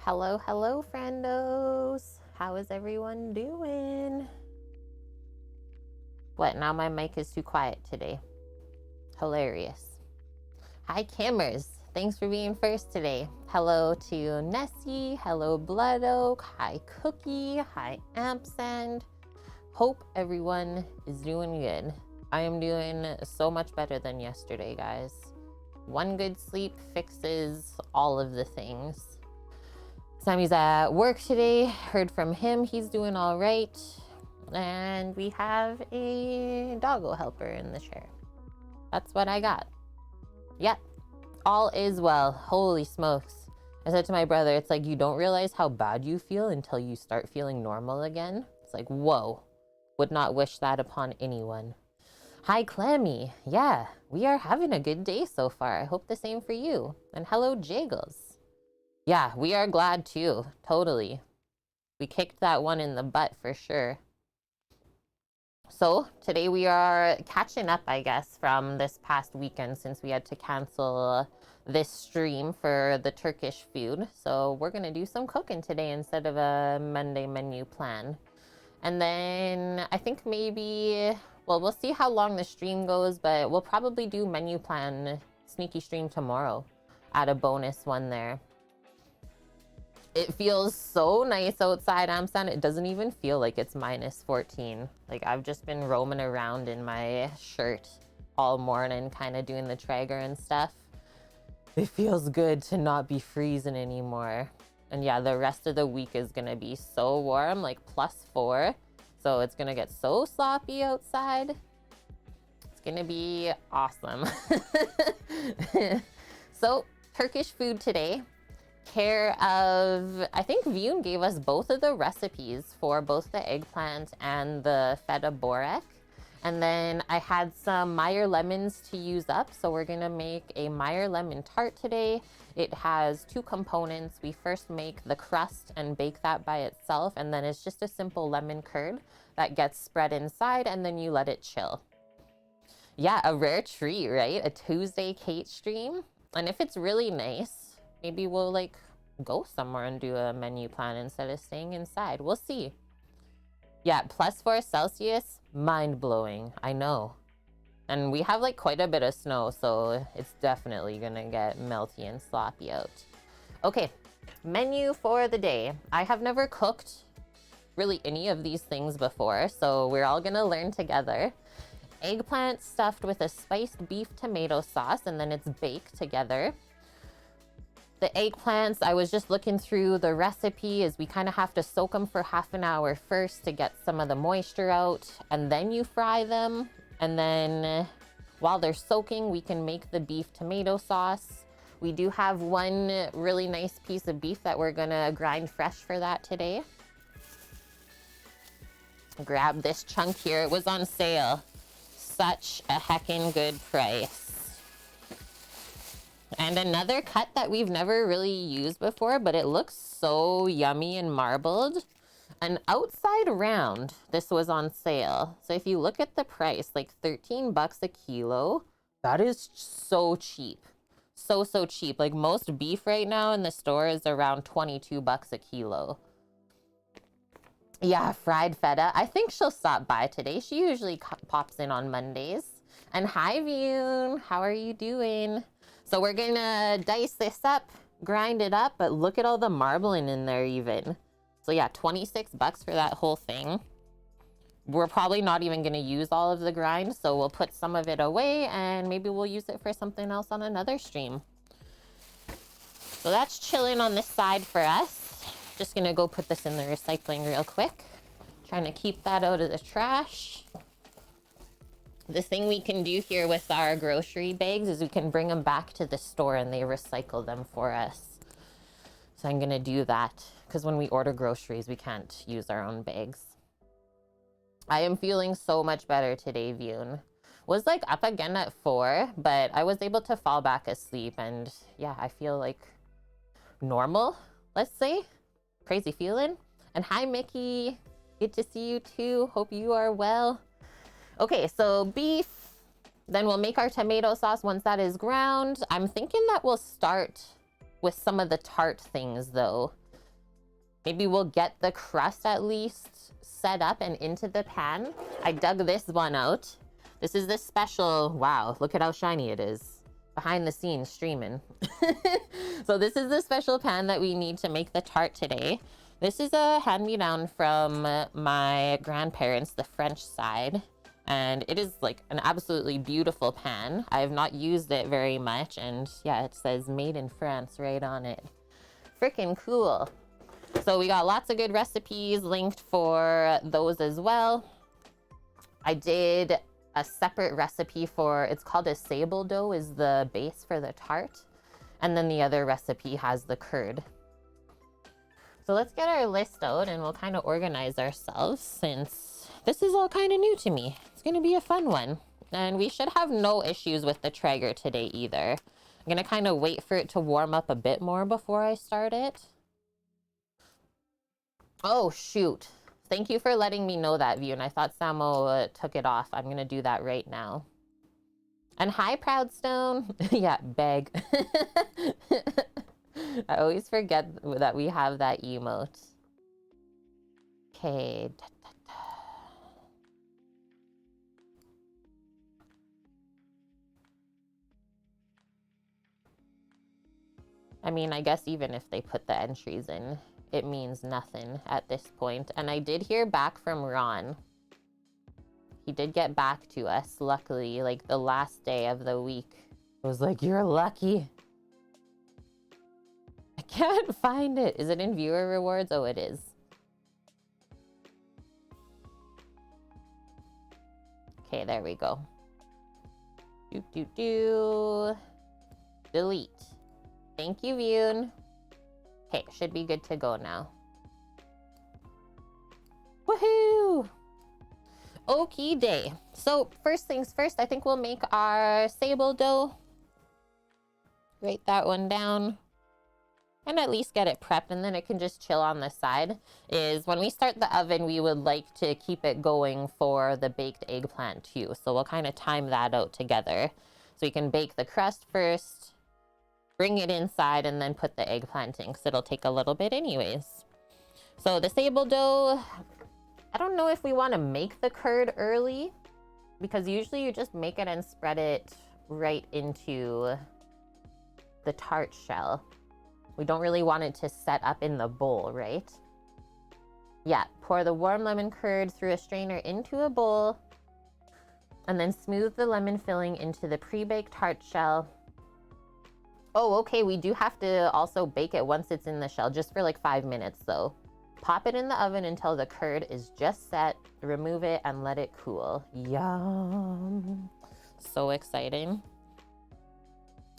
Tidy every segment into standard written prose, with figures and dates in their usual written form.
Hello, hello, friendos. How is everyone doing? What, now my mic is too quiet today? Hilarious. Hi, Cammers. Thanks for being first today. Hello to Nessie. Hello, Blood Oak. Hi, Cookie. Hi, Ampersand. Hope everyone is doing good. I am doing so much better than yesterday, guys. One good sleep fixes all of the things. Sammy's at work today. Heard from him. He's doing all right. And we have a doggo helper in the chair. That's what I got. Yep. All is well. Holy smokes. I said to my brother, it's like you don't realize how bad you feel until you start feeling normal again. It's like, whoa. Would not wish that upon anyone. Hi, Clammy. Yeah, we are having a good day so far. I hope the same for you. And hello, Jiggles. Yeah, we are glad too. Totally. We kicked that one in the butt for sure. So today we are catching up, I guess, from this past weekend since we had to cancel this stream for the Turkish food. So we're going to do some cooking today instead of a Monday menu plan. And then I think maybe, well, we'll see how long the stream goes, but we'll probably do menu plan sneaky stream tomorrow. Add a bonus one there. It feels so nice outside, Amsan. It doesn't even feel like it's minus 14. Like I've just been roaming around in my shirt all morning, kind of doing the Traeger and stuff. It feels good to not be freezing anymore. And yeah, the rest of the week is gonna be so warm, like +4. So it's gonna get so sloppy outside. It's gonna be awesome. So Turkish food today. Care of, I think Vyun gave us both of the recipes for both the eggplant and the Feta Borek. And then I had some Meyer lemons to use up. So we're gonna make a Meyer lemon tart today. It has two components. We first make the crust and bake that by itself. And then it's just a simple lemon curd that gets spread inside and then you let it chill. Yeah, a rare treat, right? A Tuesday Kate stream. And if it's really nice, maybe we'll like go somewhere and do a menu plan instead of staying inside. We'll see. Yeah, +4 Celsius, mind blowing. I know. And we have like quite a bit of snow, so it's definitely gonna get melty and sloppy out. Okay, menu for the day. I have never cooked really any of these things before, so we're all gonna learn together. Eggplant stuffed with a spiced beef tomato sauce, and then it's baked together. The eggplants, I was just looking through the recipe, is we kind of have to soak them for half an hour first to get some of the moisture out, and then you fry them. And then while they're soaking, we can make the beef tomato sauce. We do have one really nice piece of beef that we're gonna grind fresh for that today. Grab this chunk here, it was on sale. Such a heckin' good price. And another cut that we've never really used before, but it looks so yummy and marbled. An outside round, this was on sale. So if you look at the price, like 13 bucks a kilo, that is so cheap. So cheap. Like most beef right now in the store is around 22 bucks a kilo. Yeah, fried feta. I think she'll stop by today. She usually pops in on Mondays. And hi, Vyun. How are you doing? So we're gonna dice this up, grind it up, but look at all the marbling in there even. So yeah, 26 bucks for that whole thing. We're probably not even gonna use all of the grind, so we'll put some of it away and maybe we'll use it for something else on another stream. So that's chilling on this side for us. Just gonna go put this in the recycling real quick. Trying to keep that out of the trash. The thing we can do here with our grocery bags is we can bring them back to the store and they recycle them for us. So I'm gonna do that because when we order groceries, we can't use our own bags. I am feeling so much better today, Vyun. Was like up again at 4, but I was able to fall back asleep and yeah, I feel like normal, let's say. Crazy feeling. And hi, Mickey. Good to see you too. Hope you are well. Okay, so beef, then we'll make our tomato sauce once that is ground. I'm thinking that we'll start with some of the tart things though. Maybe we'll get the crust at least set up and into the pan. I dug this one out. This is the special, wow, look at how shiny it is. Behind the scenes streaming. So this is the special pan that we need to make the tart today. This is a hand-me-down from my grandparents, the French side. And it is like an absolutely beautiful pan. I have not used it very much. And yeah, it says made in France right on it. Freaking cool. So we got lots of good recipes linked for those as well. I did a separate recipe for, it's called a sable dough is the base for the tart. And then the other recipe has the curd. So let's get our list out and we'll kind of organize ourselves since this is all kind of new to me. It's going to be a fun one. And we should have no issues with the Traeger today either. I'm going to kind of wait for it to warm up a bit more before I start it. Oh, shoot. Thank you for letting me know that, View. And I thought Samo took it off. I'm going to do that right now. And hi, Proudstone. Yeah, beg. I always forget that we have that emote. Okay. I mean, I guess even if they put the entries in, it means nothing at this point. And I did hear back from Ron. He did get back to us, luckily, like the last day of the week. I was like, you're lucky. I can't find it. Is it in viewer rewards? Oh, it is. Okay, there we go. Delete. Thank you, Vune. Okay, should be good to go now. Woohoo! Okie day. So first things first, I think we'll make our sable dough. Write that one down. And at least get it prepped, and then it can just chill on the side. Is when we start the oven, we would like to keep it going for the baked eggplant too. So we'll kind of time that out together. So we can bake the crust first, bring it inside, and then put the eggplant in, because it'll take a little bit anyways. So the sable dough, I don't know if we want to make the curd early, because usually you just make it and spread it right into the tart shell. We don't really want it to set up in the bowl, right? Yeah, pour the warm lemon curd through a strainer into a bowl, and then smooth the lemon filling into the pre-baked tart shell. Oh, okay, we do have to also bake it once it's in the shell, just for like 5 minutes though. Pop it in the oven until the curd is just set, remove it, and let it cool. Yum. So exciting.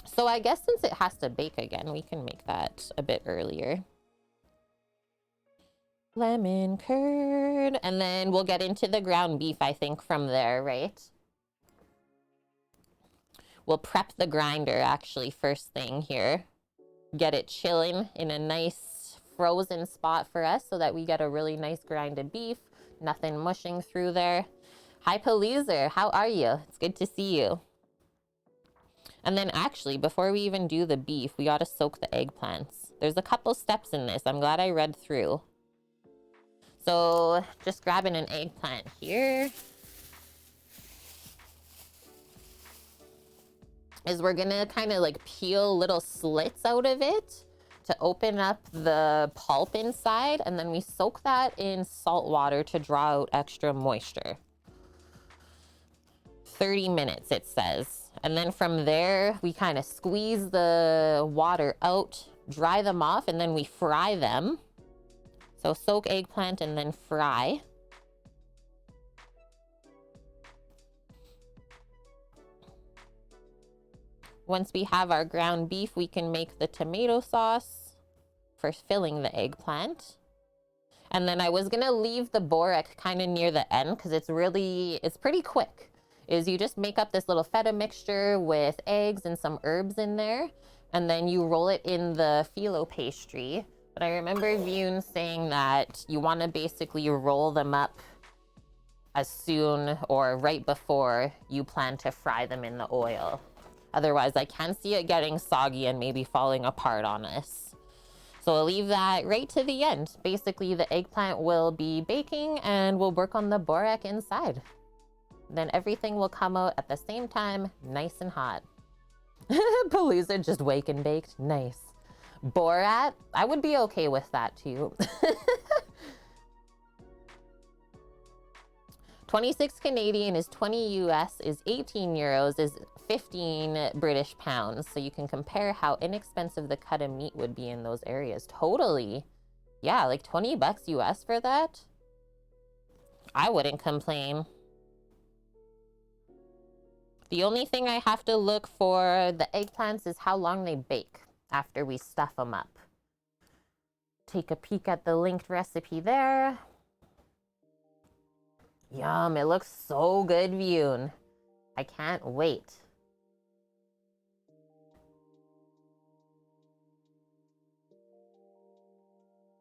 So I guess since it has to bake again, we can make that a bit earlier. Lemon curd. And then we'll get into the ground beef, I think, from there, right? We'll prep the grinder, actually, first thing here. Get it chilling in a nice frozen spot for us so that we get a really nice grinded beef. Nothing mushing through there. Hi, Paloozer. How are you? It's good to see you. And then actually, before we even do the beef, we got to soak the eggplants. There's a couple steps in this. I'm glad I read through. So just grabbing an eggplant here. Is we're gonna kind of like peel little slits out of it to open up the pulp inside. And then we soak that in salt water to draw out extra moisture. 30 minutes, it says. And then from there, we kind of squeeze the water out, dry them off, and then we fry them. So soak eggplant and then fry. Once we have our ground beef, we can make the tomato sauce for filling the eggplant. And then I was gonna leave the Borek kind of near the end because it's pretty quick. Is you just make up this little feta mixture with eggs and some herbs in there, and then you roll it in the phyllo pastry. But I remember Vune saying that you want to basically roll them up as soon or right before you plan to fry them in the oil. Otherwise, I can see it getting soggy and maybe falling apart on us. So I'll leave that right to the end. Basically, the eggplant will be baking and we'll work on the borek inside. Then everything will come out at the same time, nice and hot. Palooza just wake and baked, nice. Borat, I would be okay with that too. 26 Canadian is 20 US, is 18 euros, is 15 British pounds. So you can compare how inexpensive the cut of meat would be in those areas. Totally. Yeah, like 20 bucks US for that. I wouldn't complain. The only thing I have to look for the eggplants is how long they bake after we stuff them up. Take a peek at the linked recipe there. Yum, it looks so good, Vune. I can't wait.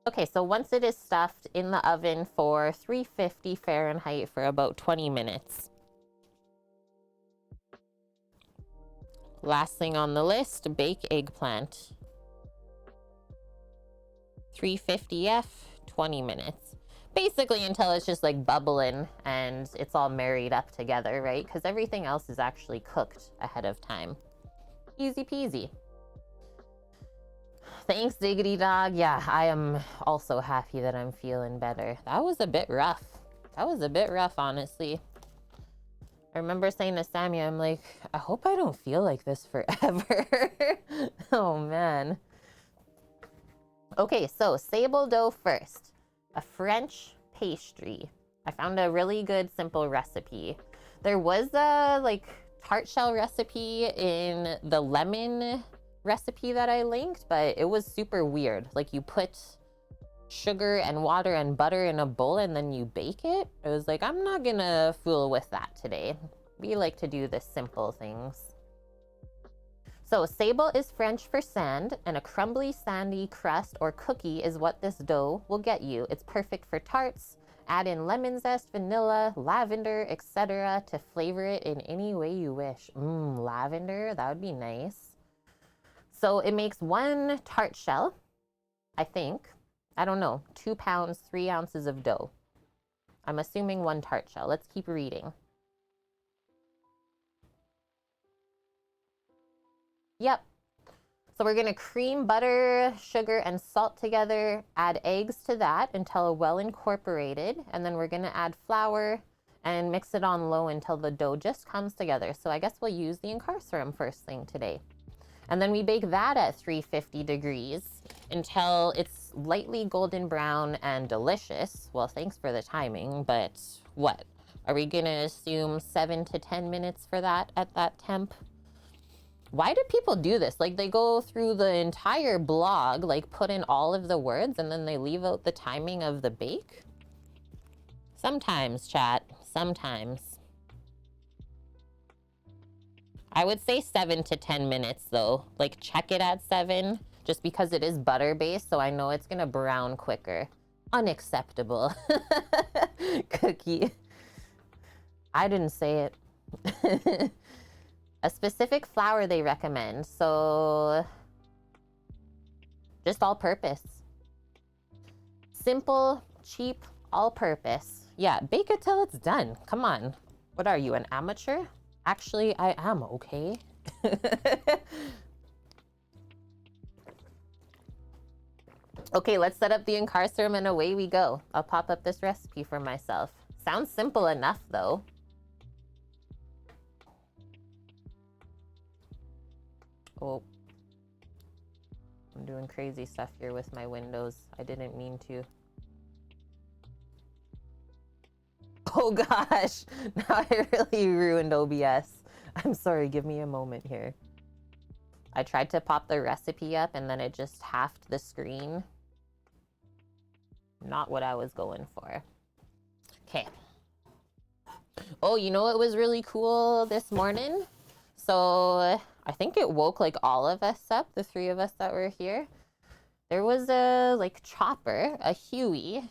Okay, so once it is stuffed in the oven for 350 Fahrenheit for about 20 minutes. Last thing on the list, bake eggplant. 350 F, 20 minutes. Basically until it's just like bubbling and it's all married up together, right? Because everything else is actually cooked ahead of time. Easy peasy. Thanks, Diggity Dog. Yeah, I am also happy that I'm feeling better. That was a bit rough. That was a bit rough, honestly. I remember saying to Sammy, I'm like, I hope I don't feel like this forever. Oh, man. Okay, so sable dough first. A French pastry. I found a really good, simple recipe. There was a, like, tart shell recipe in the lemon recipe that I linked, but it was super weird. Like, you put sugar and water and butter in a bowl and then you bake it. I was like, I'm not gonna fool with that today. We like to do the simple things. So sable is French for sand, and a crumbly sandy crust or cookie is what this dough will get you. It's perfect for tarts. Add in lemon zest, vanilla, lavender, etc. to flavor it in any way you wish. Lavender, that would be nice. So it makes 1 tart shell, I think. I don't know, 2 pounds, 3 ounces of dough. I'm assuming 1 tart shell. Let's keep reading. Yep. So we're gonna cream, butter, sugar, and salt together, add eggs to that until well incorporated, and then we're gonna add flour and mix it on low until the dough just comes together. So I guess we'll use the incarcerum first thing today. And then we bake that at 350 degrees until it's lightly golden brown and delicious. Well, thanks for the timing, but what? Are we gonna assume 7 to 10 minutes for that at that temp? Why do people do this? Like, they go through the entire blog, like put in all of the words, and then they leave out the timing of the bake? Sometimes, chat, sometimes. I would say 7 to 10 minutes though. Like, check it at 7, just because it is butter based, so I know it's gonna brown quicker. Unacceptable. Cookie. I didn't say it. A specific flour they recommend, so just all purpose. Simple, cheap, all purpose. Yeah, bake it till it's done. Come on. What are you, an amateur? Actually, I am, okay? Okay, let's set up the incarcerum and away we go. I'll pop up this recipe for myself. Sounds simple enough, though. Oh. I'm doing crazy stuff here with my windows. I didn't mean to. Oh gosh, now I really ruined OBS. I'm sorry, give me a moment here. I tried to pop the recipe up and then it just halved the screen. Not what I was going for. Okay. Oh, you know what was really cool this morning? So I think it woke like all of us up, the 3 of us that were here. There was a like chopper, a Huey,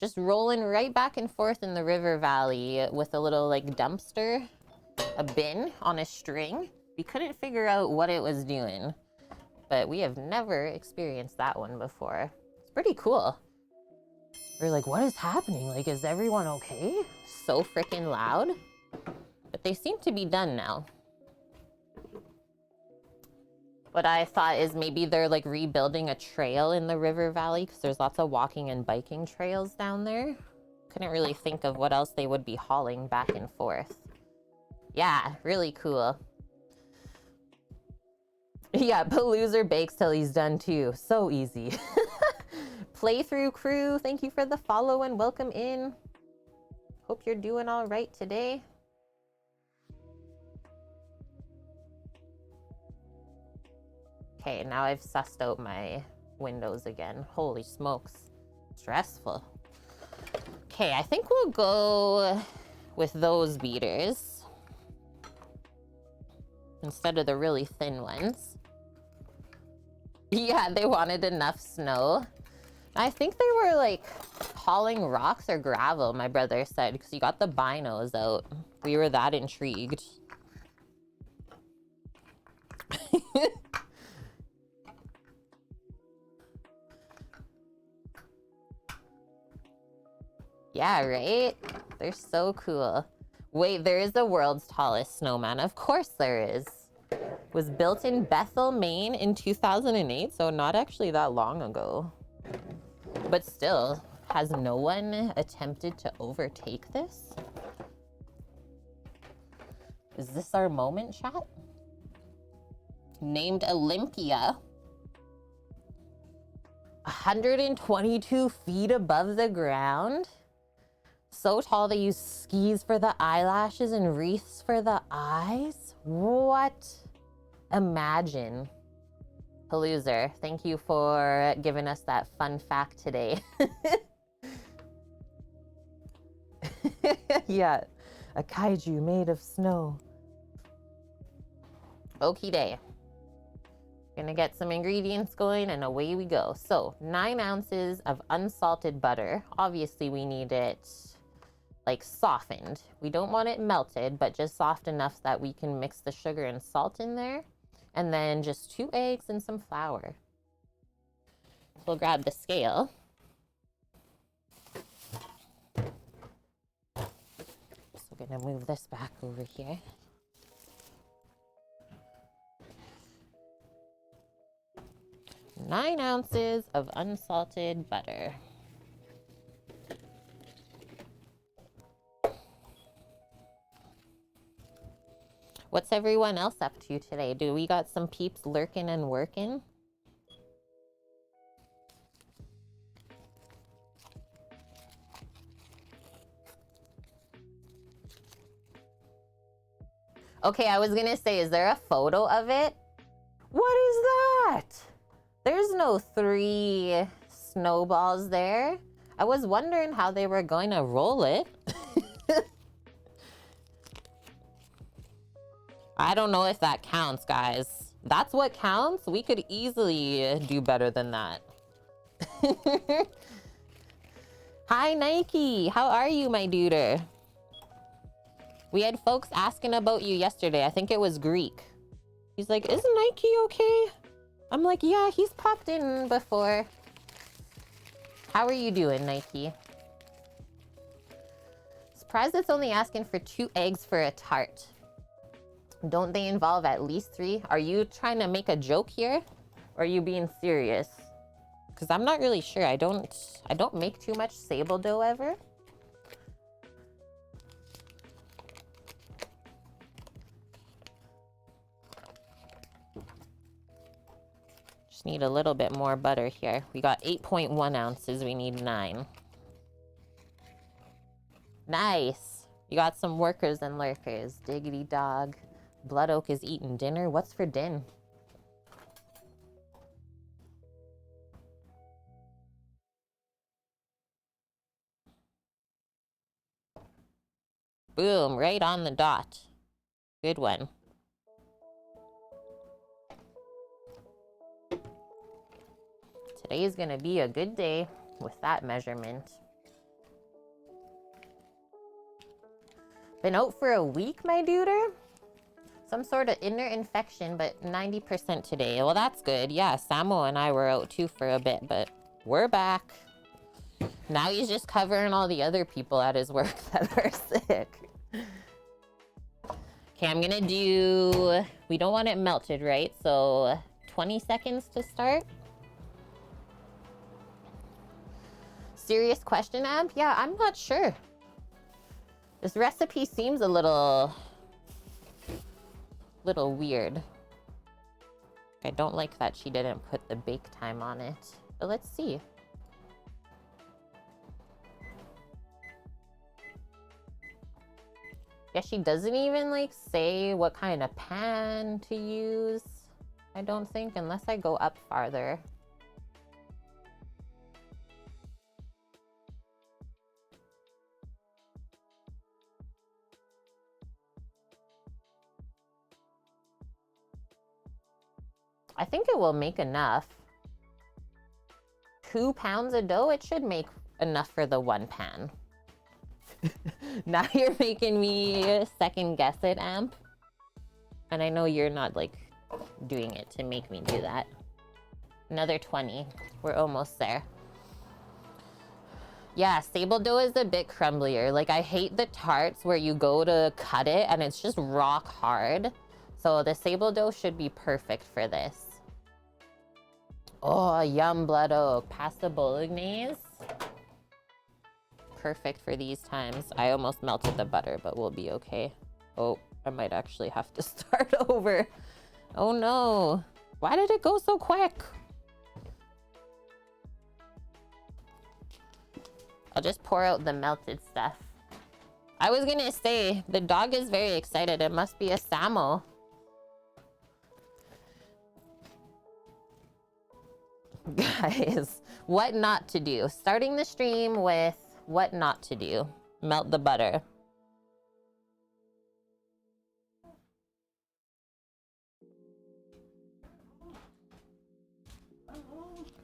just rolling right back and forth in the river valley with a little like dumpster, a bin on a string. We couldn't figure out what it was doing, but we have never experienced that one before. It's pretty cool. We're like, what is happening? Like, is everyone okay? So freaking loud. But they seem to be done now. What I thought is maybe they're like rebuilding a trail in the river valley because there's lots of walking and biking trails down there. Couldn't really think of what else they would be hauling back and forth. Yeah, really cool. Yeah, Paloozer bakes till he's done too. So easy. Playthrough crew, thank you for the follow and welcome in. Hope you're doing all right today. Okay, now I've sussed out my windows again. Holy smokes. Stressful. Okay, I think we'll go with those beaters instead of the really thin ones. Yeah, they wanted enough snow. I think they were like hauling rocks or gravel, my brother said, because you got the binos out. We were that intrigued. Yeah, right? They're so cool. Wait, there is the world's tallest snowman. Of course there is. Was built in Bethel, Maine in 2008, so not actually that long ago. But still, has no one attempted to overtake this? Is this our moment, chat? Named Olympia. 122 feet above the ground? So tall they use skis for the eyelashes and wreaths for the eyes? What? Imagine. Paloozer, thank you for giving us that fun fact today. Yeah, a kaiju made of snow. Okie day. Gonna get some ingredients going and away we go. So 9 ounces of unsalted butter. Obviously we need it like softened. We don't want it melted, but just soft enough that we can mix the sugar and salt in there. And then just 2 eggs and some flour. We'll grab the scale. So I'm gonna move this back over here. Nine ounces of unsalted butter. What's everyone else up to today? Do we got some peeps lurking and working? Okay, I was gonna say, is there a photo of it? What is that? There's no 3 snowballs there. I was wondering how they were going to roll it. I don't know if that counts, guys. That's what counts? We could easily do better than that. Hi, Nike. How are you, my duder? We had folks asking about you yesterday. I think it was Greek. He's like, is Nike okay? I'm like, yeah, he's popped in before. How are you doing, Nike? Surprised it's only asking for 2 eggs for a tart. Don't they involve at least 3? Are you trying to make a joke here? Or are you being serious? Because I'm not really sure. I don't make too much sable dough ever. Just need a little bit more butter here. We got 8.1 ounces. We need 9. Nice. You got some workers and lurkers. Diggity dog. Blood Oak is eating dinner. What's for din? Boom, right on the dot. Good one. Today is gonna be a good day with that measurement. Been out for a week, my duder? Some sort of inner infection, but 90% today. Well, that's good. Yeah, Samo and I were out too for a bit, but we're back. Now he's just covering all the other people at his work that are sick. Okay, I'm gonna do... We don't want it melted, right? So 20 seconds to start. Serious question, Amp? Yeah, I'm not sure. This recipe seems a little weird. I don't like that she didn't put the bake time on it, but let's see. Yeah, she doesn't even like say what kind of pan to use, I don't think, unless I go up farther. I think it will make enough. 2 pounds of dough, it should make enough for the 1 pan. Now you're making me second guess it, Amp. And I know you're not like doing it to make me do that. Another 20. We're almost there. Yeah, sable dough is a bit crumblier. Like, I hate the tarts where you go to cut it and it's just rock hard. So the sable dough should be perfect for this. Oh, yum, blood oak. Pasta bolognese. Perfect for these times. I almost melted the butter, but we'll be okay. Oh, I might actually have to start over. Oh no. Why did it go so quick? I'll just pour out the melted stuff. I was gonna say, the dog is very excited. It must be a Samo. Guys, what not to do. Starting the stream with what not to do. Melt the butter.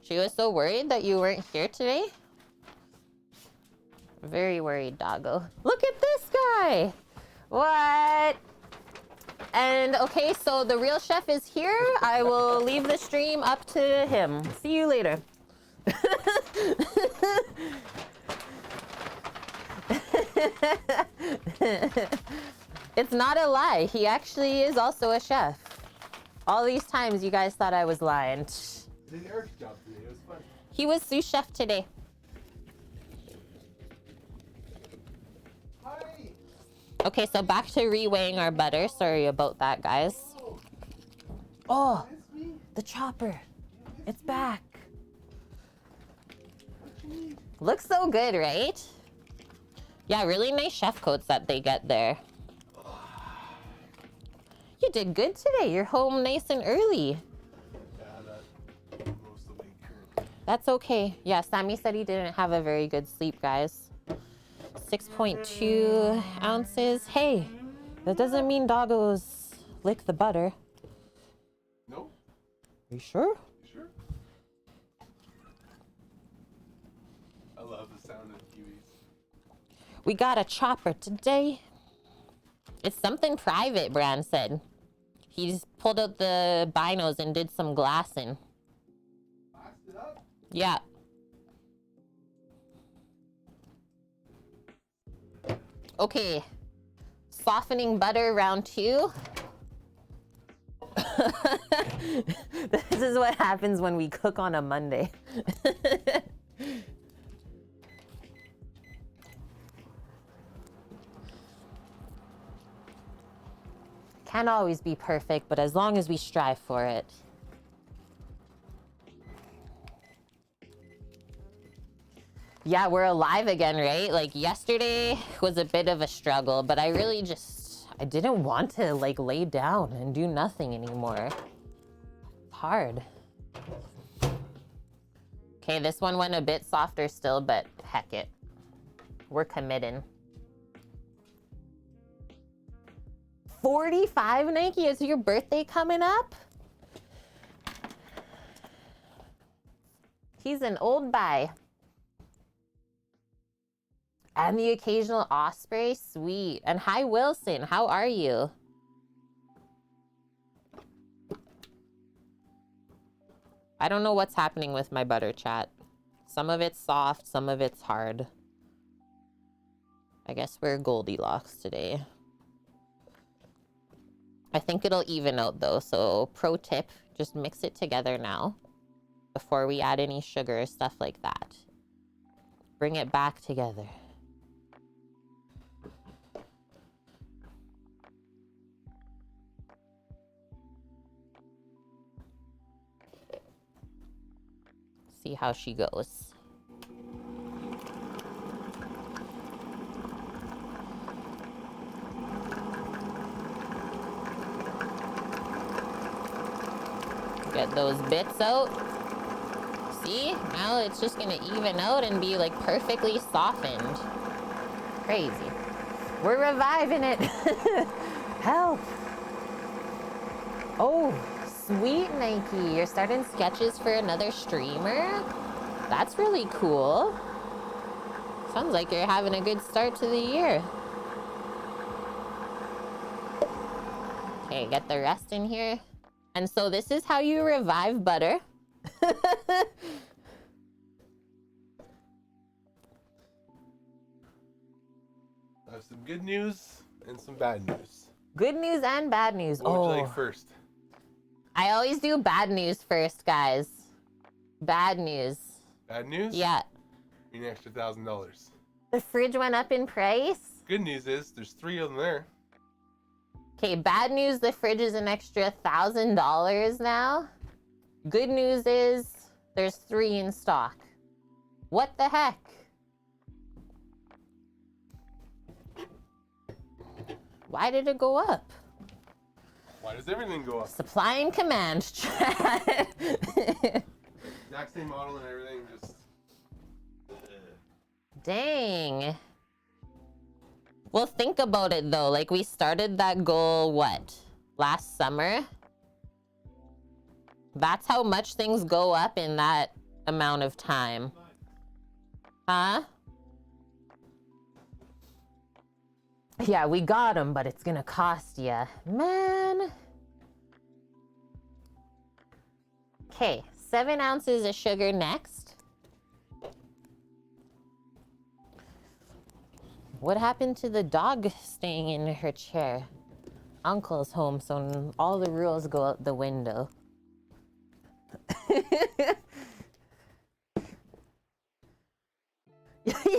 She was so worried that you weren't here today. Very worried, doggo. Look at this guy. What? And okay, so the real chef is here. I will leave the stream up to him. See you later. It's not a lie. He actually is also a chef. All these times you guys thought I was lying. Did Eric's job today? It was fun. He was sous chef today. Hi. Okay, so back to reweighing our butter. Sorry about that, guys. Oh, the chopper. It's back. Looks so good, right? Yeah, really nice chef coats that they get there. You did good today. You're home nice and early. Yeah, that most of the week. That's okay. Yeah, Sammy said he didn't have a very good sleep, guys. 6.2 ounces. Hey, that doesn't mean doggos lick the butter. No? Are you sure? You sure? I love the sound of kiwis. We got a chopper today. It's something private, Bran said. He just pulled out the binos and did some glassing. Glassed it up? Yeah. Okay. Softening butter round 2. This is what happens when we cook on a Monday. Can't always be perfect, but as long as we strive for it. Yeah, we're alive again, right? Like yesterday was a bit of a struggle, but I really I didn't want to like lay down and do nothing anymore. It's hard. Okay, this one went a bit softer still, but heck it. We're committing. 45, Nike? Is your birthday coming up? He's an old bye. And the occasional osprey, sweet. And hi, Wilson, how are you? I don't know what's happening with my butter, chat. Some of it's soft, some of it's hard. I guess we're Goldilocks today. I think it'll even out though, so pro tip, just mix it together now before we add any sugar or stuff like that. Bring it back together. See how she goes. Get those bits out. See? Now it's just gonna even out and be like perfectly softened. Crazy. We're reviving it. Help. Oh, sweet Nike. You're starting sketches for another streamer? That's really cool. Sounds like you're having a good start to the year. Okay, get the rest in here. And so this is how you revive butter. I have some good news and some bad news. Good news and bad news. What would you like first? I always do bad news first, guys. Bad news. Bad news? Yeah. An extra $1,000. The fridge went up in price? Good news is there's 3 of them there. Okay, bad news, the fridge is an extra $1,000 now. Good news is there's 3 in stock. What the heck? Why did it go up? Why does everything go up? Supply and command, chat. Exact same model and everything, just... Dang. Well, think about it though. Like, we started that goal, what? Last summer? That's how much things go up in that amount of time. Huh? Yeah, we got them, but it's gonna cost ya. Man. Okay, 7 ounces of sugar next. What happened to the dog staying in her chair? Uncle's home, so all the rules go out the window.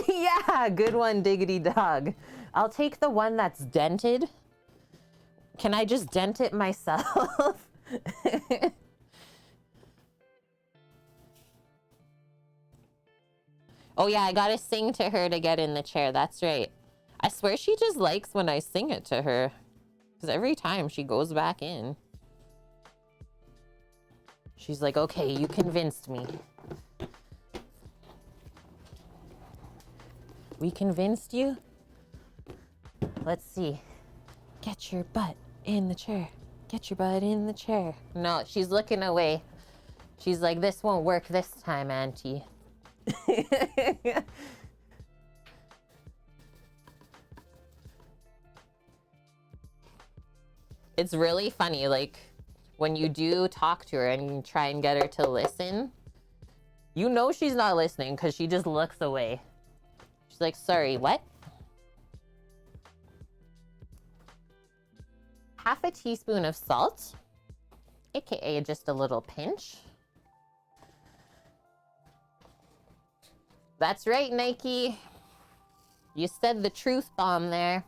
Yeah, good one, Diggity Dog. I'll take the one that's dented. Can I just dent it myself? Oh yeah, I gotta sing to her to get in the chair. That's right. I swear she just likes when I sing it to her. Because every time she goes back in. She's like, okay, you convinced me. We convinced you? Let's see. Get your butt in the chair. Get your butt in the chair. No, she's looking away. She's like, this won't work this time, Auntie. It's really funny, like, when you do talk to her and you try and get her to listen, you know she's not listening because she just looks away. She's like, sorry, what? Half a teaspoon of salt, aka just a little pinch. That's right, Nike. You said the truth bomb there.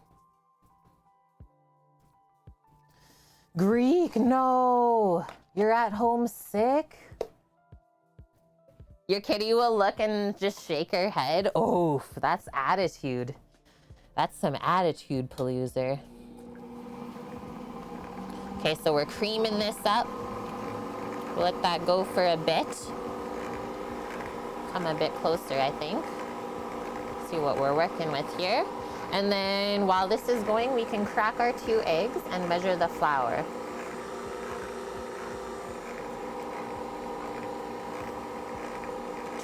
Greek, no. You're at home sick? Your kitty will look and just shake her head. Oh, that's attitude. That's some attitude, Paloozer. Okay, so we're creaming this up. We'll let that go for a bit. Come a bit closer, I think. See what we're working with here. And then while this is going, we can crack our 2 eggs and measure the flour.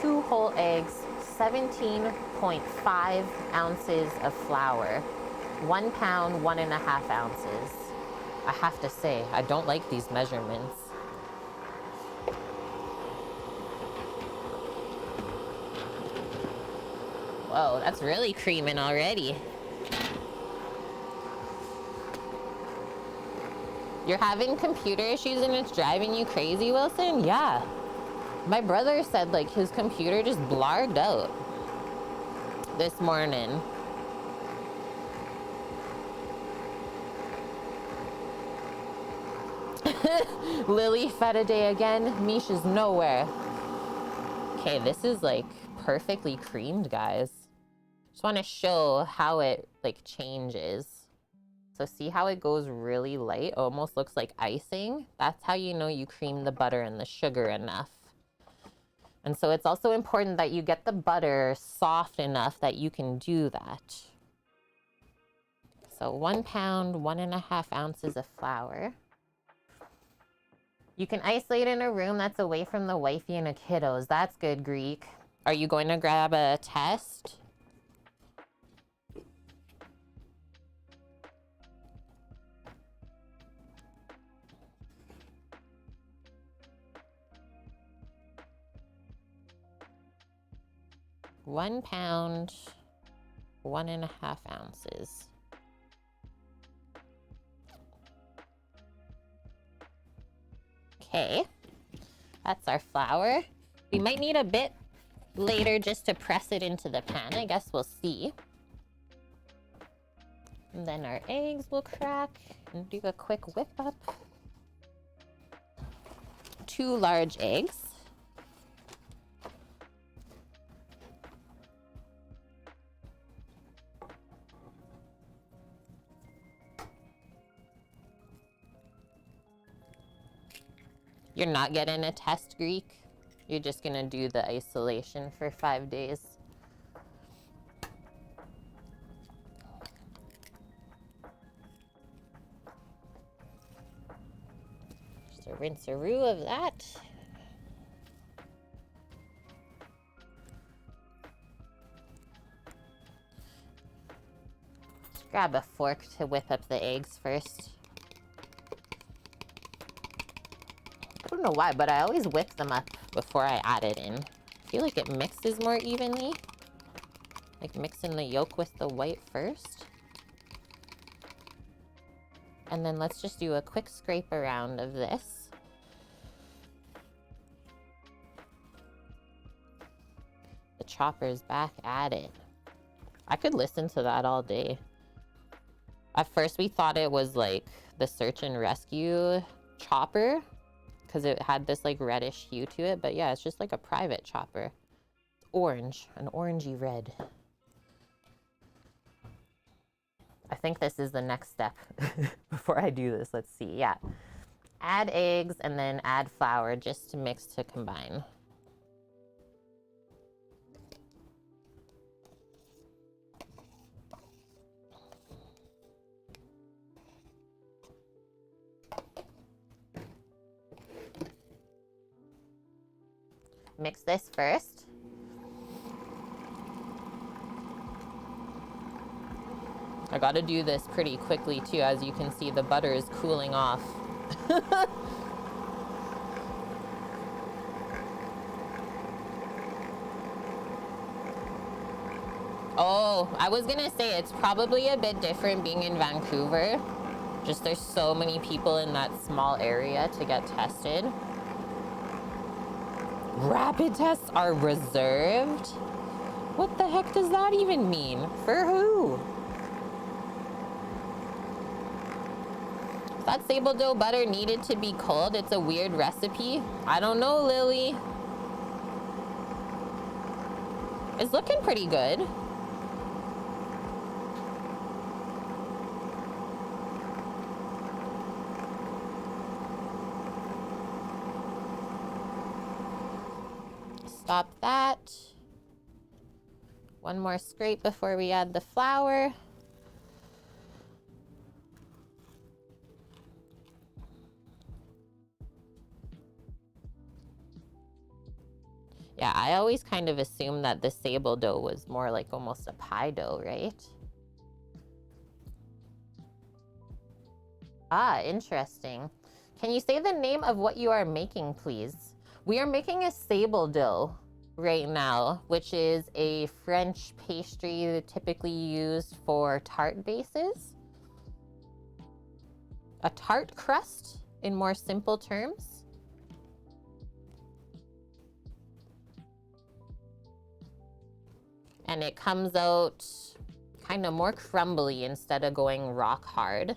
Two whole eggs, 17.5 ounces of flour, 1 pound, 1.5 ounces. I have to say, I don't like these measurements. Whoa, that's really creaming already. You're having computer issues and it's driving you crazy, Wilson? Yeah. My brother said like his computer just blarged out this morning. Lily, Feta day again. Misha's nowhere. Okay, this is like perfectly creamed, guys. Just want to show how it like changes. So see how it goes really light? Almost looks like icing. That's how you know you cream the butter and the sugar enough. And so it's also important that you get the butter soft enough that you can do that. So 1 pound, 1.5 ounces of flour. You can isolate in a room that's away from the wifey and the kiddos. That's good, Greek. Are you going to grab a test? £1 pound, 1.5 ounces. Okay, that's our flour. We might need a bit later just to press it into the pan. I guess we'll see. And then our eggs will crack and do a quick whip up. 2 large eggs. You're not getting a test, Greek. You're just gonna do the isolation for 5 days. Just a rinse-a-roo of that. Just grab a fork to whip up the eggs first. I don't know why, but I always whip them up before I add it in. I feel like it mixes more evenly. Like mixing the yolk with the white first. And then let's just do a quick scrape around of this. The chopper's back at it. I could listen to that all day. At first we thought it was like the search and rescue chopper, because it had this like reddish hue to it, but yeah, it's just like a private chopper. It's orange, an orangey red. I think this is the next step before I do this. Let's see, yeah. Add eggs and then add flour just to mix to combine. Mix this first. I gotta do this pretty quickly too. As you can see, the butter is cooling off. Oh, I was gonna say it's probably a bit different being in Vancouver. Just there's so many people in that small area to get tested. Rapid tests are reserved? What the heck does that even mean? For who? That sable dough butter needed to be cold. It's a weird recipe. I don't know, Lily. It's looking pretty good. Stop that. One more scrape before we add the flour. Yeah, I always kind of assumed that the sable dough was more like almost a pie dough, right? Ah, interesting. Can you say the name of what you are making, please? We are making a sable dough. right now, which is a French pastry typically used for tart bases. A tart crust, in more simple terms. And it comes out kind of more crumbly instead of going rock hard.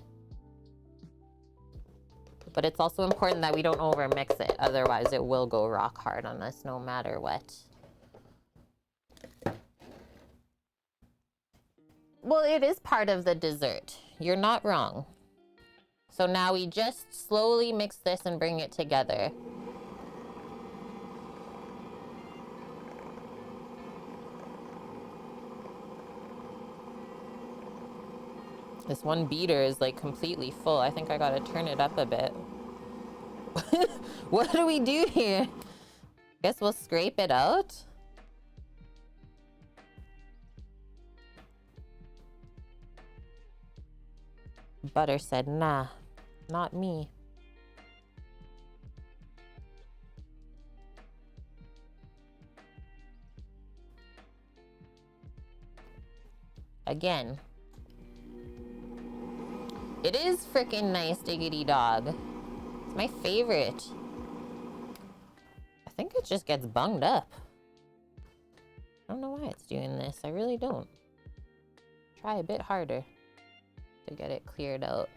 But it's also important that we don't overmix it, otherwise it will go rock hard on us no matter what. Well, it is part of the dessert. You're not wrong. So now we just slowly mix this and bring it together. This one beater is like completely full. I think I gotta turn it up a bit. What do we do here? Guess we'll scrape it out. Butter said, nah, not me. Again. It is freaking nice, diggity dog. It's my favorite. I think it just gets bunged up. I don't know why it's doing this. I really don't. Try a bit harder to get it cleared out.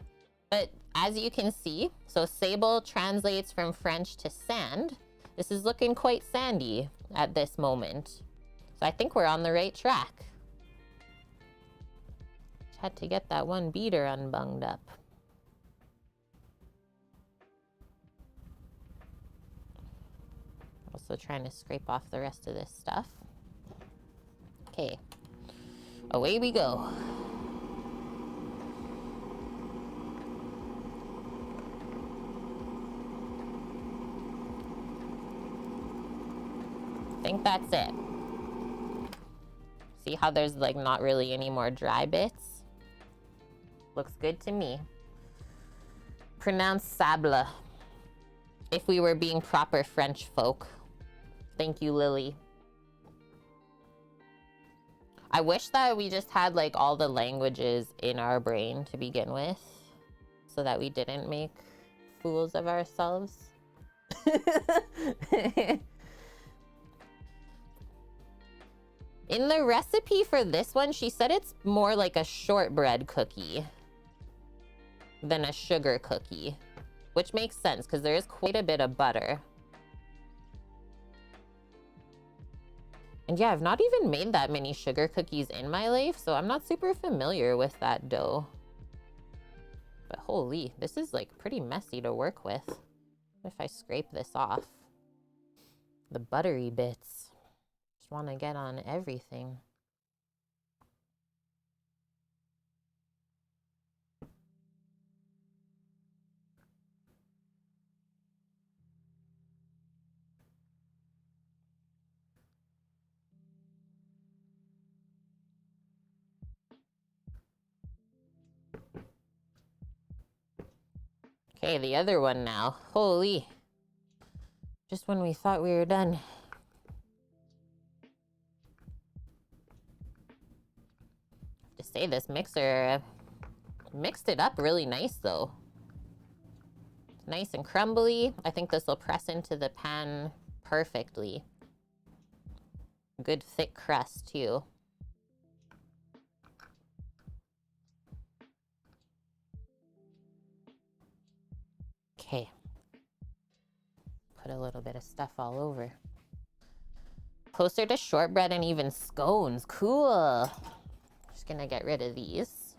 But as you can see, so sable translates from French to sand. This is looking quite sandy at this moment. So I think we're on the right track. Just had to get that one beater unbunged up. Also trying to scrape off the rest of this stuff. Okay, away we go. I think that's it. See how there's like not really any more dry bits? Looks good to me. Pronounced sable. If we were being proper French folk. Thank you, Lily. I wish that we just had like all the languages in our brain to begin with, so that we didn't make fools of ourselves. In the recipe for this one, she said it's more like a shortbread cookie than a sugar cookie, which makes sense because there is quite a bit of butter. And yeah, I've not even made that many sugar cookies in my life, so I'm not super familiar with that dough. But holy, this is like pretty messy to work with. What if I scrape this off? The buttery bits. Just want to get on everything. Okay, the other one now. Holy. Just when we thought we were done. To say this mixer mixed it up really nice though. Nice and crumbly. I think this will press into the pan perfectly. Good thick crust too. Okay. Put a little bit of stuff all over. Closer to shortbread and even scones. Cool. Just gonna get rid of these.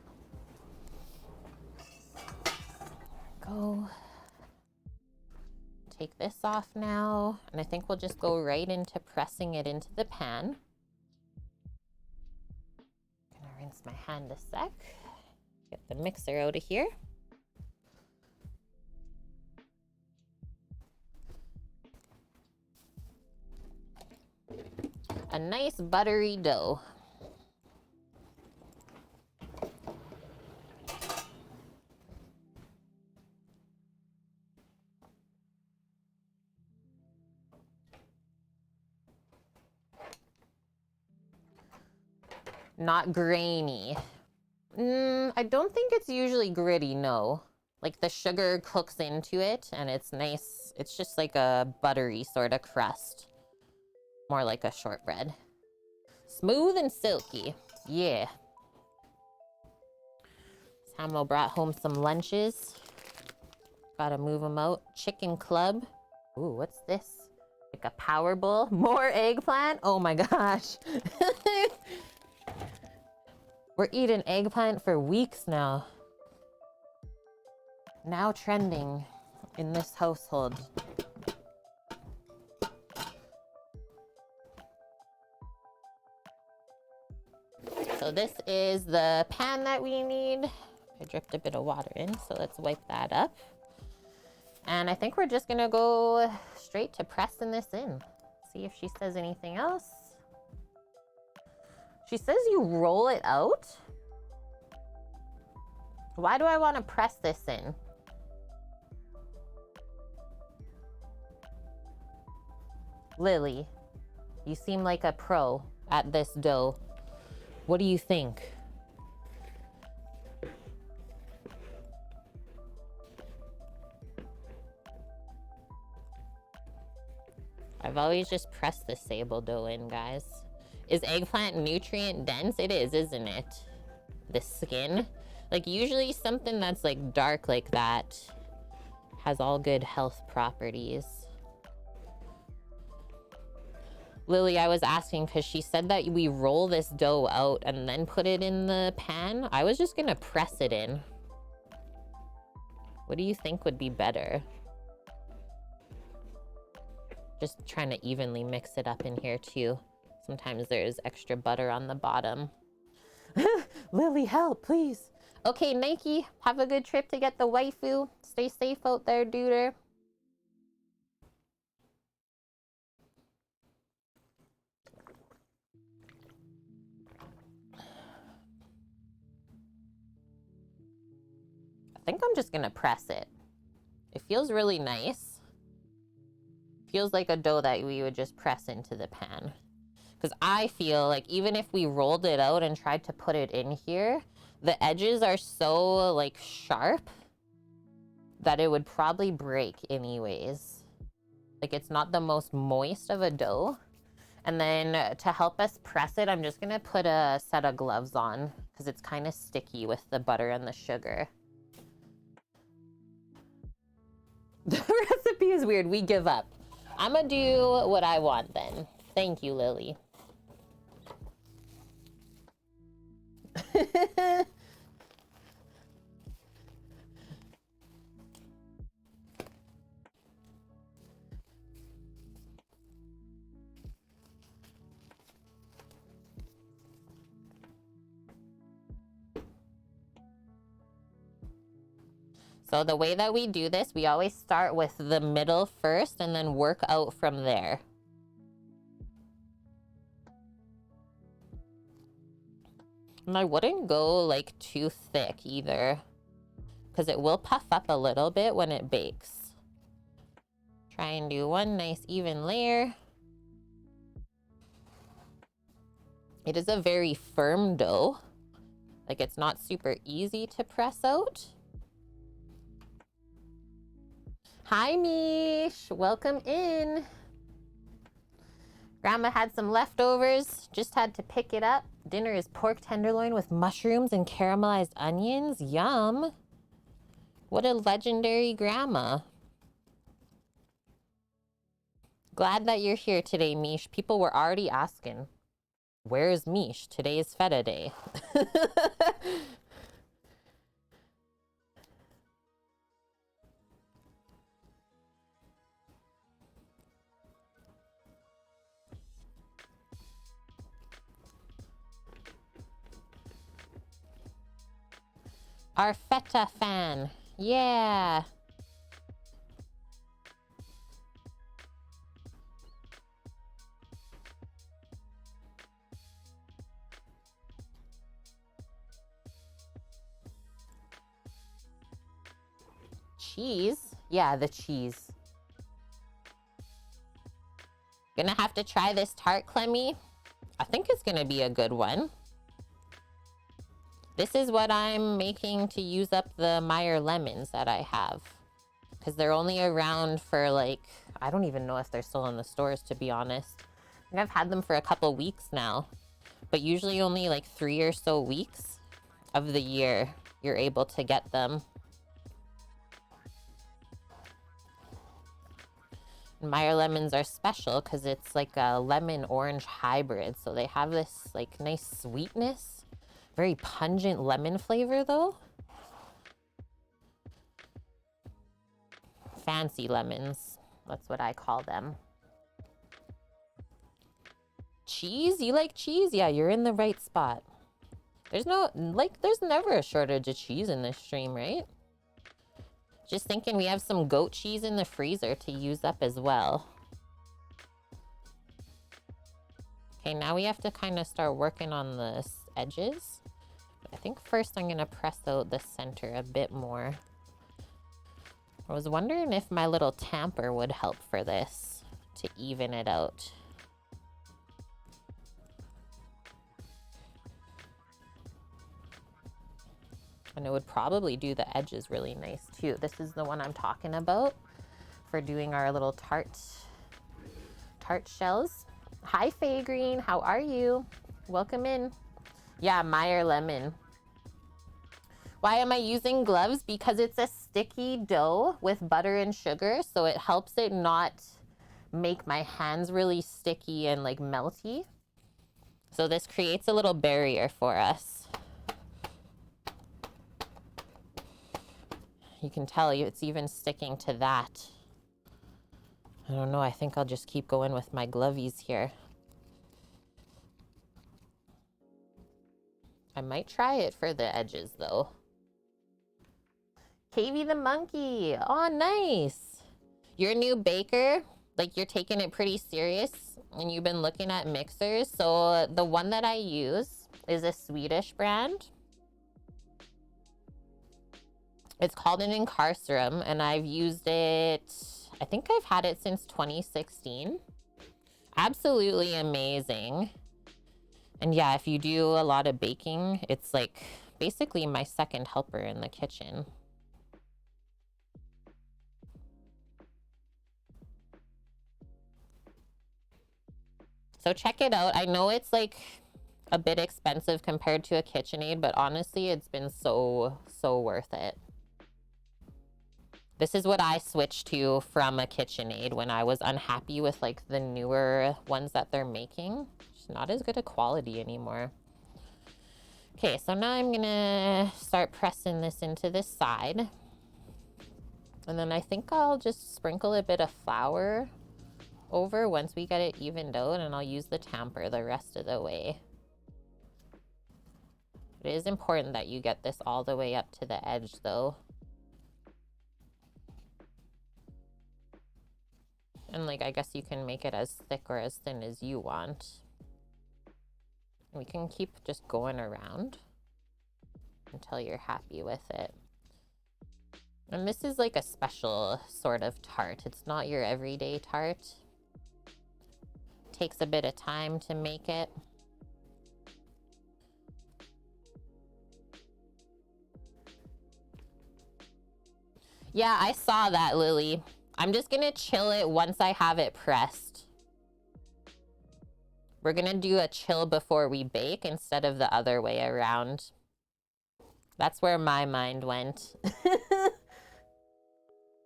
Go. Take this off now. And I think we'll just go right into pressing it into the pan. Gonna rinse my hand a sec. Get the mixer out of here. A nice buttery dough. Not grainy. I don't think it's usually gritty, no. Like the sugar cooks into it and it's nice. It's just like a buttery sort of crust. More like a shortbread. Smooth and silky. Yeah. Samuel brought home some lunches. Gotta move them out. Chicken club. Ooh, what's this? Like a power bowl? More eggplant? Oh my gosh. We're eating eggplant for weeks now. Now trending in this household. So this is the pan that we need. I dripped a bit of water in, so let's wipe that up. And I think we're just gonna go straight to pressing this in. See if she says anything else. She says you roll it out. Why do I want to press this in? Lily, you seem like a pro at this dough. What do you think? I've always just pressed the sable dough in, guys. Is eggplant nutrient dense? It is, isn't it? The skin. Like usually something that's like dark like that has all good health properties. Lily, I was asking because she said that we roll this dough out and then put it in the pan. I was just gonna press it in. What do you think would be better? Just trying to evenly mix it up in here too. Sometimes there's extra butter on the bottom. Lily, help, please. Okay, Nike, have a good trip to get the waifu. Stay safe out there, duder. I think I'm just gonna press it. It feels really nice. Feels like a dough that we would just press into the pan. Because I feel like even if we rolled it out and tried to put it in here, the edges are so like sharp that it would probably break anyways. Like it's not the most moist of a dough. And then to help us press it, I'm just gonna put a set of gloves on because it's kind of sticky with the butter and the sugar. The recipe is weird. We give up. I'm gonna do what I want then. Thank you, Lily. So the way that we do this, we always start with the middle first and then work out from there. And I wouldn't go like too thick either, because it will puff up a little bit when it bakes. Try and do one nice even layer. It is a very firm dough. Like it's not super easy to press out. Hi, Mish. Welcome in. Grandma had some leftovers. Just had to pick it up. Dinner is pork tenderloin with mushrooms and caramelized onions. Yum. What a legendary grandma. Glad that you're here today, Mish. People were already asking, where's Mish? Today is Feta Day. Our Feta fan. Yeah. Cheese? Yeah, the cheese. Gonna have to try this Tart, Clemmy. I think it's gonna be a good one. This is what I'm making to use up the Meyer lemons that I have. Because they're only around for like, I don't even know if they're still in the stores, to be honest. I think I've had them for a couple weeks now. But usually only like 3 or so weeks of the year you're able to get them. Meyer lemons are special because it's like a lemon orange hybrid. So they have this like nice sweetness, very pungent lemon flavor though. Fancy lemons, that's what I call them. Cheese? You like cheese? Yeah, you're in the right spot. There's never a shortage of cheese in this stream, right? Just thinking we have some goat cheese in the freezer to use up as well. Okay, now we have to kind of start working on the edges. But I think first I'm gonna press out the center a bit more. I was wondering if my little tamper would help for this to even it out. And it would probably do the edges really nice too. This is the one I'm talking about for doing our little tart shells. Hi Faye Green, how are you? Welcome in. Yeah, Meyer lemon. Why am I using gloves? Because it's a sticky dough with butter and sugar, so it helps it not make my hands really sticky and like melty. So this creates a little barrier for us. You can tell it's even sticking to that. I don't know, I think I'll just keep going with my glovies here. I might try it for the edges though. KV the monkey, oh nice. You're a new baker, like you're taking it pretty serious and you've been looking at mixers. So the one that I use is a Swedish brand. It's called an Incarcerum, and I've used it, I think I've had it since 2016. Absolutely amazing. And yeah, if you do a lot of baking, it's like basically my second helper in the kitchen. So check it out. I know it's like a bit expensive compared to a KitchenAid, but honestly, it's been so worth it. This is what I switched to from a KitchenAid when I was unhappy with like the newer ones that they're making. It's not as good a quality anymore. Okay, so now I'm gonna start pressing this into this side. And then I think I'll just sprinkle a bit of flour over once we get it evened out, and I'll use the tamper the rest of the way. It is important that you get this all the way up to the edge though. And like, I guess you can make it as thick or as thin as you want. We can keep just going around until you're happy with it. And this is like a special sort of tart. It's not your everyday tart. It takes a bit of time to make it. Yeah, I saw that, Lily. I'm just gonna chill it once I have it pressed. We're gonna do a chill before we bake instead of the other way around. That's where my mind went.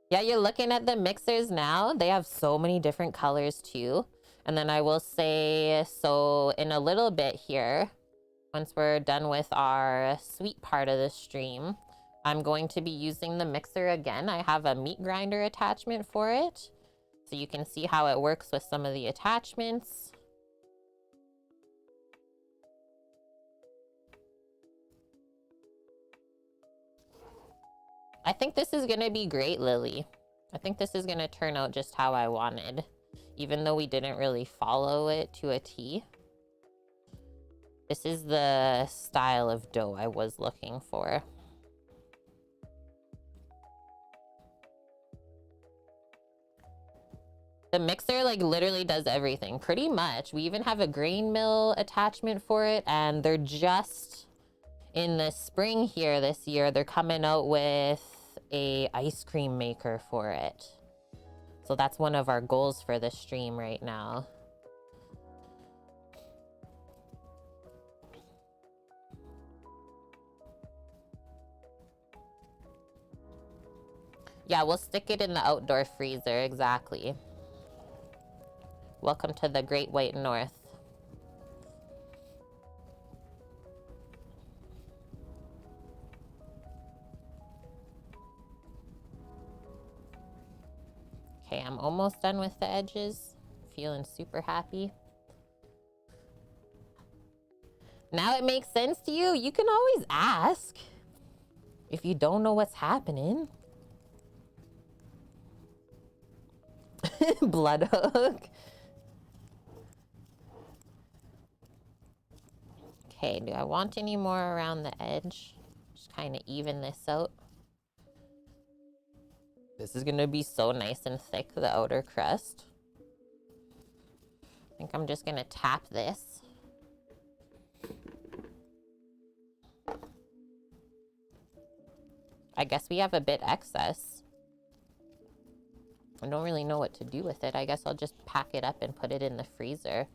Yeah, you're looking at the mixers now. They have so many different colors too. And then I will say, so in a little bit here, once we're done with our sweet part of the stream, I'm going to be using the mixer again. I have a meat grinder attachment for it, so you can see how it works with some of the attachments. I think this is gonna be great, Lily. I think this is gonna turn out just how I wanted, even though we didn't really follow it to a T. This is the style of dough I was looking for. The mixer like literally does everything pretty much. We even have a grain mill attachment for it, and they're just, in the spring here this year, they're coming out with a ice cream maker for it. So that's one of our goals for the stream right now. Yeah, we'll stick it in the outdoor freezer, exactly. Welcome to the Great White North. Okay, I'm almost done with the edges. Feeling super happy. Now it makes sense to you? You can always ask if you don't know what's happening. Blood hook. Okay, do I want any more around the edge? Just kind of even this out. This is gonna be so nice and thick, the outer crust. I think I'm just gonna tap this. I guess we have a bit excess. I don't really know what to do with it. I guess I'll just pack it up and put it in the freezer.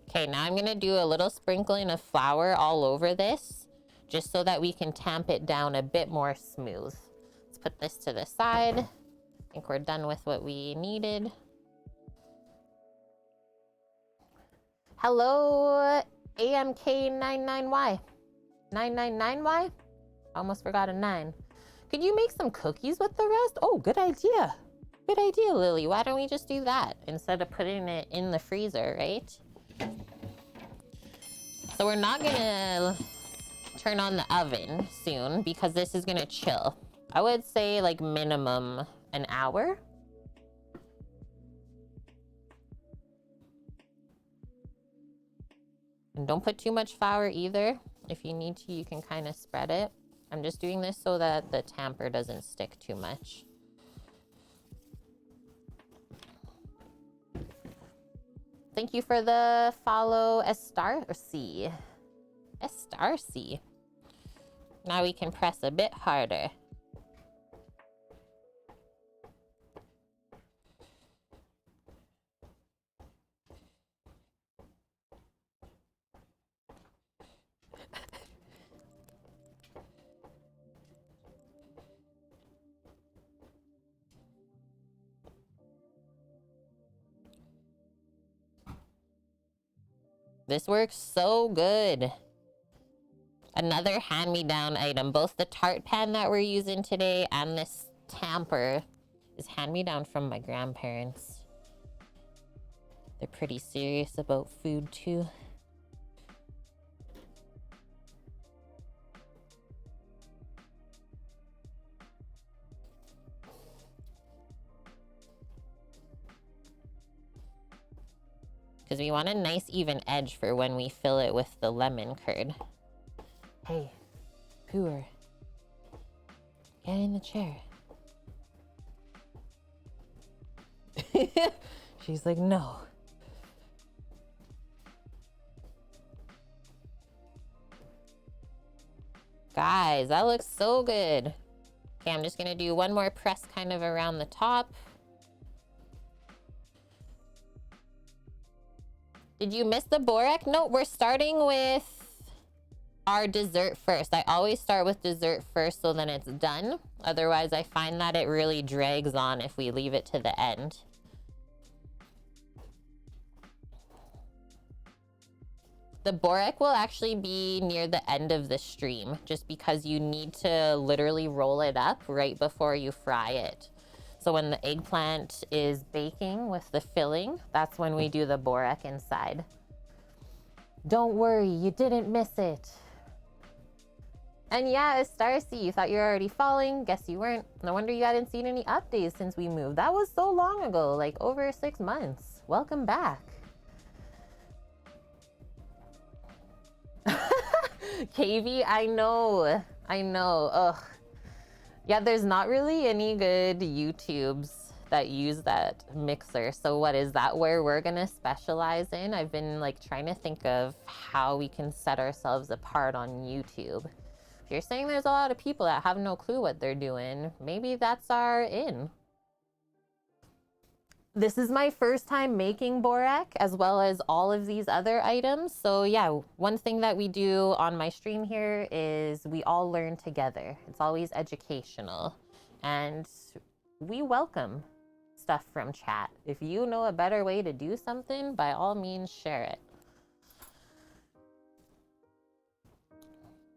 Okay, now I'm gonna do a little sprinkling of flour all over this, just so that we can tamp it down a bit more smooth. Let's put this to the side. I think we're done with what we needed. Hello, AMK99Y. 999Y? Almost forgot a 9. Could you make some cookies with the rest? Oh, good idea. Good idea, Lily. Why don't we just do that instead of putting it in the freezer, right? So we're not gonna turn on the oven soon because this is gonna chill. I would say like minimum an hour. And don't put too much flour either. If you need to, you can kind of spread it. I'm just doing this so that the tamper doesn't stick too much. Thank you for the follow, Estarcy. Estarcy. Now we can press a bit harder. This works so good. Another hand-me-down item. Both the Tart pan that we're using today and this tamper is hand-me-down from my grandparents. They're pretty serious about food too. Because we want a nice even edge for when we fill it with the lemon curd. Hey, Pooer, get in the chair. She's like, no. Guys, that looks so good. Okay, I'm just gonna do one more press kind of around the top. Did you miss the Borek? No, we're starting with our dessert first. I always start with dessert first so then it's done. Otherwise, I find that it really drags on if we leave it to the end. The Borek will actually be near the end of the stream just because you need to literally roll it up right before you fry it. So when the eggplant is baking with the filling, that's when we do the Borek inside. Don't worry, you didn't miss it. And yeah, Starcy, you thought you were already falling. Guess you weren't. No wonder you hadn't seen any updates since we moved. That was so long ago, like over 6 months. Welcome back. KV, I know. I know. Ugh. Yeah, there's not really any good YouTubes that use that mixer. So what is that where we're gonna specialize in? I've been like trying to think of how we can set ourselves apart on YouTube. If you're saying there's a lot of people that have no clue what they're doing, maybe that's our in. This is my first time making Borek as well as all of these other items. So yeah, one thing that we do on my stream here is we all learn together. It's always educational and we welcome stuff from chat. If you know a better way to do something, by all means share it.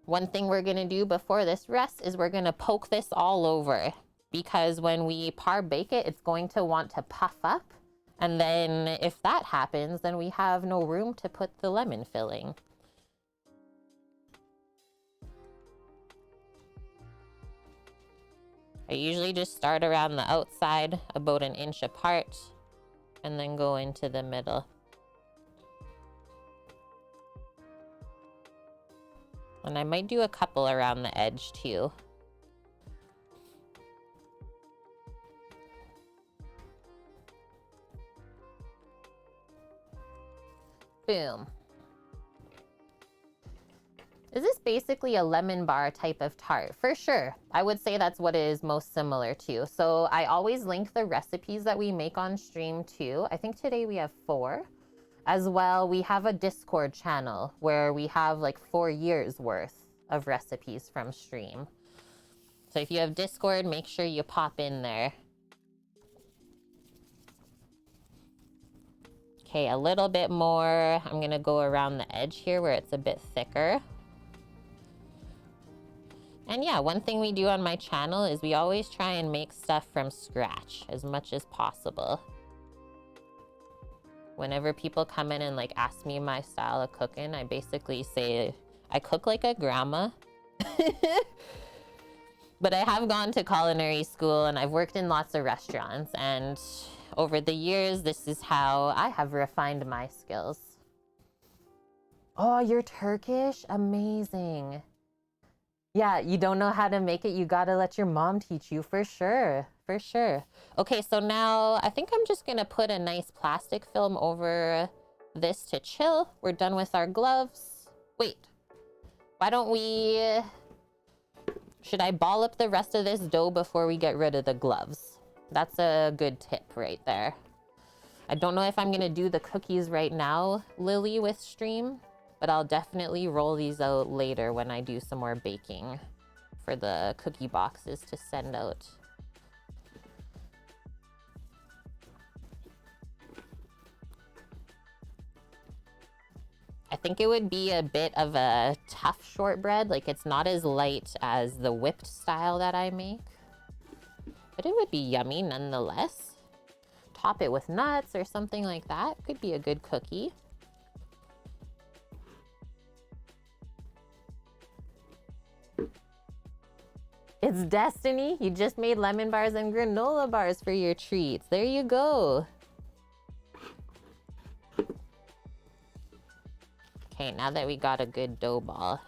One thing we're gonna do before this rest is we're gonna poke this all over, because when we par bake it, it's going to want to puff up. And then if that happens, then we have no room to put the lemon filling. I usually just start around the outside, about an inch apart, and then go into the middle. And I might do a couple around the edge too. Boom. Is this basically a lemon bar type of tart? For sure. I would say that's what it is most similar to. So I always link the recipes that we make on stream too. I think today we have 4. As well, we have a Discord channel where we have like 4 years worth of recipes from stream. So if you have Discord, make sure you pop in there. Okay, a little bit more. I'm gonna go around the edge here where it's a bit thicker. And yeah, one thing we do on my channel is we always try and make stuff from scratch as much as possible. Whenever people come in and like ask me my style of cooking, I basically say I cook like a grandma. But I have gone to culinary school and I've worked in lots of restaurants, and over the years, this is how I have refined my skills. Oh, you're Turkish? Amazing. Yeah, you don't know how to make it, you gotta let your mom teach you, for sure. For sure. Okay, so now I think I'm just gonna put a nice plastic film over this to chill. We're done with our gloves. Wait, why don't we... Should I ball up the rest of this dough before we get rid of the gloves? That's a good tip right there. I don't know if I'm gonna do the cookies right now, Lily, with stream, but I'll definitely roll these out later when I do some more baking for the cookie boxes to send out. I think it would be a bit of a tough shortbread. Like, it's not as light as the whipped style that I make, but it would be yummy nonetheless. Top it with nuts or something like that. Could be a good cookie. It's destiny. You just made lemon bars and granola bars for your treats. There you go. Okay, now that we got a good dough ball,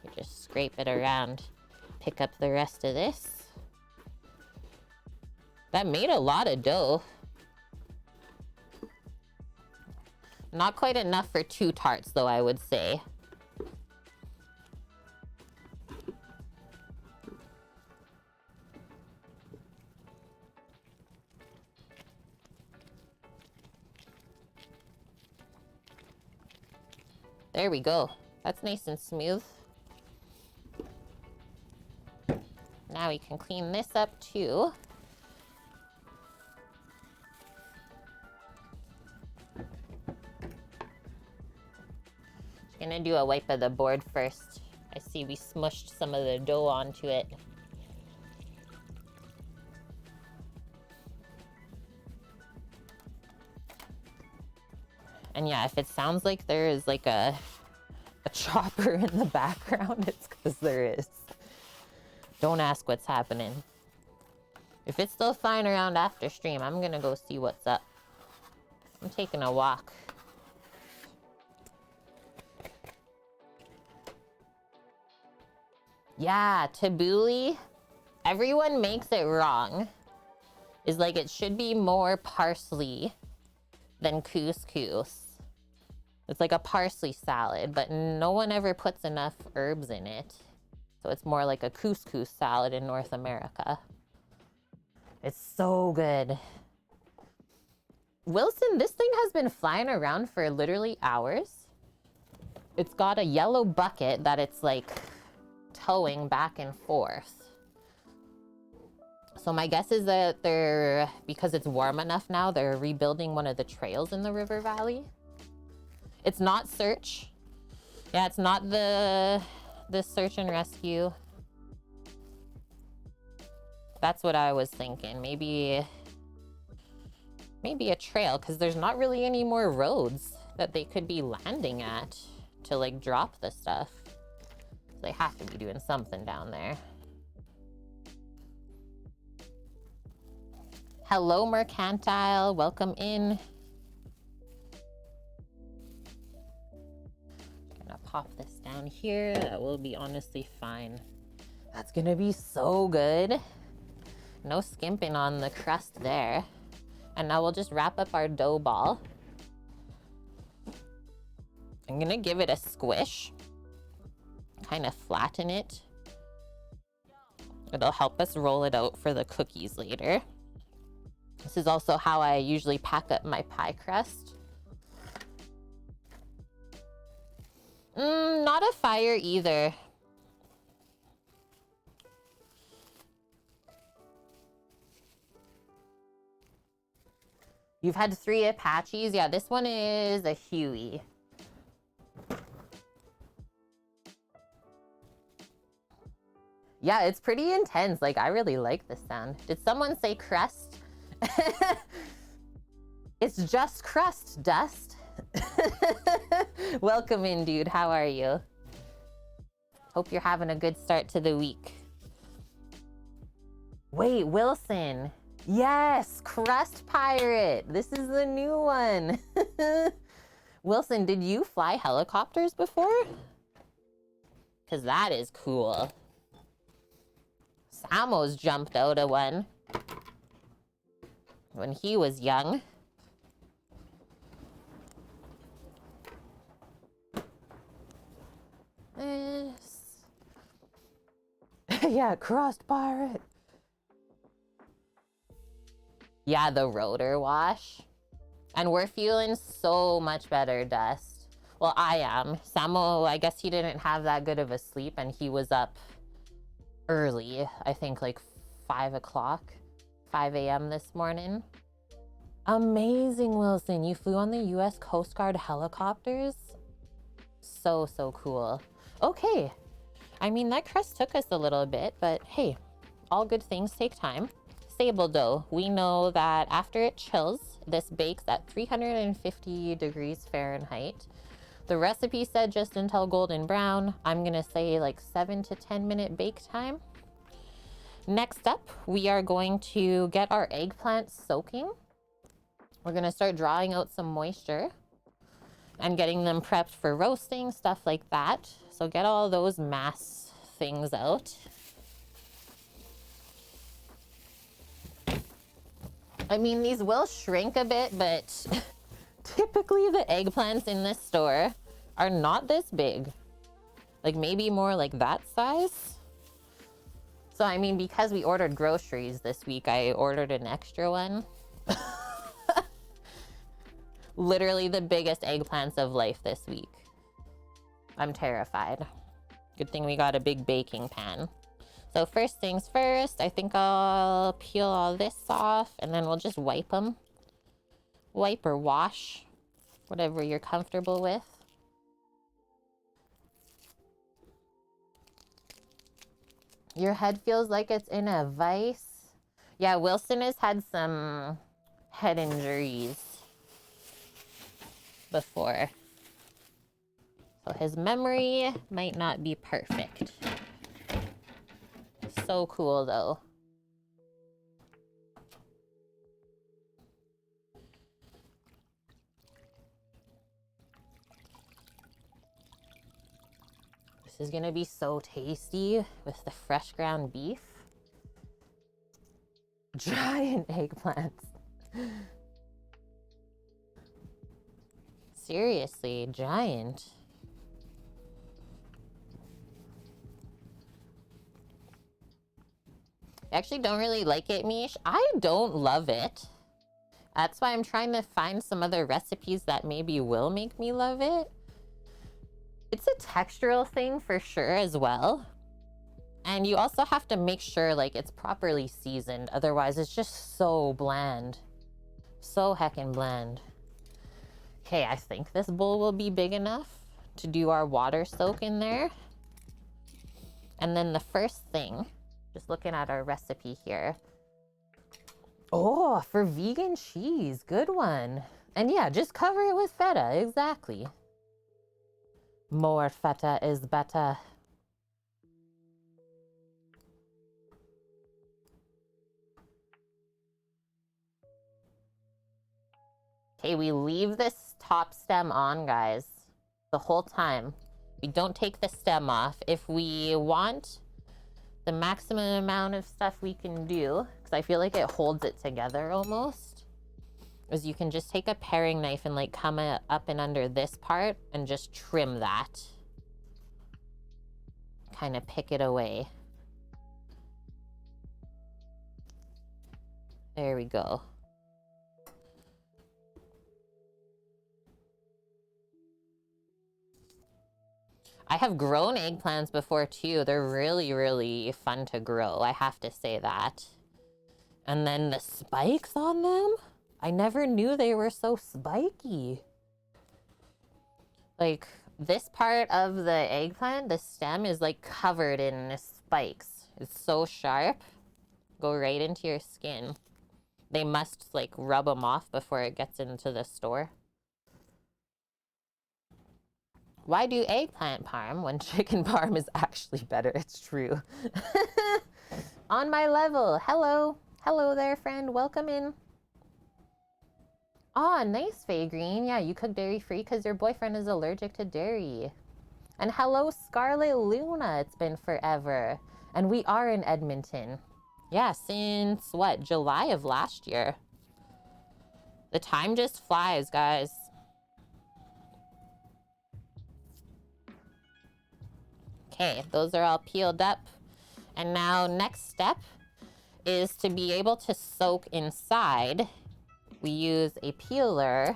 you just scrape it around, pick up the rest of this. That made a lot of dough. Not quite enough for 2 tarts though, I would say. There we go. That's nice and smooth. Now we can clean this up too. Just gonna do a wipe of the board first. I see we smushed some of the dough onto it. And yeah, if it sounds like there is like a chopper in the background, it's because there is. Don't ask what's happening. If it's still flying around after stream, I'm gonna go see what's up. I'm taking a walk. Yeah, tabbouleh. Everyone makes it wrong. Is like it should be more parsley than couscous. It's like a parsley salad, but no one ever puts enough herbs in it. So it's more like a couscous salad in North America. It's so good. Wilson, this thing has been flying around for literally hours. It's got a yellow bucket that it's like towing back and forth. So my guess is that because it's warm enough now, they're rebuilding one of the trails in the river valley. It's not search. Yeah, it's not the search and rescue. That's what I was thinking. Maybe a trail, because there's not really any more roads that they could be landing at to like drop the stuff. They have to be doing something down there. Hello, Mercantile. Welcome in. Gonna pop this down here. That will be honestly fine. That's gonna be so good. No skimping on the crust there. And now we'll just wrap up our dough ball. I'm gonna give it a squish. Kind of flatten it. It'll help us roll it out for the cookies later. This is also how I usually pack up my pie crust. Not a fire either. You've had 3 Apaches? Yeah, this one is a Huey. Yeah, it's pretty intense. Like, I really like this sound. Did someone say crust? It's just crust, Dust. Welcome in, dude. How are you? Hope you're having a good start to the week. Wait, Wilson. Yes, Crust Pirate. This is the new one. Wilson, did you fly helicopters before? Because that is cool. Samo's jumped out of one when he was young. This. Yeah, Crust Pirate. Yeah, the rotor wash. And we're feeling so much better, Dust. Well, I am. Samo, I guess he didn't have that good of a sleep and he was up early. I think like 5 o'clock, 5 a.m. this morning. Amazing, Wilson. You flew on the U.S. Coast Guard helicopters? So, so cool. Okay. I mean, that crust took us a little bit, but hey, all good things take time. Sable dough. We know that after it chills, this bakes at 350 degrees Fahrenheit. The recipe said just until golden brown. I'm gonna say like 7 to 10 minute bake time. Next up, we are going to get our eggplant soaking. We're gonna start drawing out some moisture and getting them prepped for roasting, stuff like that. So get all those mass things out. I mean, these will shrink a bit, but typically the eggplants in this store are not this big. Like maybe more like that size. So I mean, because we ordered groceries this week, I ordered an extra one. Literally the biggest eggplants of life this week. I'm terrified. Good thing we got a big baking pan. So first things first, I think I'll peel all this off and then we'll just wipe them. Wipe or wash, whatever you're comfortable with. Your head feels like it's in a vice. Yeah, Wilson has had some head injuries before. So his memory might not be perfect. So cool though. This is gonna be so tasty with the fresh ground beef. Giant eggplants. Seriously, giant. I actually don't really like it, Mish. I don't love it. That's why I'm trying to find some other recipes that maybe will make me love it. It's a textural thing for sure as well. And you also have to make sure like it's properly seasoned. Otherwise, it's just so bland. So heckin' bland. Okay, I think this bowl will be big enough to do our water soak in there. And then the first thing, just looking at our recipe here. Oh, for vegan cheese, good one. And yeah, just cover it with feta, exactly. More feta is better. Okay, we leave this top stem on, guys, the whole time. We don't take the stem off. If we want the maximum amount of stuff we can do, because I feel like it holds it together almost, is you can just take a paring knife and like come up and under this part and just trim that. Kind of pick it away. There we go. I have grown eggplants before too. They're really, really fun to grow. I have to say that. And then the spikes on them? I never knew they were so spiky. Like this part of the eggplant, the stem is like covered in spikes. It's so sharp. Go right into your skin. They must like rub them off before it gets into the store. Why do eggplant parm when chicken parm is actually better? It's true. On my level. Hello. Hello there, friend. Welcome in. Aw, nice, Faye Green. Yeah, you cook dairy-free because your boyfriend is allergic to dairy. And hello, Scarlet Luna. It's been forever. And we are in Edmonton. Yeah, since, what, July of last year. The time just flies, guys. Okay, those are all peeled up. And now next step is to be able to soak inside. We use a peeler,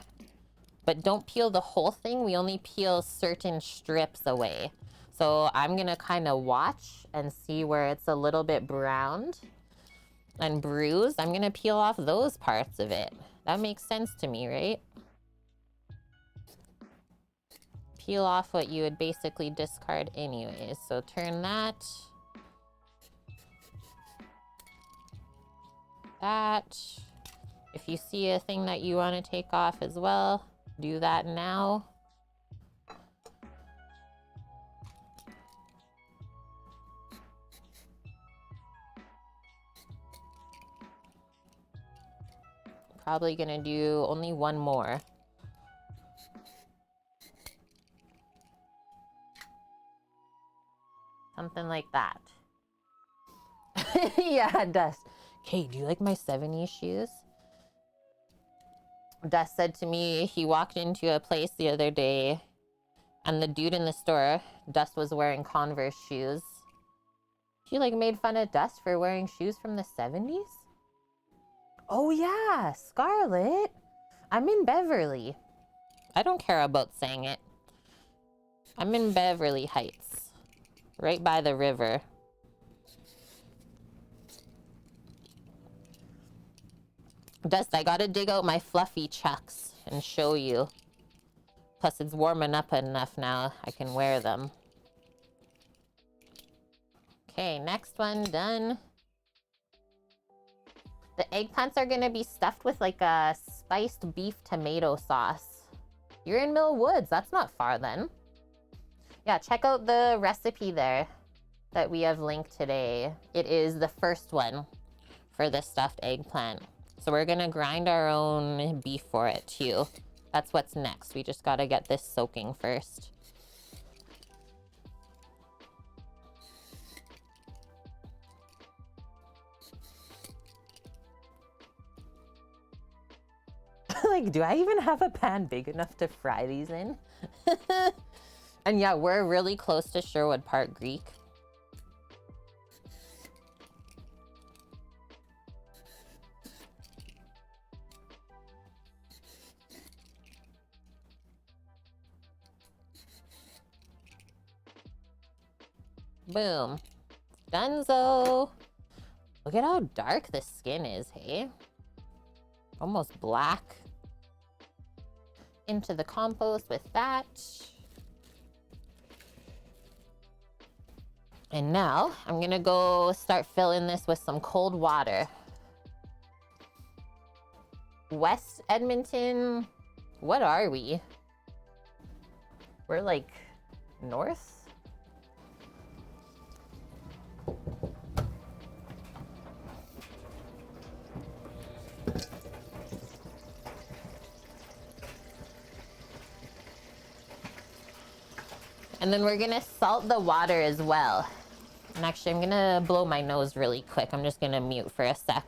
but don't peel the whole thing. We only peel certain strips away. So I'm gonna kind of watch and see where it's a little bit browned and bruised. I'm gonna peel off those parts of it. That makes sense to me, right? Peel off what you would basically discard anyways. So turn that. That. If you see a thing that you want to take off as well, do that now. Probably gonna do only one more. Something like that. Yeah, Dust. Okay, do you like my 70s shoes? Dust said to me he walked into a place the other day and the dude in the store, Dust was wearing Converse shoes. He like made fun of Dust for wearing shoes from the 70s? Oh yeah, Scarlet. I'm in Beverly. I don't care about saying it. I'm in Beverly Heights. Right by the river. Dust, I gotta dig out my fluffy chucks and show you. Plus it's warming up enough now I can wear them. Okay, next one done. The eggplants are gonna be stuffed with like a spiced beef tomato sauce. You're in Mill Woods, that's not far then. Yeah, check out the recipe there that we have linked today. It is the first one for the stuffed eggplant. So we're gonna grind our own beef for it too. That's what's next. We just gotta get this soaking first. Like, do I even have a pan big enough to fry these in? And yeah, we're really close to Sherwood Park Greek. Boom. Dunzo. Look at how dark the skin is, hey? Almost black. Into the compost with that. And now I'm gonna go start filling this with some cold water. West Edmonton, what are we? We're like north? And then we're gonna salt the water as well. And actually, I'm gonna blow my nose really quick. I'm just gonna mute for a sec.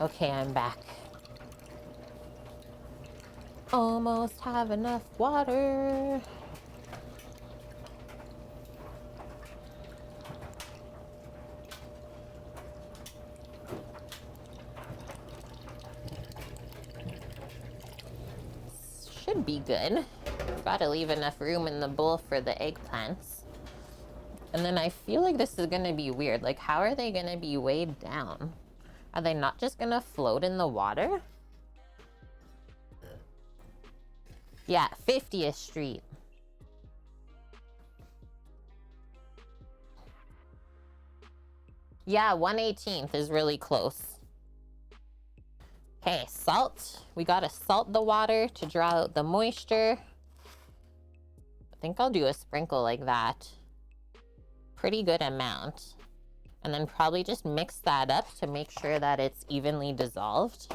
Okay, I'm back. Almost have enough water. Should be good. Gotta leave enough room in the bowl for the eggplants. And then I feel like this is gonna be weird. Like, how are they gonna be weighed down? Are they not just gonna float in the water? Yeah, 50th Street. Yeah, 118th is really close. Okay, salt. We gotta salt the water to draw out the moisture. I think I'll do a sprinkle like that. Pretty good amount. And then probably just mix that up to make sure that it's evenly dissolved.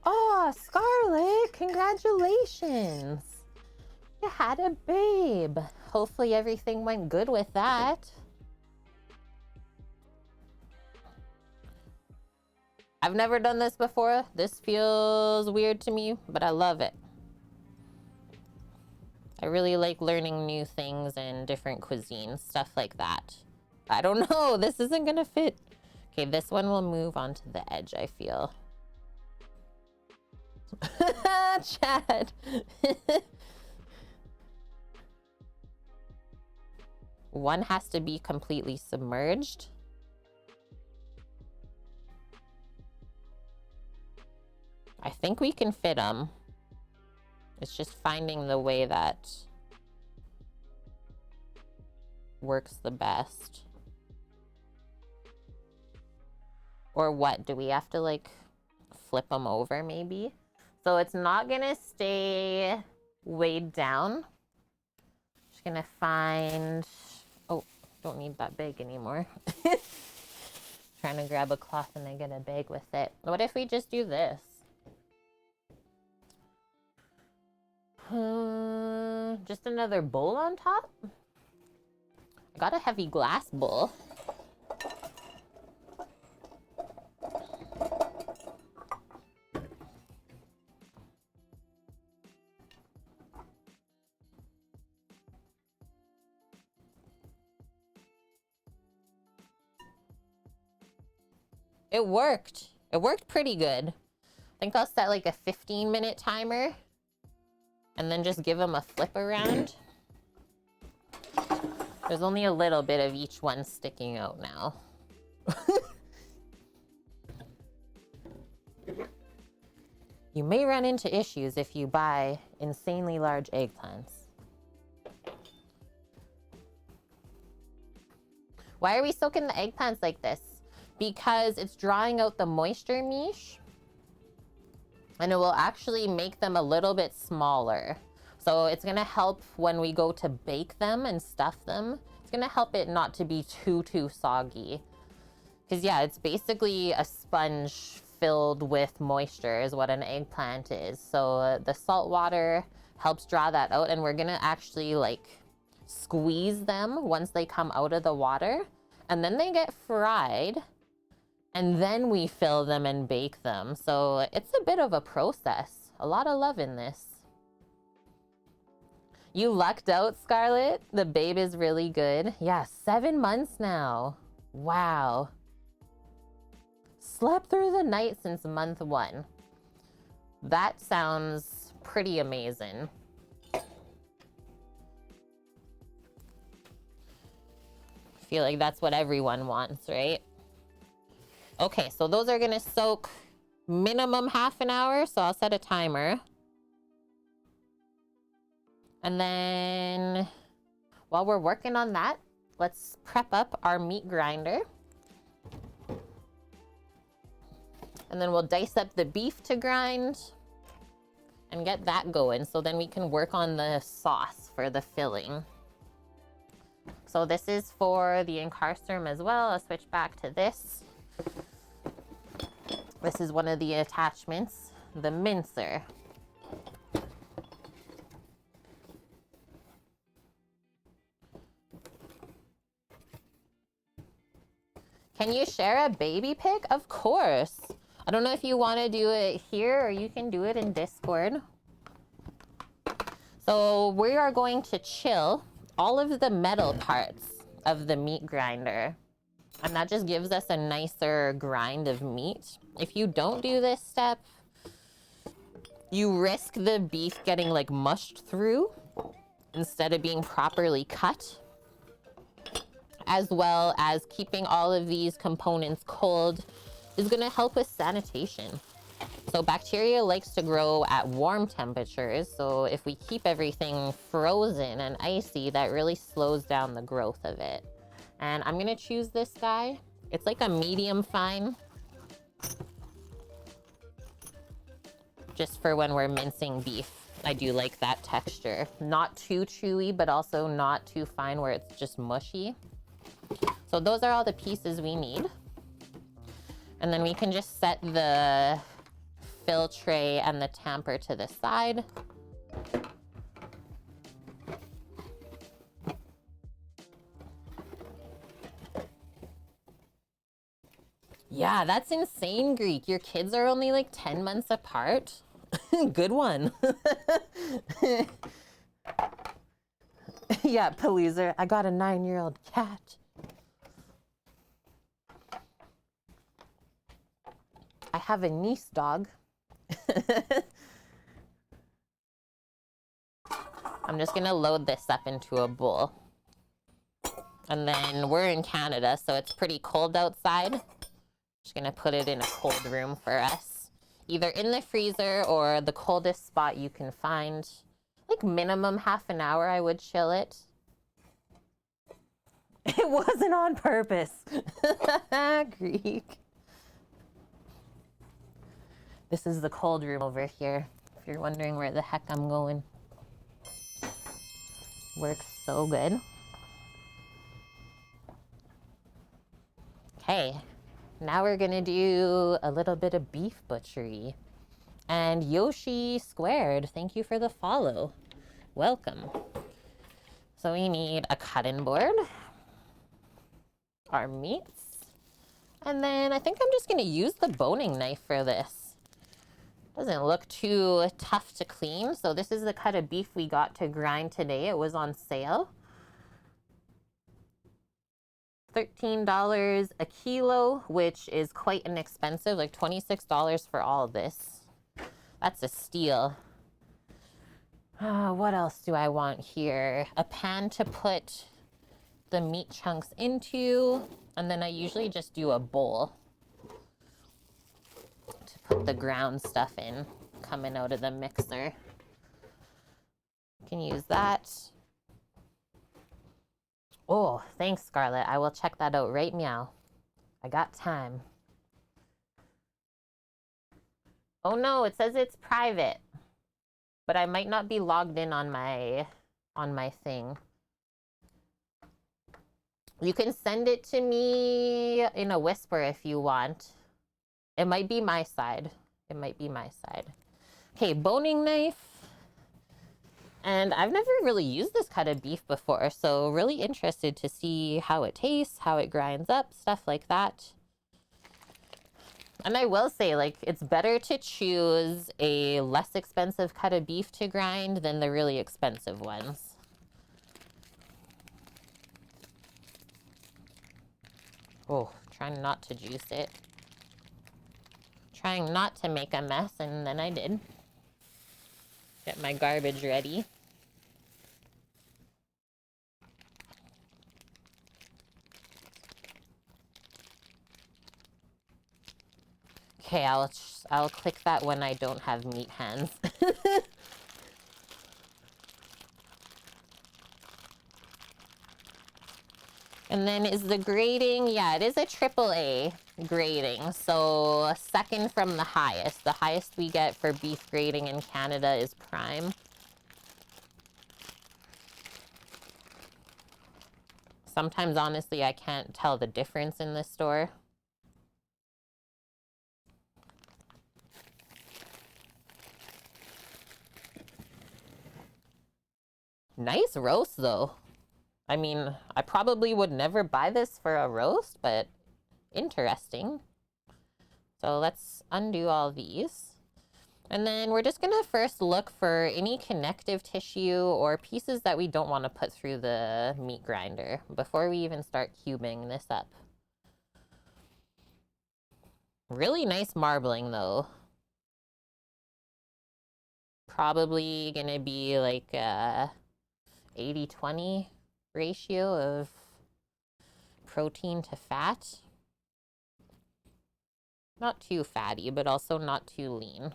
Oh, Scarlett, congratulations. You had a babe. Hopefully everything went good with that. I've never done this before. This feels weird to me, but I love it. I really like learning new things and different cuisines, stuff like that. I don't know, this isn't gonna fit. Okay, this one will move onto the edge, I feel. Chad. One has to be completely submerged. I think we can fit them. It's just finding the way that works the best. Or what? Do we have to like flip them over maybe? So it's not gonna stay weighed down. Just gonna find, oh, don't need that bag anymore. Trying to grab a cloth and then get a bag with it. What if we just do this? Just another bowl on top? I got a heavy glass bowl. It worked. It worked pretty good. I think I'll set like a 15-minute timer and then just give them a flip around. There's only a little bit of each one sticking out now. You may run into issues if you buy insanely large eggplants. Why are we soaking the eggplants like this? Because it's drawing out the moisture miche, and it will actually make them a little bit smaller. So it's gonna help when we go to bake them and stuff them. It's gonna help it not to be too soggy. Because yeah, it's basically a sponge filled with moisture is what an eggplant is. So the salt water helps draw that out, and we're gonna actually like squeeze them once they come out of the water, and then they get fried, and then we fill them and bake them. So it's a bit of a process. A lot of love in this. You lucked out, Scarlett. The babe is really good. Yeah, 7 months now. Wow. Slept through the night since month 1. That sounds pretty amazing. I feel like that's what everyone wants, right? Okay, so those are gonna soak minimum half an hour, so I'll set a timer. And then while we're working on that, let's prep up our meat grinder. And then we'll dice up the beef to grind and get that going, so then we can work on the sauce for the filling. So this is for the incarcerum as well. I'll switch back to this. This is one of the attachments, the mincer. Can you share a baby pic? Of course. I don't know if you want to do it here, or you can do it in Discord. So we are going to chill all of the metal parts of the meat grinder, and that just gives us a nicer grind of meat. If you don't do this step, you risk the beef getting like mushed through instead of being properly cut, as well as keeping all of these components cold is going to help with sanitation. So bacteria likes to grow at warm temperatures, so if we keep everything frozen and icy, that really slows down the growth of it. And I'm gonna choose this guy. It's like a medium fine, just for when we're mincing beef. I do like that texture. Not too chewy, but also not too fine where it's just mushy. So those are all the pieces we need. And then we can just set the fill tray and the tamper to the side. Yeah, that's insane, Greek. Your kids are only like 10 months apart. Good one. Yeah, Palooza, I got a 9-year-old cat. I have a niece dog. I'm just gonna load this up into a bowl. And then we're in Canada, so it's pretty cold outside. Just gonna put it in a cold room for us. Either in the freezer or the coldest spot you can find. Like minimum half an hour, I would chill it. It wasn't on purpose. Greek. This is the cold room over here, if you're wondering where the heck I'm going. Works so good. Okay, now we're gonna do a little bit of beef butchery. And Yoshi Squared, thank you for the follow. Welcome. So we need a cutting board, our meats, and then I think I'm just gonna use the boning knife for this. Doesn't look too tough to clean. So this is the cut of beef we got to grind today. It was on sale. $13 a kilo, which is quite inexpensive, like $26 for all of this. That's a steal. What else do I want here? A pan to put the meat chunks into, and then I usually just do a bowl to put the ground stuff in, coming out of the mixer. You can use that. Oh, thanks, Scarlett. I will check that out right meow. I got time. Oh no, it says it's private. But I might not be logged in on my thing. You can send it to me in a whisper if you want. It might be my side. It might be my side. Okay, boning knife. And I've never really used this cut of beef before, so really interested to see how it tastes, how it grinds up, stuff like that. And I will say, like, it's better to choose a less expensive cut of beef to grind than the really expensive ones. Oh, trying not to juice it. Trying not to make a mess, and then I did. Get my garbage ready. Okay, I'll click that when I don't have meat hands. And then is the grading, yeah, it is a AAA grading. So second from the highest. The highest we get for beef grading in Canada is prime. Sometimes, honestly, I can't tell the difference in the store. Nice roast, though. I mean, I probably would never buy this for a roast, but interesting. So let's undo all these. And then we're just gonna first look for any connective tissue or pieces that we don't want to put through the meat grinder before we even start cubing this up. Really nice marbling though. Probably gonna be like a 80-20 ratio of protein to fat. Not too fatty, but also not too lean.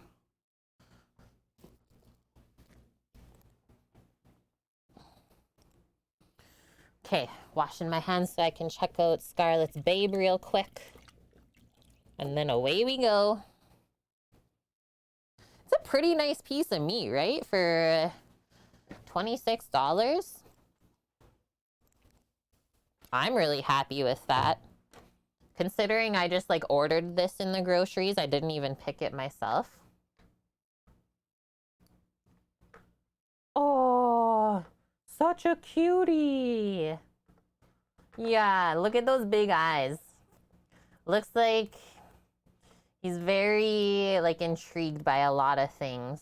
Okay, washing my hands so I can check out Scarlett's Babe real quick. And then away we go. It's a pretty nice piece of meat, right? For $26. I'm really happy with that. Considering I just like ordered this in the groceries, I didn't even pick it myself. Oh, such a cutie. Yeah, look at those big eyes. Looks like he's very like intrigued by a lot of things.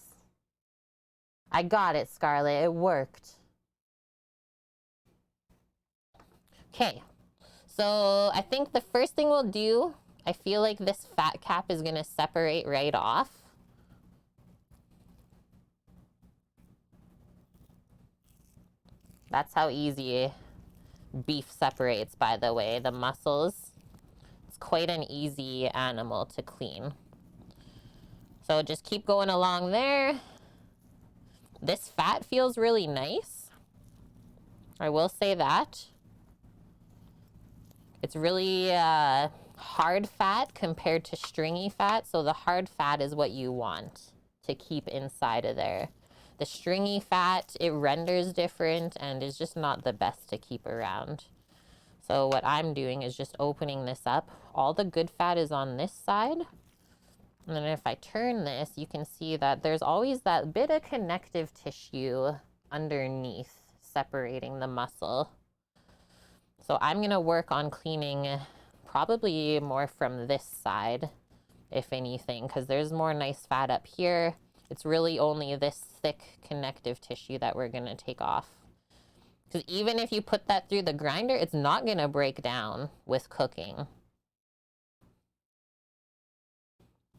I got it, Scarlett. It worked. Okay. So I think the first thing we'll do, I feel like this fat cap is going to separate right off. That's how easy beef separates, by the way, the muscles. It's quite an easy animal to clean. So just keep going along there. This fat feels really nice. I will say that. It's really hard fat compared to stringy fat. So the hard fat is what you want to keep inside of there. The stringy fat, it renders different and is just not the best to keep around. So what I'm doing is just opening this up. All the good fat is on this side. And then if I turn this, you can see that there's always that bit of connective tissue underneath separating the muscle. So I'm going to work on cleaning probably more from this side, if anything, because there's more nice fat up here. It's really only this thick connective tissue that we're going to take off. Because even if you put that through the grinder, it's not going to break down with cooking.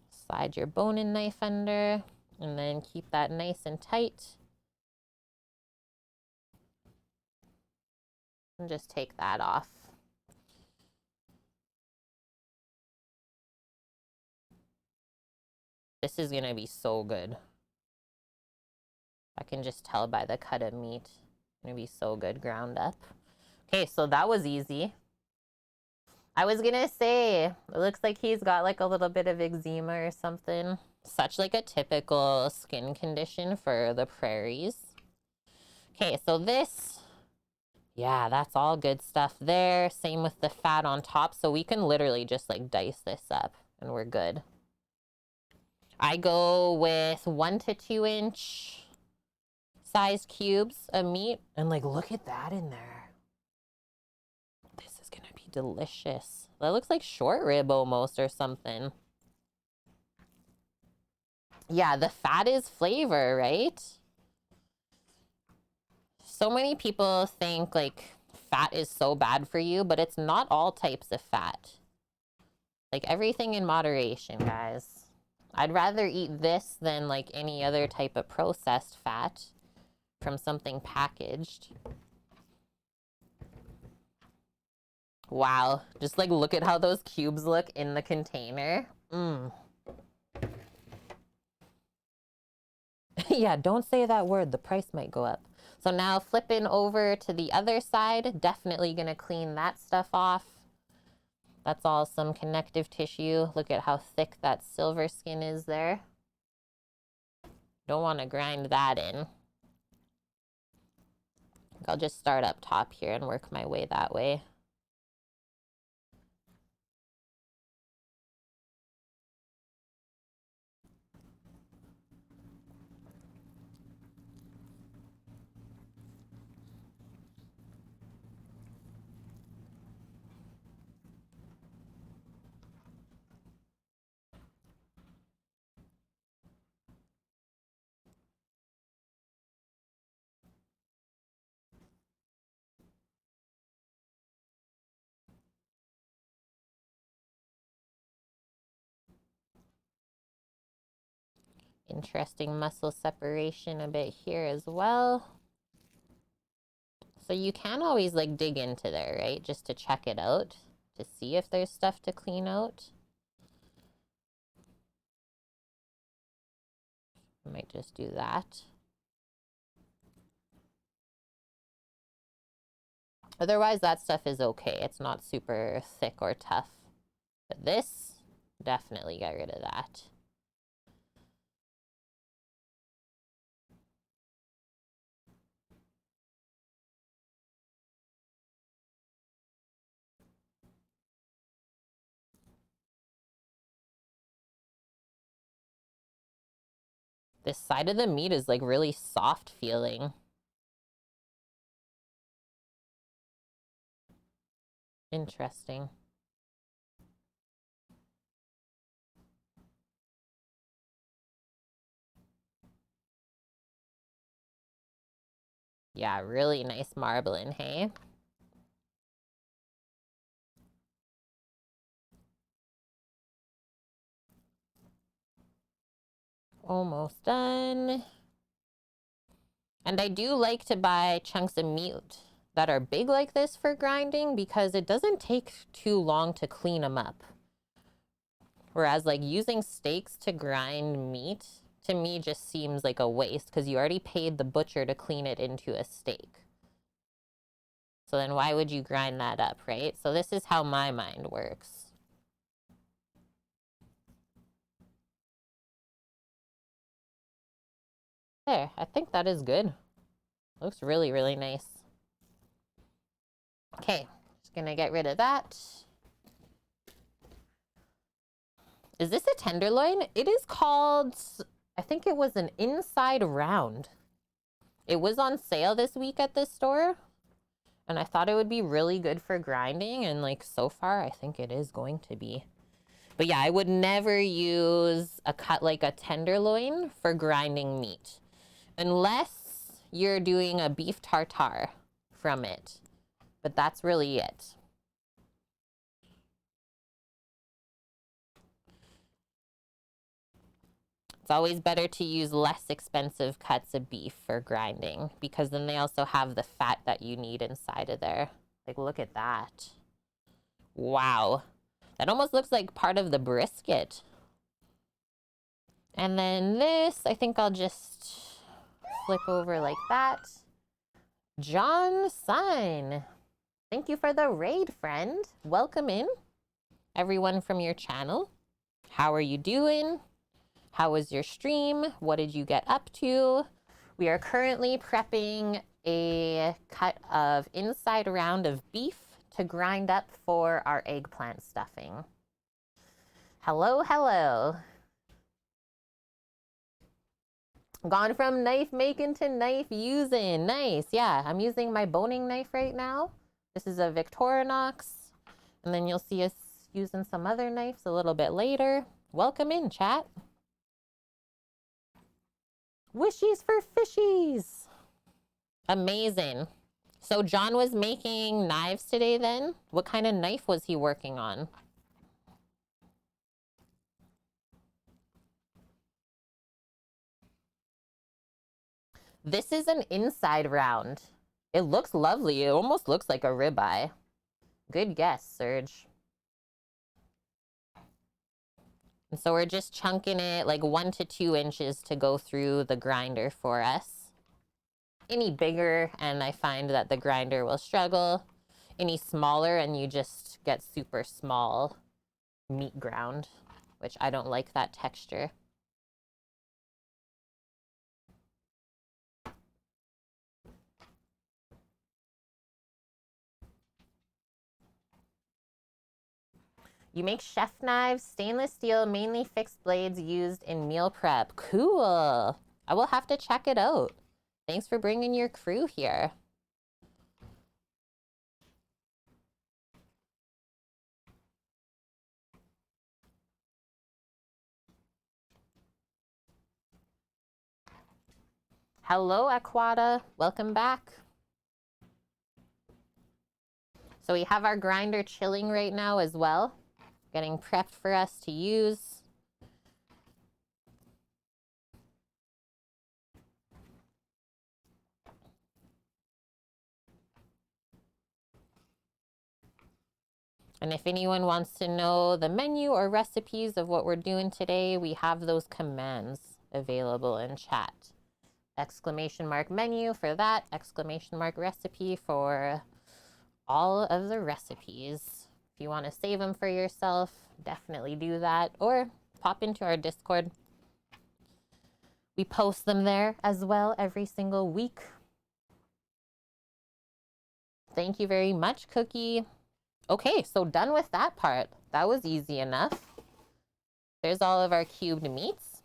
Slide your boning knife under, and then keep that nice and tight. And just take that off. This is gonna be so good. I can just tell by the cut of meat. It's gonna be so good ground up. Okay, so that was easy. I was gonna say, it looks like he's got like a little bit of eczema or something. Such like a typical skin condition for the prairies. Okay, so this, yeah, that's all good stuff there. Same with the fat on top. So we can literally just like dice this up and we're good. I go with 1 to 2 inch size cubes of meat. And like, look at that in there. This is gonna be delicious. That looks like short rib almost or something. Yeah, the fat is flavor, right? So many people think like fat is so bad for you, but it's not all types of fat. Like everything in moderation, guys. I'd rather eat this than like any other type of processed fat from something packaged. Wow, just like look at how those cubes look in the container. Yeah, don't say that word. The price might go up. So now flipping over to the other side, definitely gonna clean that stuff off. That's all some connective tissue. Look at how thick that silver skin is there. Don't want to grind that in. I'll just start up top here and work my way that way. Interesting muscle separation a bit here as well. So you can always like dig into there, right? Just to check it out, to see if there's stuff to clean out. I might just do that. Otherwise, that stuff is okay. It's not super thick or tough. But this, definitely get rid of that. This side of the meat is like really soft feeling. Interesting. Yeah, really nice marbling, hey? Almost done. And I do like to buy chunks of meat that are big like this for grinding because it doesn't take too long to clean them up. Whereas like using steaks to grind meat, to me just seems like a waste because you already paid the butcher to clean it into a steak. So then why would you grind that up, right? So this is how my mind works. There, I think that is good. Looks really, really nice. Okay, just gonna get rid of that. Is this a tenderloin? It is called, I think it was an inside round. It was on sale this week at this store. And I thought it would be really good for grinding. And like so far, I think it is going to be. But yeah, I would never use a cut like a tenderloin for grinding meat. Unless you're doing a beef tartare from it. But that's really it. It's always better to use less expensive cuts of beef for grinding because then they also have the fat that you need inside of there. Like, look at that. Wow. That almost looks like part of the brisket. And then this, I think I'll just flip over like that. John sign. Thank you for the raid, friend. Welcome in, everyone from your channel. How are you doing? How was your stream? What did you get up to? We are currently prepping a cut of inside round of beef to grind up for our eggplant stuffing. Hello, hello. Gone from knife making to knife using. Nice. Yeah, I'm using my boning knife right now. This is a Victorinox. And then you'll see us using some other knives a little bit later. Welcome in, chat. Wishies for fishies. Amazing. So John was making knives today then? What kind of knife was he working on? This is an inside round. It looks lovely. It almost looks like a ribeye. Good guess, Serge. And so we're just chunking it like 1 to 2 inches to go through the grinder for us. Any bigger, and I find that the grinder will struggle. Any smaller, and you just get super small meat ground, which I don't like that texture. You make chef knives, stainless steel, mainly fixed blades used in meal prep. Cool. I will have to check it out. Thanks for bringing your crew here. Hello, Aquata. Welcome back. So we have our grinder chilling right now as well, getting prepped for us to use. And if anyone wants to know the menu or recipes of what we're doing today, we have those commands available in chat. Exclamation mark menu for that, exclamation mark recipe for all of the recipes. If you want to save them for yourself, definitely do that, or pop into our Discord. We post them there as well every single week. Thank you very much, Cookie. Okay, so done with that part. That was easy enough. There's all of our cubed meats.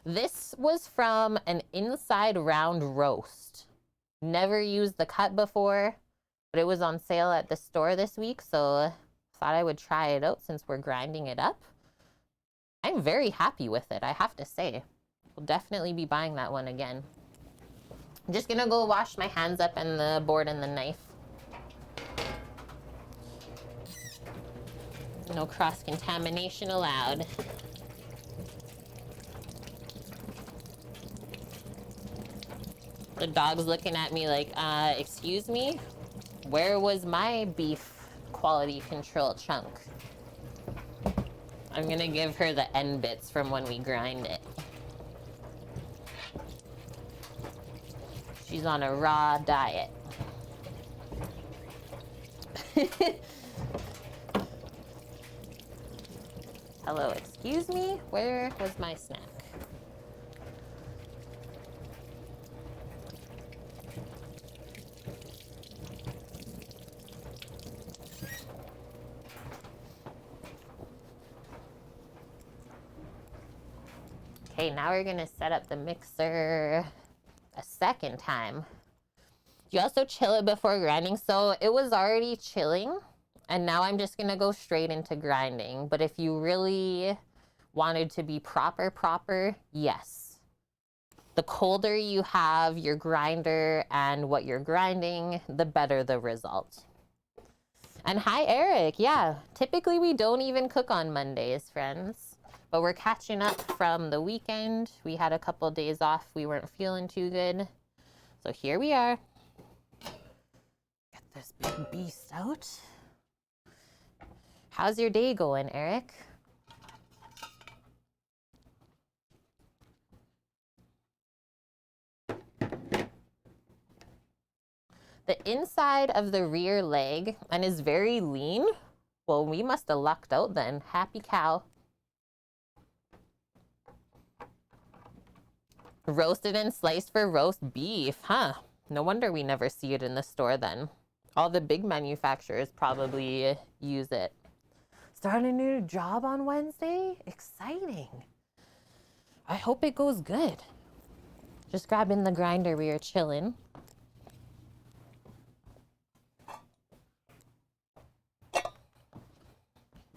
This was from an inside round roast. Never used the cut before, but it was on sale at the store this week, so thought I would try it out since we're grinding it up. I'm very happy with it, I have to say. We'll definitely be buying that one again. I'm just gonna go wash my hands up and the board and the knife. No cross-contamination allowed. The dog's looking at me like, excuse me? Where was my beef quality control chunk? I'm gonna give her the end bits from when we grind it. She's on a raw diet. Hello, excuse me? Where was my snack? Okay, now we're gonna set up the mixer a second time. You also chill it before grinding, so it was already chilling, and now I'm just gonna go straight into grinding. But if you really wanted to be proper, yes. The colder you have your grinder and what you're grinding, the better the result. And hi, Eric. Yeah, typically we don't even cook on Mondays, friends. But we're catching up from the weekend. We had a couple days off. We weren't feeling too good. So here we are. Get this big beast out. How's your day going, Eric? the inside of the rear leg and is very lean. Well, we must have lucked out then. Happy cow. Roasted and sliced for roast beef, huh? No wonder we never see it in the store then. All the big manufacturers probably use it. Starting a new job on Wednesday? Exciting. I hope it goes good. Just grabbing the grinder, we are chilling.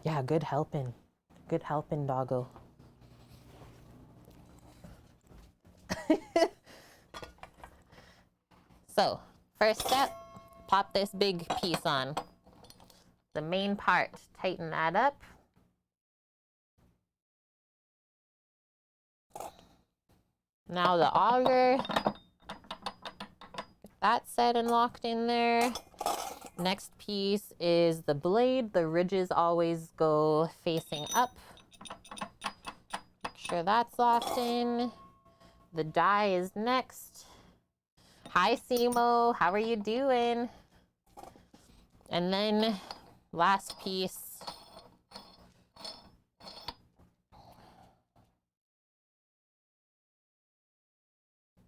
Yeah, good helping. Good helping, doggo. So, first step, pop this big piece on. The main part, tighten that up. Now the auger, get that set and locked in there. Next piece is the blade. The ridges always go facing up. Make sure that's locked in. The die is next. Hi, Simo. How are you doing? And then last piece.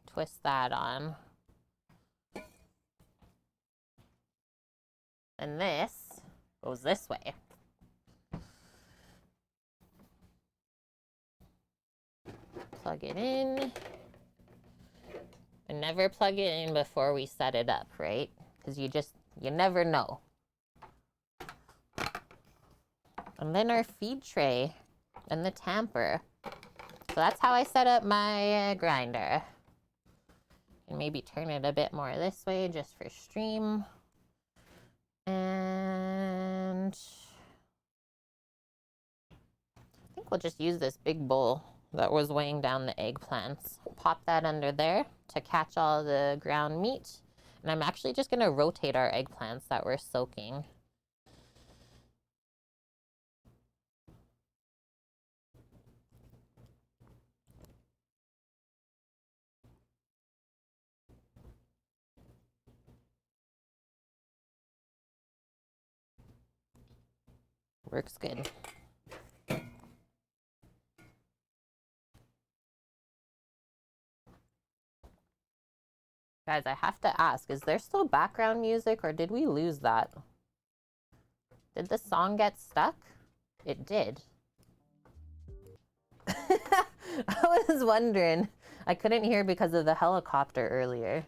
Twist that on. And this goes this way. Plug it in. And never plug it in before we set it up, right? Because you never know. And then our feed tray and the tamper. So that's how I set up my grinder. And maybe turn it a bit more this way just for stream. And I think we'll just use this big bowl that was weighing down the eggplants. Pop that under there to catch all the ground meat. And I'm actually just gonna rotate our eggplants that we're soaking. Works good. Guys, I have to ask, is there still background music or did we lose that? Did the song get stuck? It did. I was wondering. I couldn't hear because of the helicopter earlier.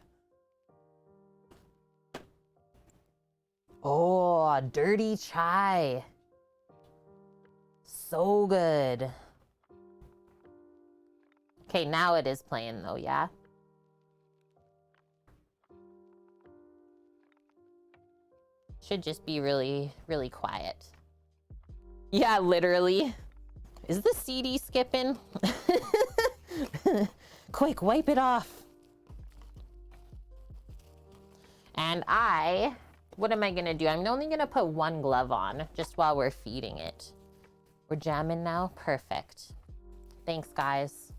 Oh, dirty chai. So good. Okay, now it is playing though, yeah? Should just be really, really quiet. Yeah, literally. Is the CD skipping? Quick, wipe it off. And what am I gonna do? I'm only gonna put one glove on just while we're feeding it. We're jamming now? Perfect. Thanks, guys.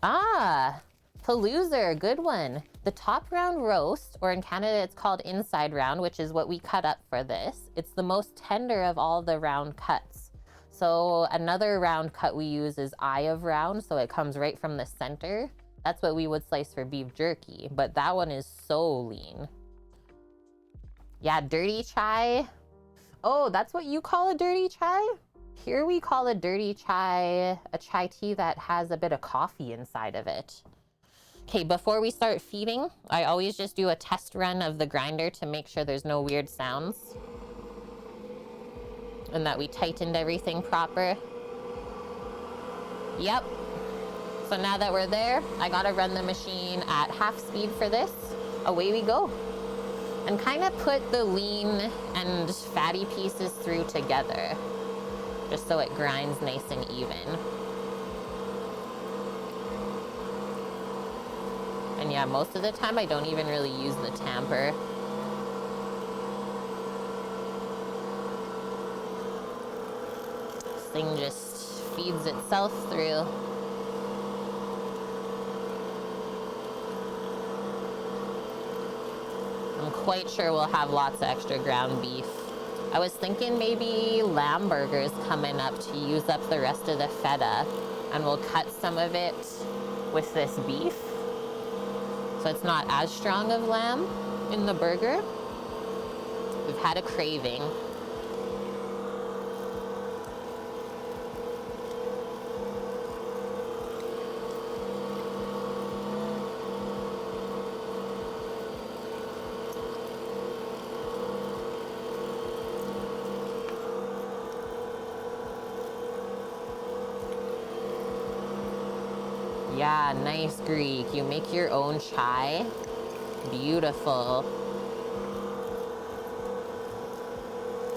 Ah, Paloozer, good one. The top round roast, or in Canada it's called inside round, which is what we cut up for this. It's the most tender of all the round cuts. So another round cut we use is eye of round, so it comes right from the center. That's what we would slice for beef jerky, but that one is so lean. Yeah, dirty chai. Oh, that's what you call a dirty chai? Here we call a dirty chai a chai tea that has a bit of coffee inside of it. Okay, before we start feeding, I always just do a test run of the grinder to make sure there's no weird sounds. And that we tightened everything proper. Yep. So now that we're there, I gotta run the machine at half speed for this. Away we go. And kind of put the lean and fatty pieces through together, just so it grinds nice and even. And yeah, most of the time I don't even really use the tamper. This thing just feeds itself through. quite sure we'll have lots of extra ground beef. I was thinking maybe lamb burgers coming up to use up the rest of the feta, and we'll cut some of it with this beef, so it's not as strong of lamb in the burger. We've had a craving. Yeah, nice Greek. You make your own chai. Beautiful.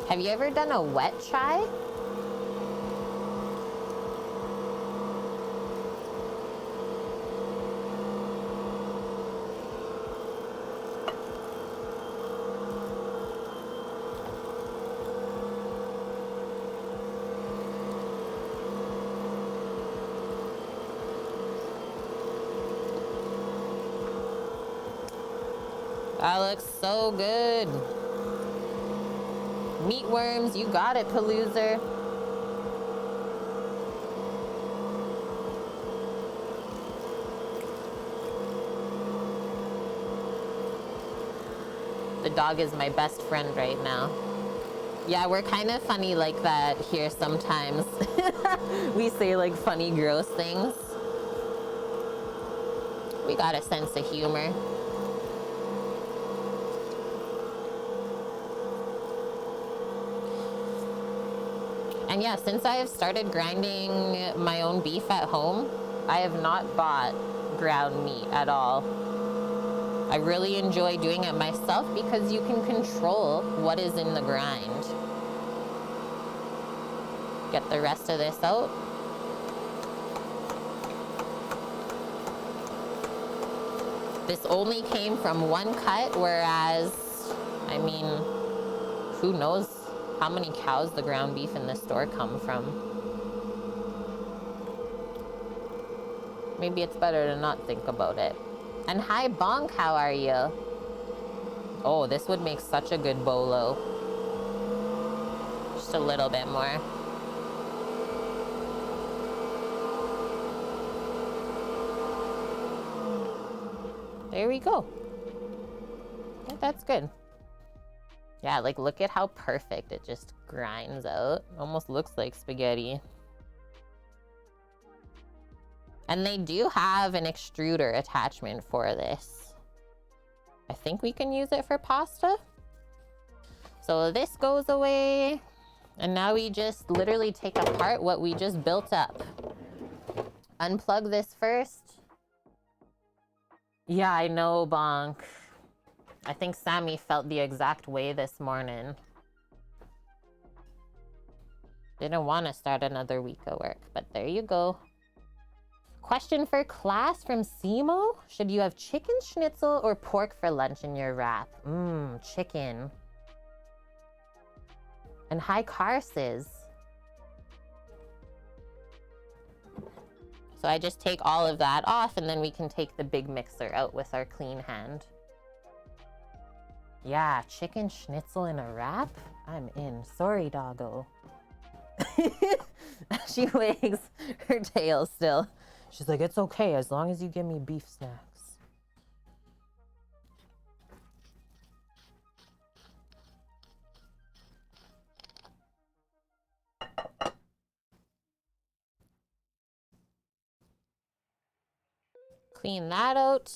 Have you ever done a wet chai? That looks so good. Meatworms, you got it, Paloozer. The dog is my best friend right now. Yeah, we're kind of funny like that here sometimes. We say like funny, gross things. We got a sense of humor. And yeah, since I have started grinding my own beef at home, I have not bought ground meat at all. I really enjoy doing it myself because you can control what is in the grind. Get the rest of this out. This only came from one cut, whereas, I mean, who knows how many cows the ground beef in the store come from. Maybe it's better to not think about it. And hi, Bonk, how are you? Oh, this would make such a good bolo. Just a little bit more. There we go. Yeah, that's good. Yeah, like look at how perfect it just grinds out. Almost looks like spaghetti. And they do have an extruder attachment for this. I think we can use it for pasta. So this goes away. And now we just literally take apart what we just built up. Unplug this first. Yeah, I know, Bonk. I think Sammy felt the exact way this morning. Didn't want to start another week of work, but there you go. Question for class from Simo. Should you have chicken schnitzel or pork for lunch in your wrap? Chicken. And hi, Carses. So I just take all of that off and then we can take the big mixer out with our clean hand. Yeah, chicken schnitzel in a wrap? I'm in. Sorry, doggo. She wags her tail still. She's like, it's okay as long as you give me beef snacks. Clean that out.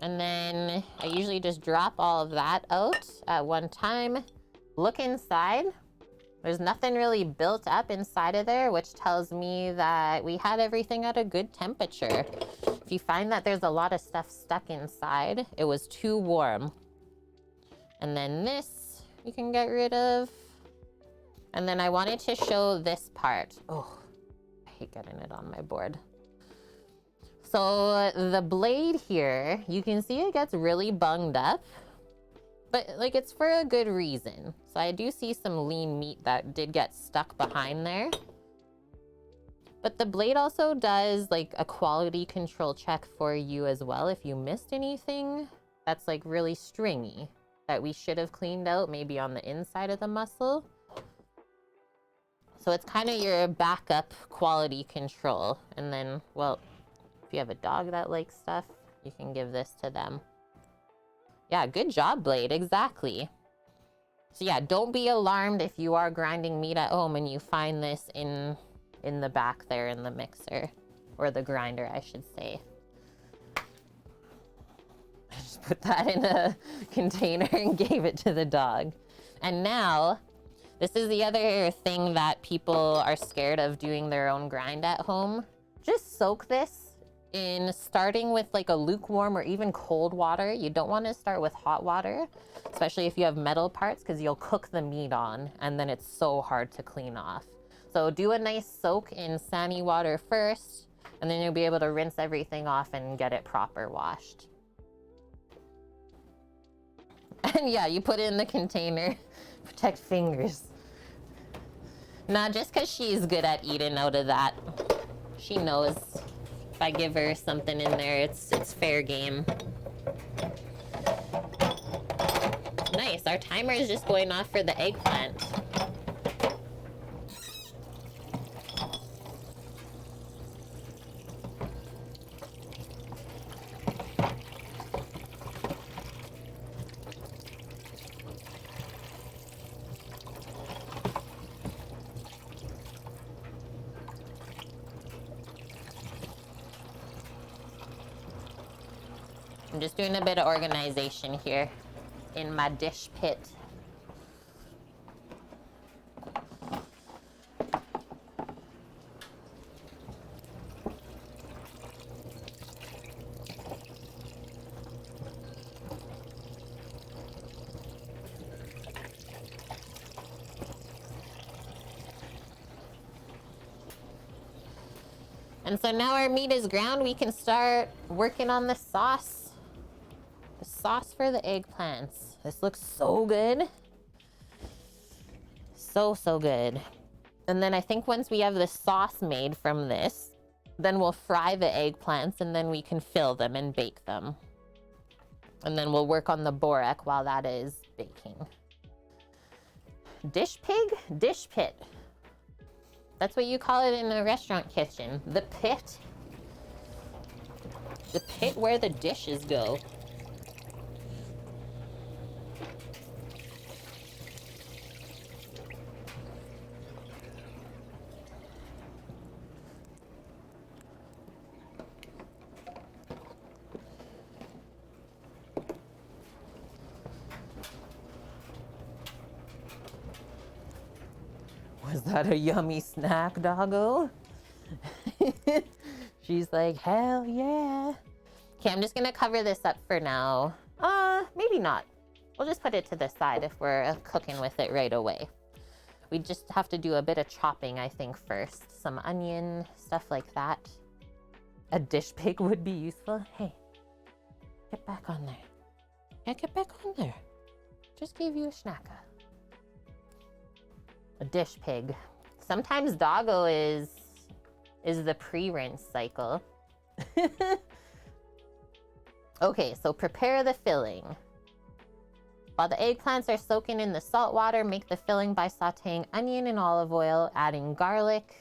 And then I usually just drop all of that out at one time. Look inside. There's nothing really built up inside of there, which tells me that we had everything at a good temperature. If you find that there's a lot of stuff stuck inside, it was too warm. And then this you can get rid of. And then I wanted to show this part. Oh, I hate getting it on my board. So the blade here, you can see it gets really bunged up, but like it's for a good reason. So I do see some lean meat that did get stuck behind there. But the blade also does like a quality control check for you as well if you missed anything that's like really stringy that we should have cleaned out maybe on the inside of the muscle. So it's kind of your backup quality control. And then, well, if you have a dog that likes stuff, you can give this to them. Yeah, good job, Blade. Exactly. So yeah, don't be alarmed if you are grinding meat at home and you find this in the back there in the mixer. Or the grinder, I should say. I just put that in a container and gave it to the dog. And now, this is the other thing that people are scared of doing their own grind at home. Just soak this in starting with like a lukewarm or even cold water. You don't want to start with hot water, especially if you have metal parts, because you'll cook the meat on and then it's so hard to clean off. So do a nice soak in sunny water first, and then you'll be able to rinse everything off and get it proper washed. And yeah, you put it in the container. Protect fingers. Nah, just because she's good at eating out of that. She knows if I give her something in there, it's fair game. Nice, our timer is just going off for the eggplant. I'm just doing a bit of organization here in my dish pit. And so now our meat is ground, we can start working on the sauce. The sauce for the eggplants. This looks so good. So good. And then I think once we have the sauce made from this, then we'll fry the eggplants and then we can fill them and bake them. And then we'll work on the borek while that is baking. Dish pig? Dish pit. That's what you call it in a restaurant kitchen. The pit. The pit where the dishes go. Was that a yummy snack, doggo? She's like, hell yeah. Okay, I'm just gonna cover this up for now. Maybe not. We'll just put it to the side if we're cooking with it right away. We just have to do a bit of chopping, I think, first. Some onion, stuff like that. A dish pig would be useful. Hey, get back on there. Yeah, get back on there. Just gave you a snacker. A dish pig. Sometimes doggo is the pre-rinse cycle. Okay, so prepare the filling. While the eggplants are soaking in the salt water, make the filling by sauteing onion in olive oil, adding garlic,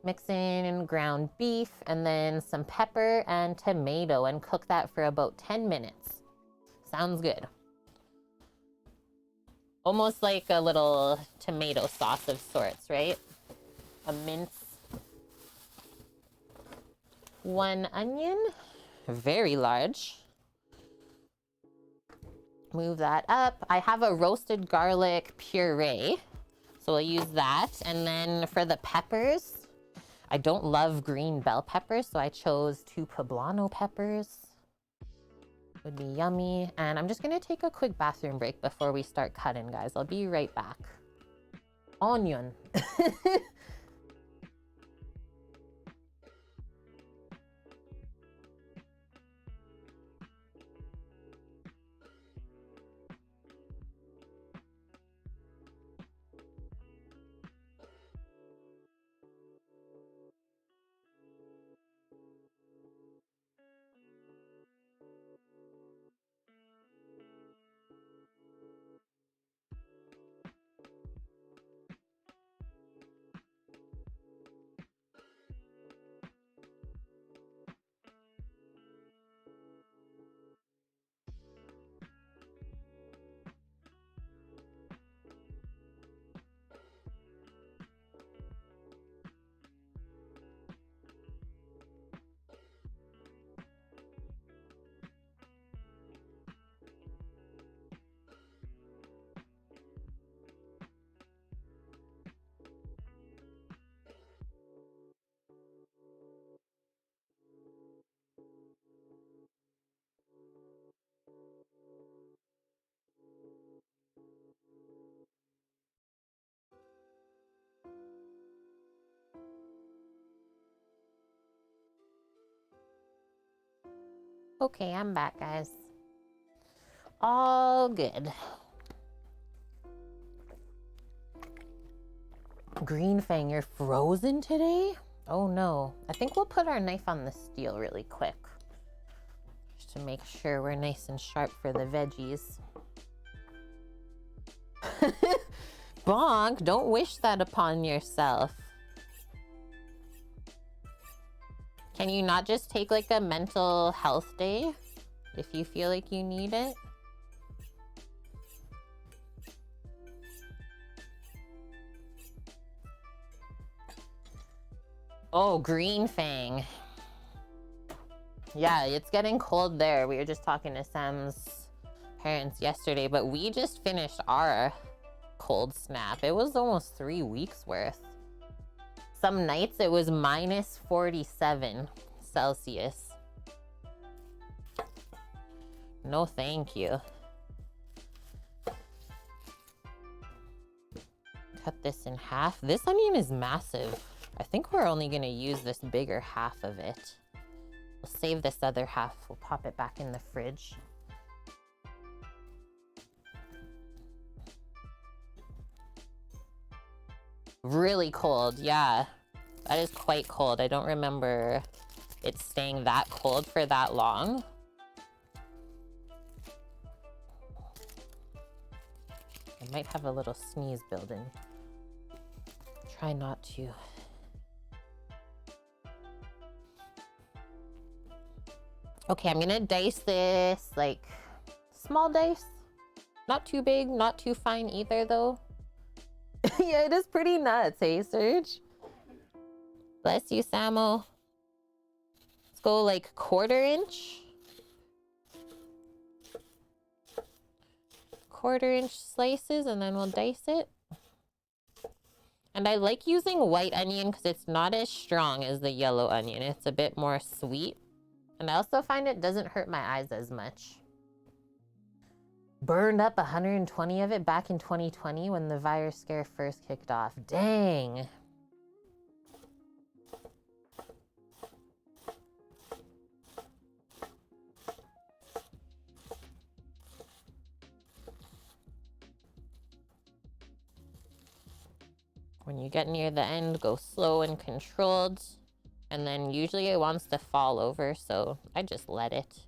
mixing in ground beef, and then some pepper and tomato, and cook that for about 10 minutes. Sounds good. Almost like a little tomato sauce of sorts, right? A mince. 1 onion, very large. Move that up. I have a roasted garlic puree, so we'll use that. And then for the peppers, I don't love green bell peppers, so I chose 2 poblano peppers. Would be yummy. And I'm just gonna take a quick bathroom break before we start cutting, guys. I'll be right back. Onion. Okay, I'm back, guys. All good. Green Fang, you're frozen today? Oh no. I think we'll put our knife on the steel really quick. Just to make sure we're nice and sharp for the veggies. Bonk, don't wish that upon yourself. Can you not just take like a mental health day if you feel like you need it? Oh, Green Fang. Yeah, it's getting cold there. We were just talking to Sam's parents yesterday, but we just finished our cold snap. It was almost 3 weeks worth. Some nights it was minus 47 Celsius. No, thank you. Cut this in half. This onion is massive. I think we're only gonna use this bigger half of it. We'll save this other half. We'll pop it back in the fridge. Really cold, yeah. That is quite cold. I don't remember it staying that cold for that long. I might have a little sneeze building. Try not to. Okay, I'm gonna dice this like small dice. Not too big, not too fine either though. Yeah, it is pretty nuts, hey Serge? Bless you, Samo. Let's go like 1/4 inch. 1/4 inch slices and then we'll dice it. And I like using white onion because it's not as strong as the yellow onion. It's a bit more sweet. And I also find it doesn't hurt my eyes as much. Burned up 120 of it back in 2020 when the virus scare first kicked off. Dang. When you get near the end, go slow and controlled. And then usually it wants to fall over, so I just let it.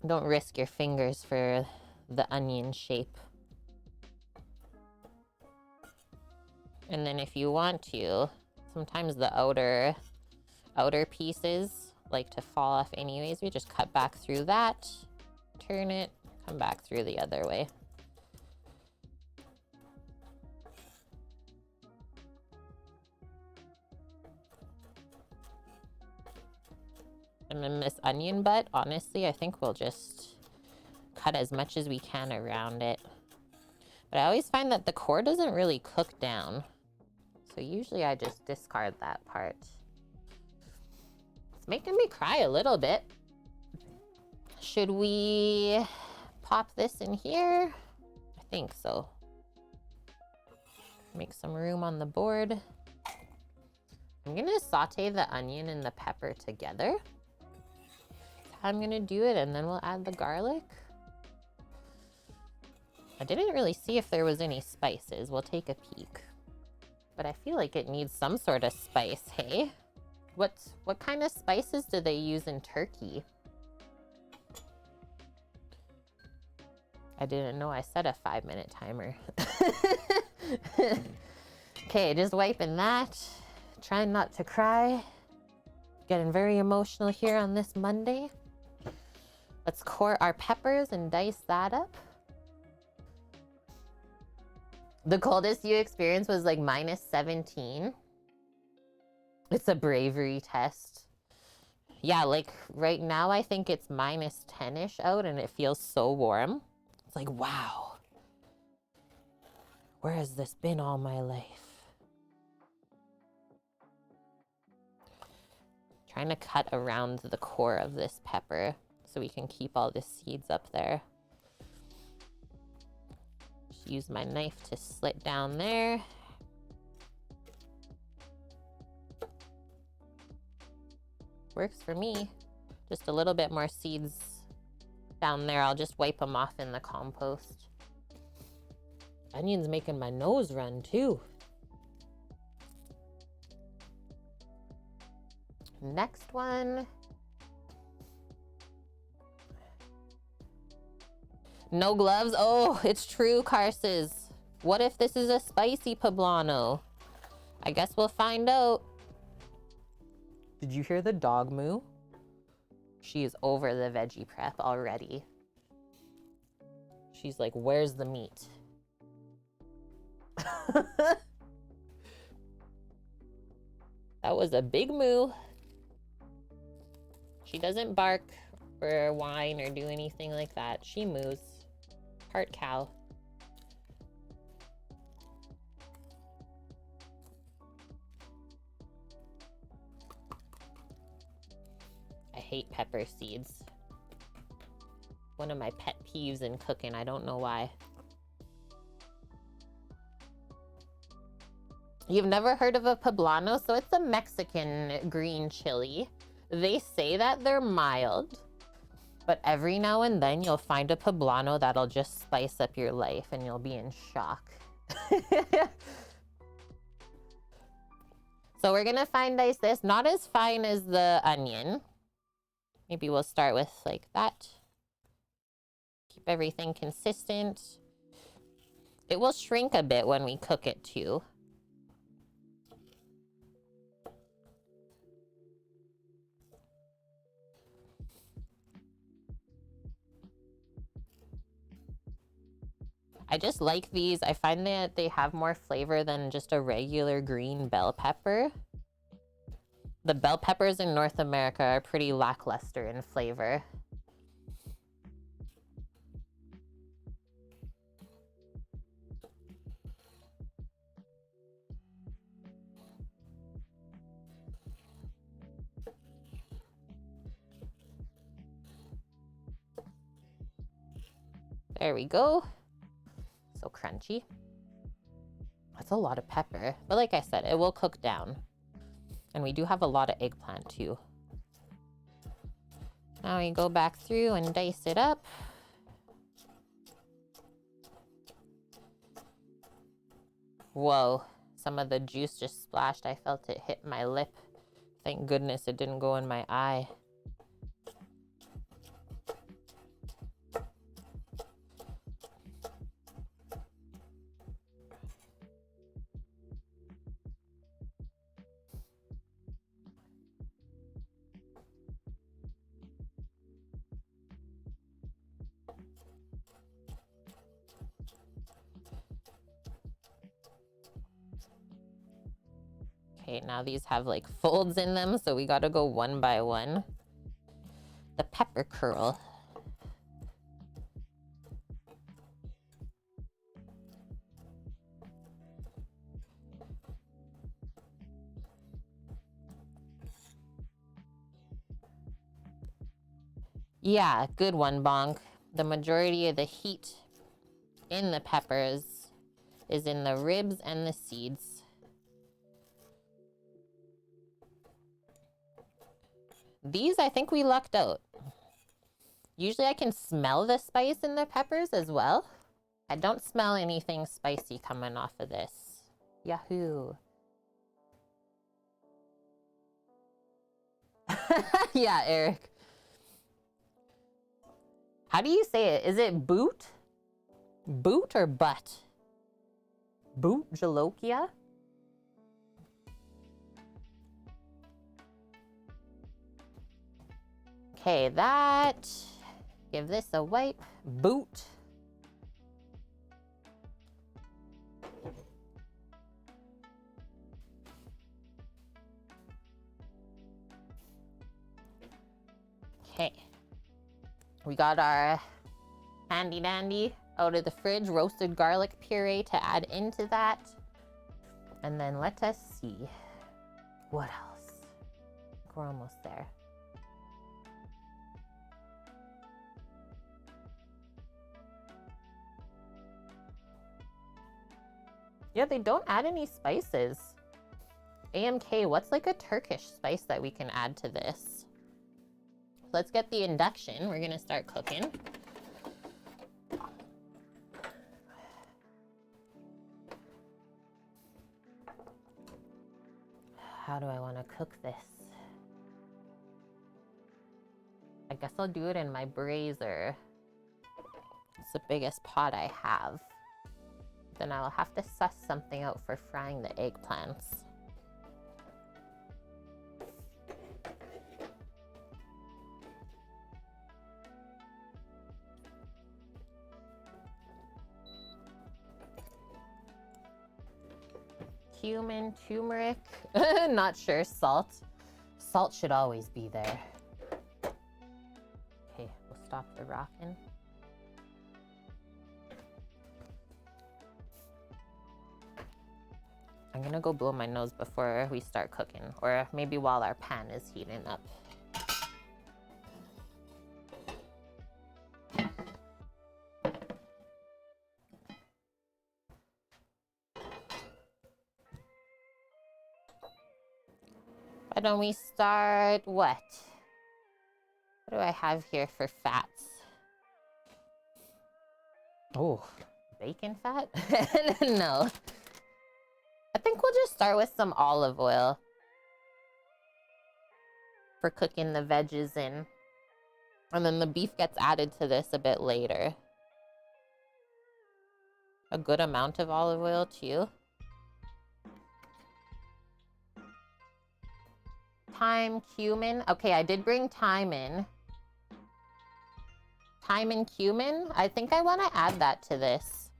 Don't risk your fingers for the onion shape. And then if you want to, sometimes the outer pieces like to fall off anyways. We just cut back through that, turn it, come back through the other way. And then this onion butt, honestly, I think we'll just cut as much as we can around it. But I always find that the core doesn't really cook down. So usually I just discard that part. It's making me cry a little bit. Should we pop this in here? I think so. Make some room on the board. I'm gonna saute the onion and the pepper together. I'm gonna do it and then we'll add the garlic. I didn't really see if there was any spices. We'll take a peek. But I feel like it needs some sort of spice, hey? What kind of spices do they use in Turkey? I didn't know I set a 5-minute timer. Okay, just wiping that. Trying not to cry. Getting very emotional here on this Monday. Let's core our peppers and dice that up. The coldest you experienced was like minus 17. It's a bravery test. Yeah, like right now I think it's minus 10-ish out and it feels so warm. It's like, wow. Where has this been all my life? Trying to cut around the core of this pepper so we can keep all the seeds up there. Just use my knife to slit down there. Works for me. Just a little bit more seeds down there. I'll just wipe them off in the compost. Onion's making my nose run too. Next one. No gloves? Oh, it's true, Carses. What if this is a spicy poblano? I guess we'll find out. Did you hear the dog moo? She is over the veggie prep already. She's like, where's the meat? That was a big moo. She doesn't bark or whine or do anything like that. She moos. Part cow. I hate pepper seeds. One of my pet peeves in cooking. I don't know why. You've never heard of a poblano? So it's a Mexican green chili. They say that they're mild, but every now and then you'll find a poblano that'll just spice up your life and you'll be in shock. So we're gonna fine dice this. Not as fine as the onion. Maybe we'll start with like that. Keep everything consistent. It will shrink a bit when we cook it too. I just like these. I find that they have more flavor than just a regular green bell pepper. The bell peppers in North America are pretty lackluster in flavor. There we go. So crunchy. That's a lot of pepper. But like I said, it will cook down. And we do have a lot of eggplant too. Now we go back through and dice it up. Whoa, some of the juice just splashed. I felt it hit my lip. Thank goodness it didn't go in my eye. Okay, now these have like folds in them, so we gotta go one by one. The pepper curl. Yeah, good one, Bonk. The majority of the heat in the peppers is in the ribs and the seeds. These, I think we lucked out. Usually I can smell the spice in the peppers as well. I don't smell anything spicy coming off of this. Yahoo. Yeah, Eric. How do you say it? Is it boot? Boot or butt? Boot jalokia? Okay, that. Give this a wipe. Boot. Okay. We got our handy dandy out of the fridge roasted garlic puree to add into that. And then let us see what else. We're almost there. Yeah, they don't add any spices. AMK, what's like a Turkish spice that we can add to this? let's get the induction. We're gonna start cooking. How do I want to cook this? I guess I'll do it in my brazier. It's the biggest pot I have. Then I'll have to suss something out for frying the eggplants. Cumin, turmeric, not sure, salt. Salt should always be there. Okay, we'll stop the rocking. I'm gonna go blow my nose before we start cooking, or maybe while our pan is heating up. Why don't we start what? What do I have here for fats? Oh, bacon fat? No. I think we'll just start with some olive oil for cooking the veggies in. And then the beef gets added to this a bit later. A good amount of olive oil too. Thyme, cumin. Okay, I did bring thyme in. Thyme and cumin. I think I want to add that to this.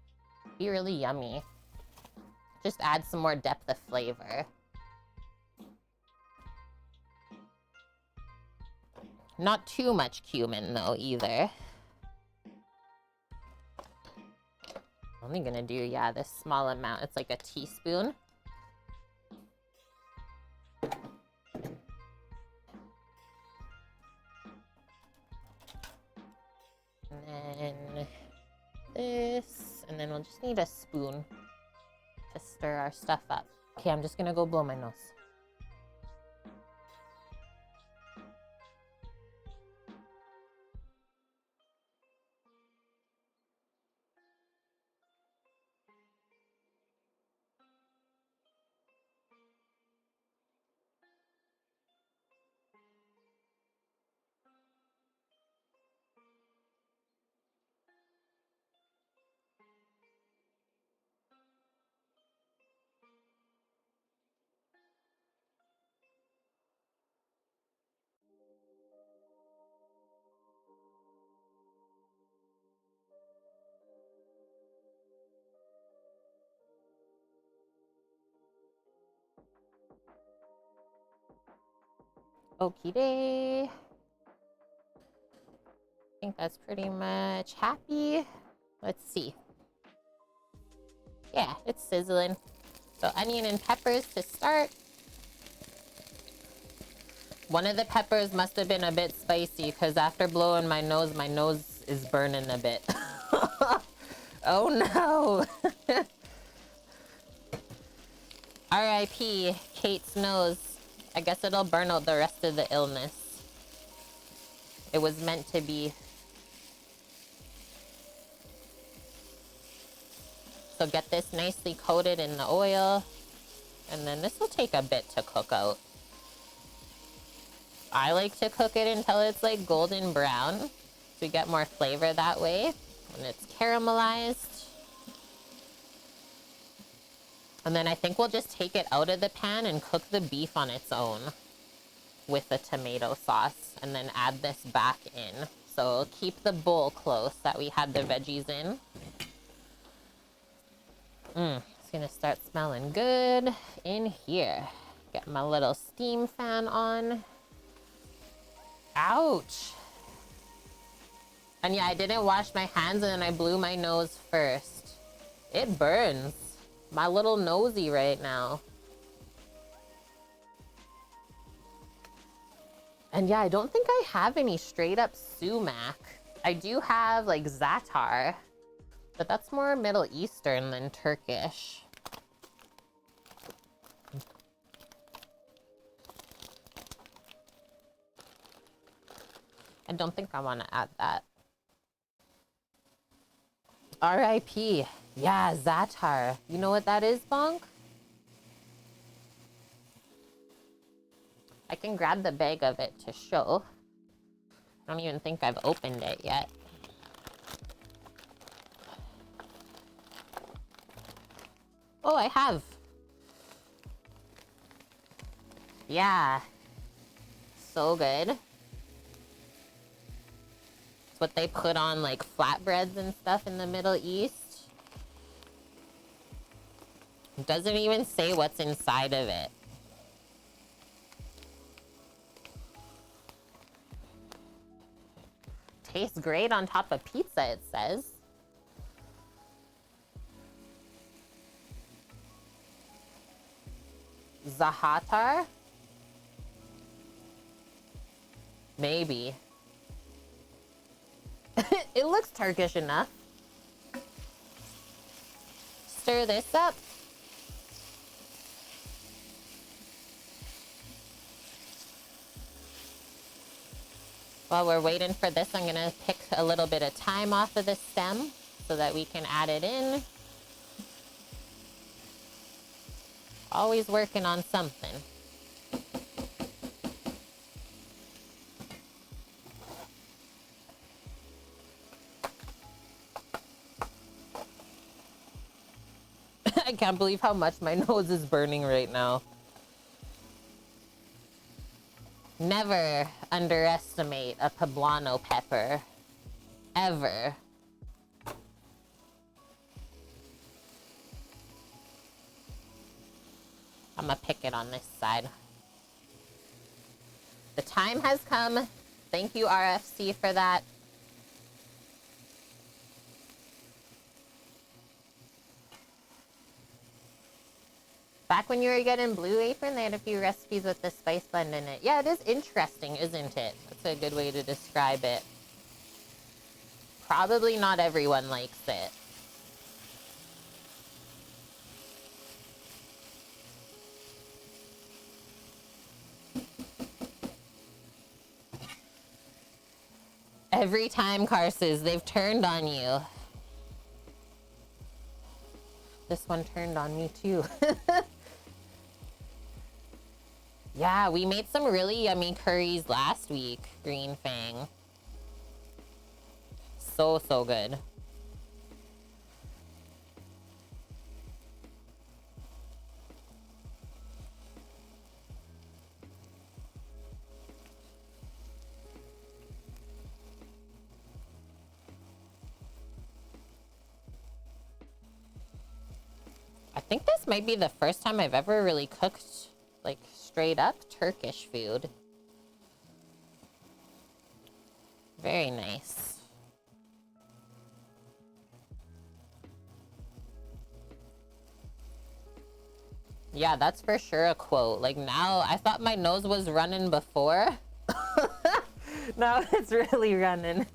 Be really yummy. Just add some more depth of flavor. Not too much cumin though either. Only gonna do, yeah, this small amount. It's like a teaspoon. And then this, and then we'll just need a spoon to stir our stuff up. Okay, I'm just gonna go blow my nose. Okie day. I think that's pretty much happy. Let's see. Yeah, it's sizzling. So onion and peppers to start. One of the peppers must have been a bit spicy because after blowing my nose is burning a bit. Oh no. R.I.P. Kate's nose. I guess it'll burn out the rest of the illness. It was meant to be. So get this nicely coated in the oil. And then this will take a bit to cook out. I like to cook it until it's like golden brown. So we get more flavor that way. When it's caramelized. And then I think we'll just take it out of the pan and cook the beef on its own with the tomato sauce and then add this back in. So keep the bowl close that we had the veggies in. It's gonna start smelling good in here. Get my little steam fan on. Ouch. And yeah, I didn't wash my hands and then I blew my nose first. It burns. My little nosy right now. And yeah, I don't think I have any straight up sumac. I do have like za'atar, but that's more Middle Eastern than Turkish. I don't think I want to add that. R.I.P. Yeah, Zatar. You know what that is, Bonk? I can grab the bag of it to show. I don't even think I've opened it yet. Oh, I have. Yeah. So good. It's what they put on like flatbreads and stuff in the Middle East. It doesn't even say what's inside of it. Tastes great on top of pizza, it says. Zahatar? Maybe. It looks Turkish enough. Stir this up. While we're waiting for this, I'm gonna pick a little bit of thyme off of the stem so that we can add it in. Always working on something. I can't believe how much my nose is burning right now. Never underestimate a poblano pepper. Ever. I'm gonna pick it on this side. The time has come. Thank you, RFC, for that. Back when you were getting Blue Apron, they had a few recipes with the spice blend in it. Yeah, it is interesting, isn't it? That's a good way to describe it. Probably not everyone likes it. Every time, Carses, they've turned on you. This one turned on me too. Yeah, we made some really yummy curries last week, Green Fang. So good. I think this might be the first time I've ever really cooked, like, straight up Turkish food. Very nice. Yeah, that's for sure a quote. Like, now, I thought my nose was running before. Now it's really running.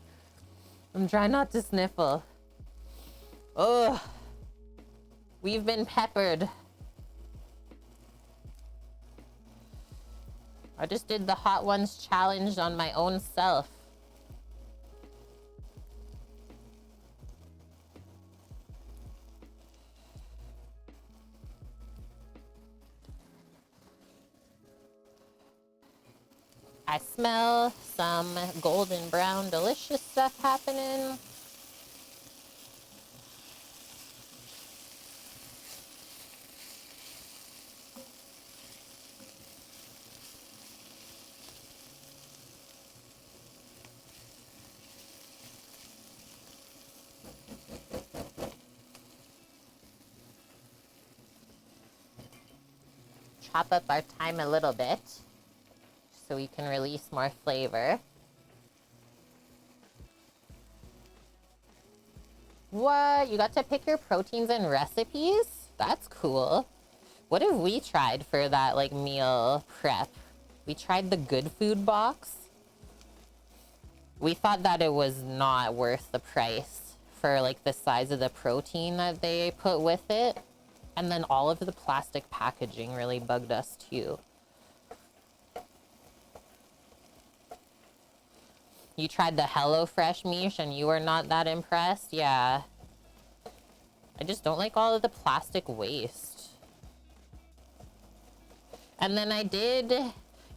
I'm trying not to sniffle. Ugh. We've been peppered. I just did the Hot Ones challenge on my own self. I smell some golden brown delicious stuff happening. Chop up our thyme a little bit so we can release more flavor. What? You got to pick your proteins and recipes? That's cool. What have we tried for that, like, meal prep? We tried the Good Food box. We thought that it was not worth the price for, like, the size of the protein that they put with it. And then all of the plastic packaging really bugged us too. You tried the HelloFresh Mish and you were not that impressed? Yeah. I just don't like all of the plastic waste. And then I did...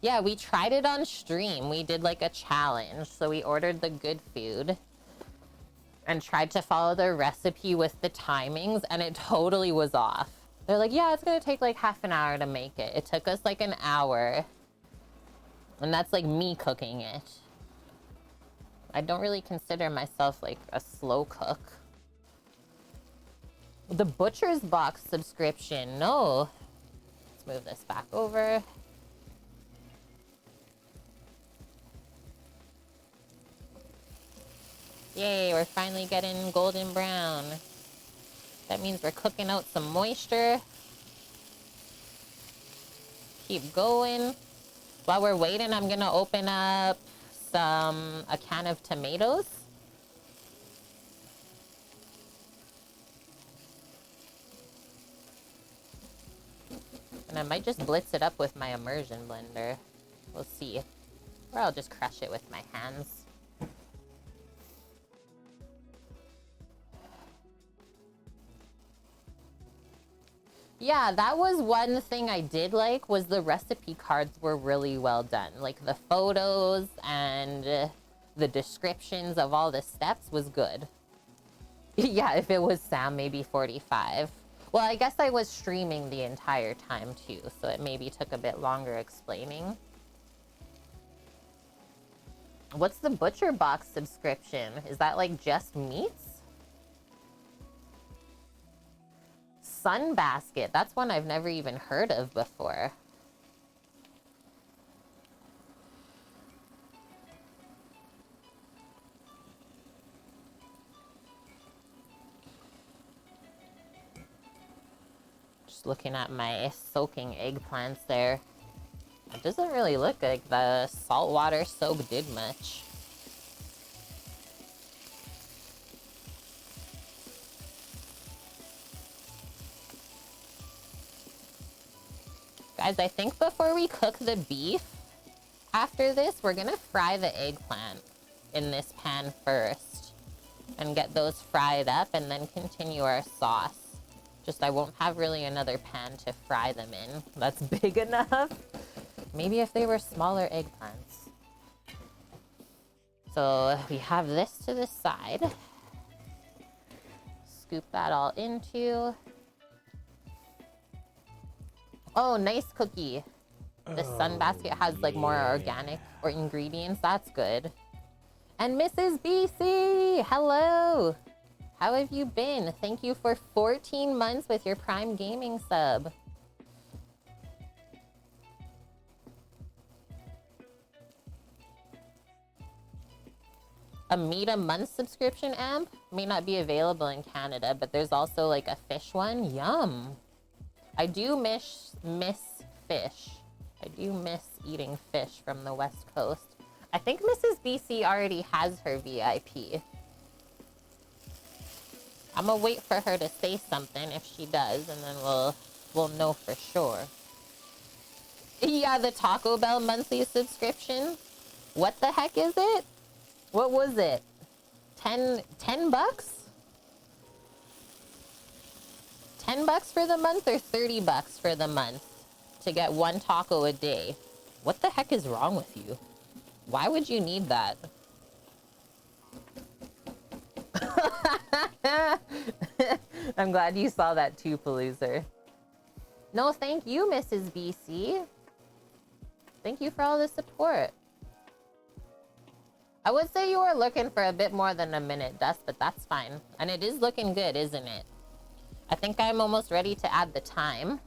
Yeah, we tried it on stream. We did like a challenge. So we ordered the good food and tried to follow the recipe with the timings, and it totally was off. They're like, yeah, it's gonna take like half an hour to make it. It took us like an hour. And that's like me cooking it. I don't really consider myself like a slow cook. The Butcher's Box subscription, no. Let's move this back over. Yay, we're finally getting golden brown. That means we're cooking out some moisture. Keep going. While we're waiting, I'm gonna open up a can of tomatoes. And I might just blitz it up with my immersion blender. We'll see. Or I'll just crush it with my hands. Yeah, that was one thing I did like, was the recipe cards were really well done. Like the photos and the descriptions of all the steps was good. Yeah, if it was Sam, maybe 45. Well, I guess I was streaming the entire time too, so it maybe took a bit longer explaining. What's the Butcher Box subscription? Is that like just meats? Sunbasket. That's one I've never even heard of before. Just looking at my soaking eggplants there. It doesn't really look like the saltwater soak did much. Guys, I think before we cook the beef, after this, we're gonna fry the eggplant in this pan first and get those fried up and then continue our sauce. Just I won't have really another pan to fry them in. That's big enough. Maybe if they were smaller eggplants. So we have this to the side. Scoop that all into. Oh, nice cookie. The Sunbasket has like more organic or ingredients. That's good. And Mrs. BC, hello. How have you been? Thank you for 14 months with your Prime Gaming sub. A meat a month subscription amp may not be available in Canada, but there's also like a fish one. Yum. I do miss fish. I do miss eating fish from the West Coast. I think Mrs. BC already has her VIP. I'm gonna wait for her to say something if she does, and then we'll know for sure. Yeah, the Taco Bell monthly subscription. What the heck is it? What was it? 10 bucks? 10 bucks for the month or 30 bucks for the month to get one taco a day? What the heck is wrong with you? Why would you need that? I'm glad you saw that too, Paloozer. No, thank you, Mrs. BC. Thank you for all the support. I would say you were looking for a bit more than a minute, Dust, but that's fine. And it is looking good, isn't it? I think I'm almost ready to add the thyme.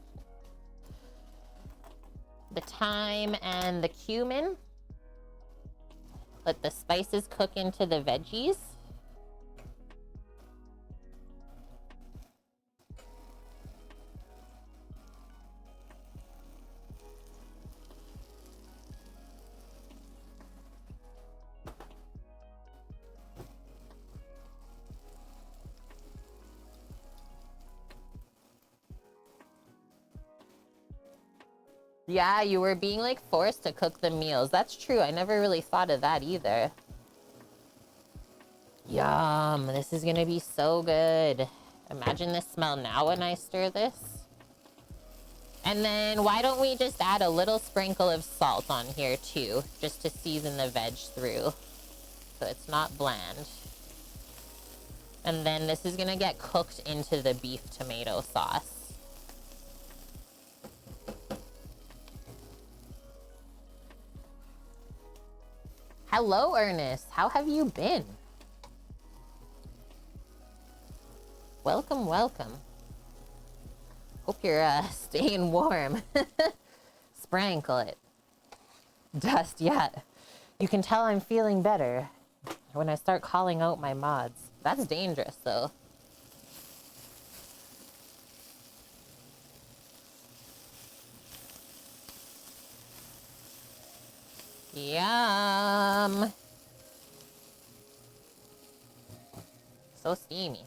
The thyme and the cumin. Let the spices cook into the veggies. Yeah, you were being like forced to cook the meals. That's true. I never really thought of that either. Yum, this is gonna be so good. Imagine the smell now when I stir this. And then why don't we just add a little sprinkle of salt on here too, just to season the veg through so it's not bland. And then this is gonna get cooked into the beef tomato sauce. Hello, Ernest. How have you been? Welcome, welcome. Hope you're staying warm. Sprinkle it. Dust, yeah. You can tell I'm feeling better when I start calling out my mods. That's dangerous, though. Yum. So steamy.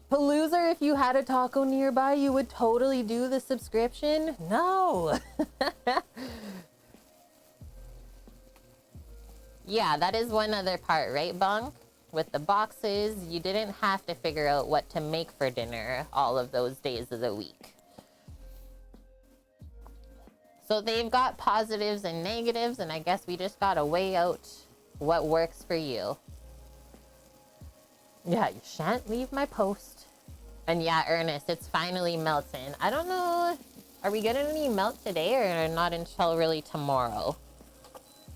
Paloozer, if you had a taco nearby, you would totally do the subscription? No. Yeah, that is one other part, right, Bong? With the boxes, you didn't have to figure out what to make for dinner all of those days of the week. So they've got positives and negatives, and I guess we just gotta weigh out what works for you. Yeah, you shan't leave my post. And yeah, Ernest, it's finally melting. I don't know, are we getting any melt today or not until really tomorrow?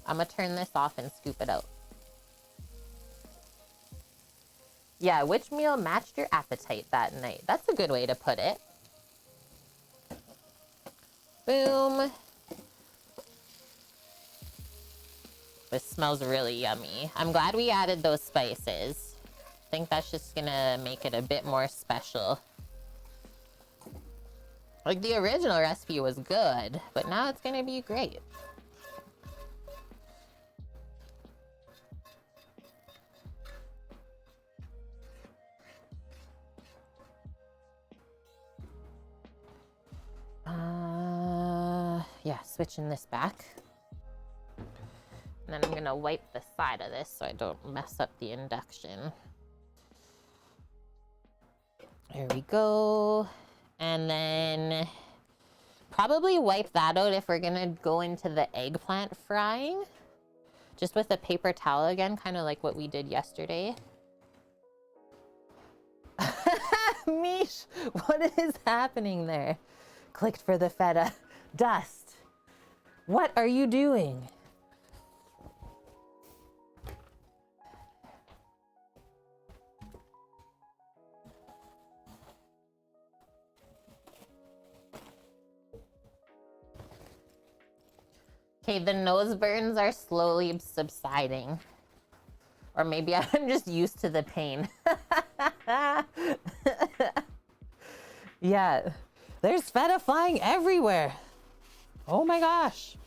I'm gonna turn this off and scoop it out. Yeah, which meal matched your appetite that night? That's a good way to put it. Boom. This smells really yummy. I'm glad we added those spices. I think that's just gonna make it a bit more special. Like, the original recipe was good, but now it's gonna be great. Yeah, switching this back. And then I'm gonna wipe the side of this so I don't mess up the induction. There we go. And then probably wipe that out if we're gonna go into the eggplant frying. Just with a paper towel again, kind of like what we did yesterday. Mish, what is happening there? Clicked for the feta. Dust. What are you doing? Okay, the nose burns are slowly subsiding. Or maybe I'm just used to the pain. Yeah, there's feta flying everywhere. Oh my gosh.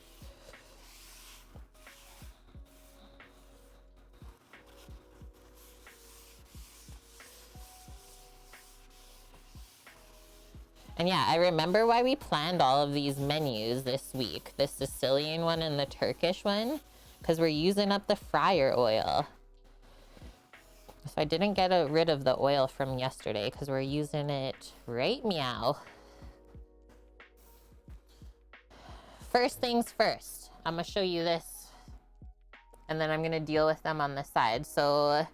And yeah, I remember why we planned all of these menus this week. The Sicilian one and the Turkish one. Because we're using up the fryer oil. So I didn't get rid of the oil from yesterday because we're using it right meow. First things first, I'm gonna show you this and then I'm gonna deal with them on the side. So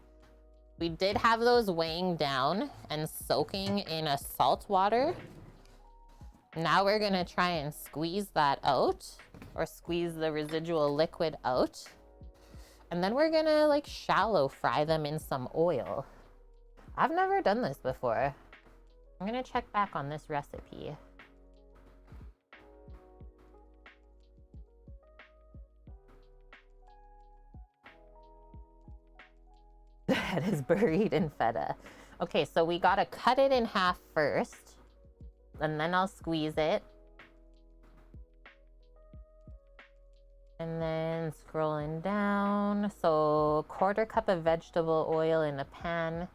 we did have those weighing down and soaking in a salt water. Now we're gonna try and squeeze that out, or squeeze the residual liquid out. And then we're gonna like shallow fry them in some oil. I've never done this before. I'm gonna check back on this recipe. The head is buried in feta. Okay, so we gotta cut it in half first, and then I'll squeeze it. And then scrolling down, so 1/4 cup of vegetable oil in a pan.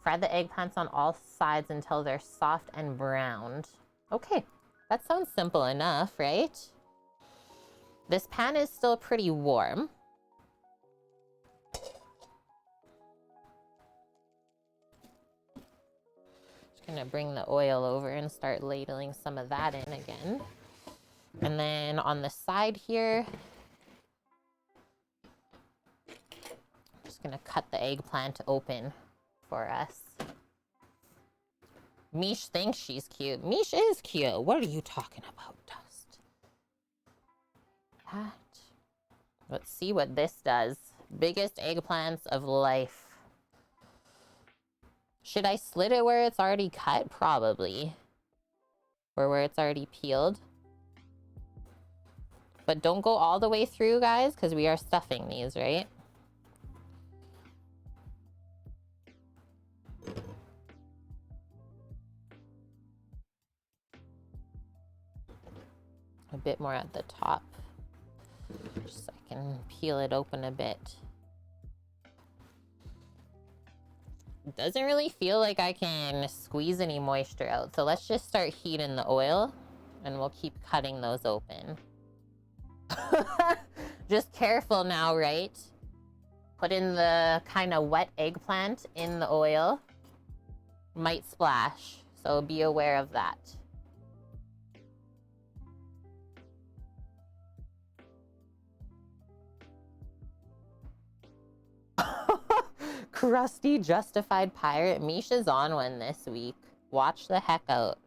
Fry the eggplants on all sides until they're soft and browned. Okay, that sounds simple enough, right? This pan is still pretty warm. Just gonna bring the oil over and start ladling some of that in again. And then on the side here, I'm just gonna cut the eggplant open for us. Mish thinks she's cute. Mish is cute. What are you talking about, Dust? That. Let's see what this does. Biggest eggplants of life. Should I slit it where it's already cut? Probably. Or where it's already peeled. But don't go all the way through, guys, because we are stuffing these, right? A bit more at the top, just so I can peel it open a bit. It doesn't really feel like I can squeeze any moisture out, so let's just start heating the oil and we'll keep cutting those open. Just careful now, right? Put in the kind of wet eggplant in the oil. Might splash, so be aware of that. Crusty justified pirate. Misha's on one this week. Watch the heck out.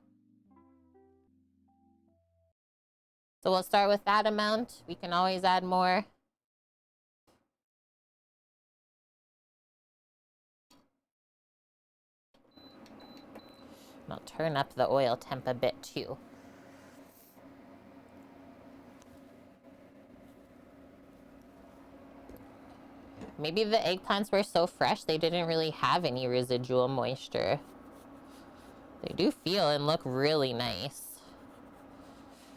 So we'll start with that amount. We can always add more. I'll turn up the oil temp a bit too. Maybe the eggplants were so fresh they didn't really have any residual moisture. They do feel and look really nice.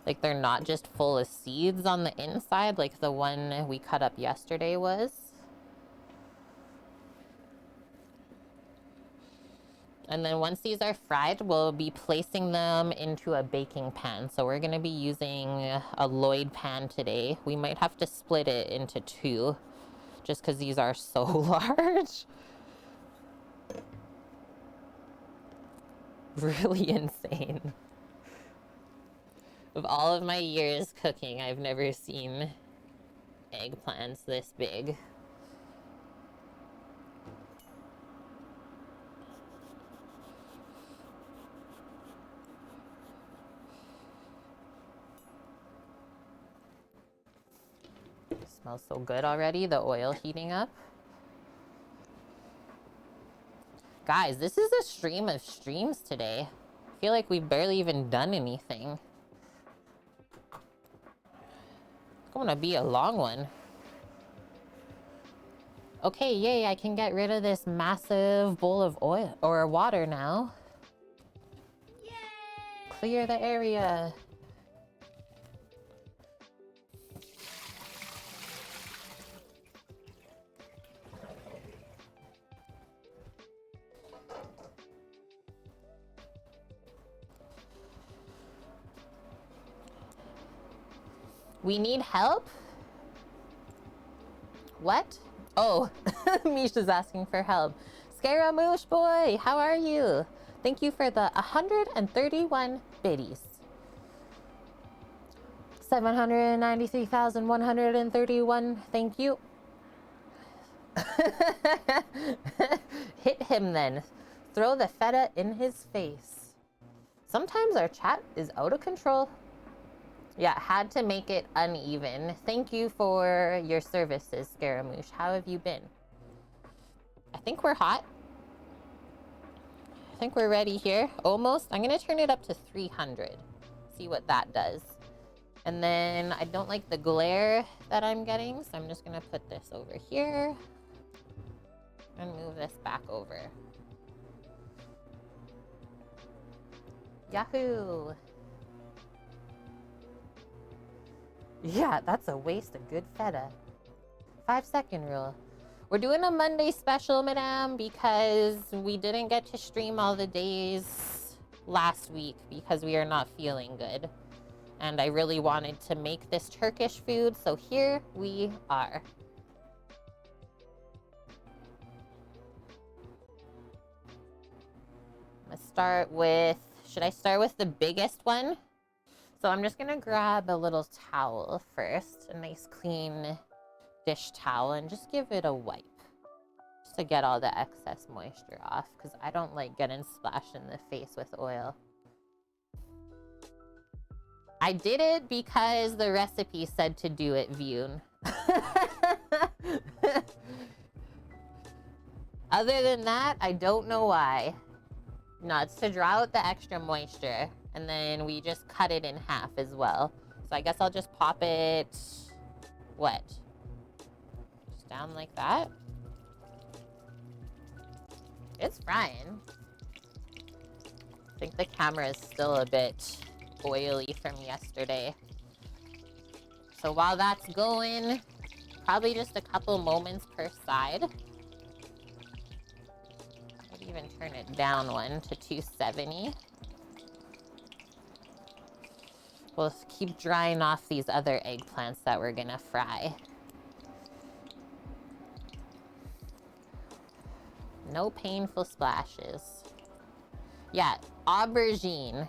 Like they're not just full of seeds on the inside like the one we cut up yesterday was. And then once these are fried, we'll be placing them into a baking pan. So we're gonna be using a Lloyd pan today. We might have to split it into two, just because these are so large. Really insane. Of all of my years cooking, I've never seen eggplants this big. Smells so good already, the oil heating up. Guys, this is a stream of streams today. I feel like we've barely even done anything. It's going to be a long one. Okay, yay, I can get rid of this massive bowl of oil or water now. Yay! Clear the area. We need help? What? Oh, Misha's asking for help. Scaramouche boy, how are you? Thank you for the 131 biddies. 793,131, thank you. Hit him then. Throw the feta in his face. Sometimes our chat is out of control. Yeah, had to make it uneven. Thank you for your services, Scaramouche. How have you been? I think we're hot. I think we're ready here. Almost. I'm going to turn it up to 300. See what that does. And then I don't like the glare that I'm getting, so I'm just going to put this over here and move this back over. Yahoo! Yeah, that's a waste of good feta. 5-second rule. We're doing a Monday special, madame, because we didn't get to stream all the days last week because we are not feeling good. and I really wanted to make this Turkish food, so here we are. I'm gonna start with, should I start with the biggest one? So I'm just gonna grab a little towel first, a nice clean dish towel, and just give it a wipe. Just to get all the excess moisture off, because I don't like getting splashed in the face with oil. I did it because the recipe said to do it, Vune. Other than that, I don't know why. No, it's to draw out the extra moisture, and then we just cut it in half as well. So I guess I'll just pop it, what? Just down like that. It's frying. I think the camera is still a bit oily from yesterday. So while that's going, probably just a couple moments per side. I'd even turn it down one to 270. We'll keep drying off these other eggplants that we're gonna fry. No painful splashes. Yeah, aubergine.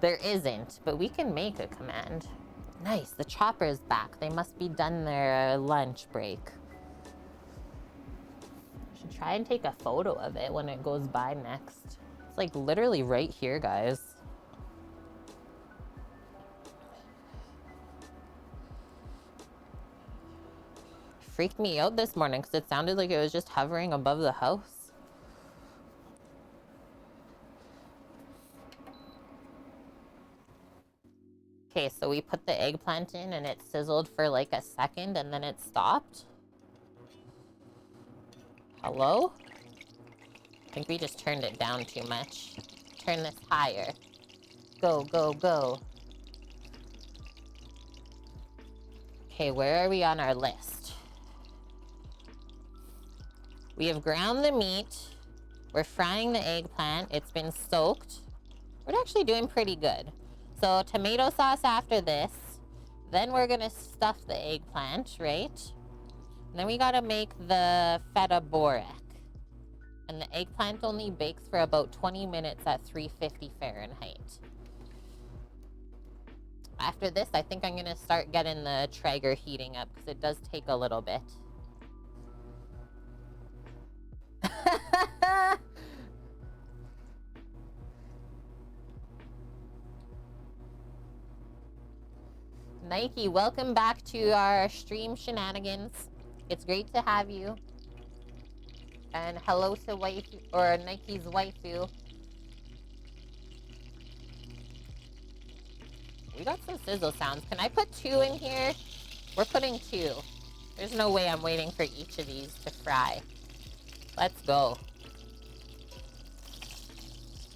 There isn't, but we can make a command. Nice, the chopper's back. They must be done their lunch break. I should try and take a photo of it when it goes by next. It's like literally right here, guys. Freaked me out this morning because it sounded like it was just hovering above the house. Okay, so we put the eggplant in and it sizzled for like a second and then it stopped. Hello? I think we just turned it down too much. Turn this higher. Go, go, go. Okay, where are we on our list? We have ground the meat. We're frying the eggplant. It's been soaked. We're actually doing pretty good. So tomato sauce after this. Then we're gonna stuff the eggplant, right? And then we gotta make the Feta Borek. And the eggplant only bakes for about 20 minutes at 350 Fahrenheit. After this, I think I'm gonna start getting the Traeger heating up because it does take a little bit. Nike, welcome back to our stream shenanigans. It's great to have you. And hello to waifu, or Nike's waifu. We got some sizzle sounds. Can I put 2 in here? We're putting 2. There's no way I'm waiting for each of these to fry. Let's go.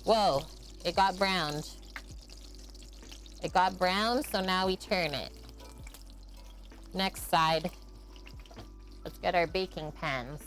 Whoa, it got browned. It got brown, so now we turn it. Next side. Let's get our baking pans.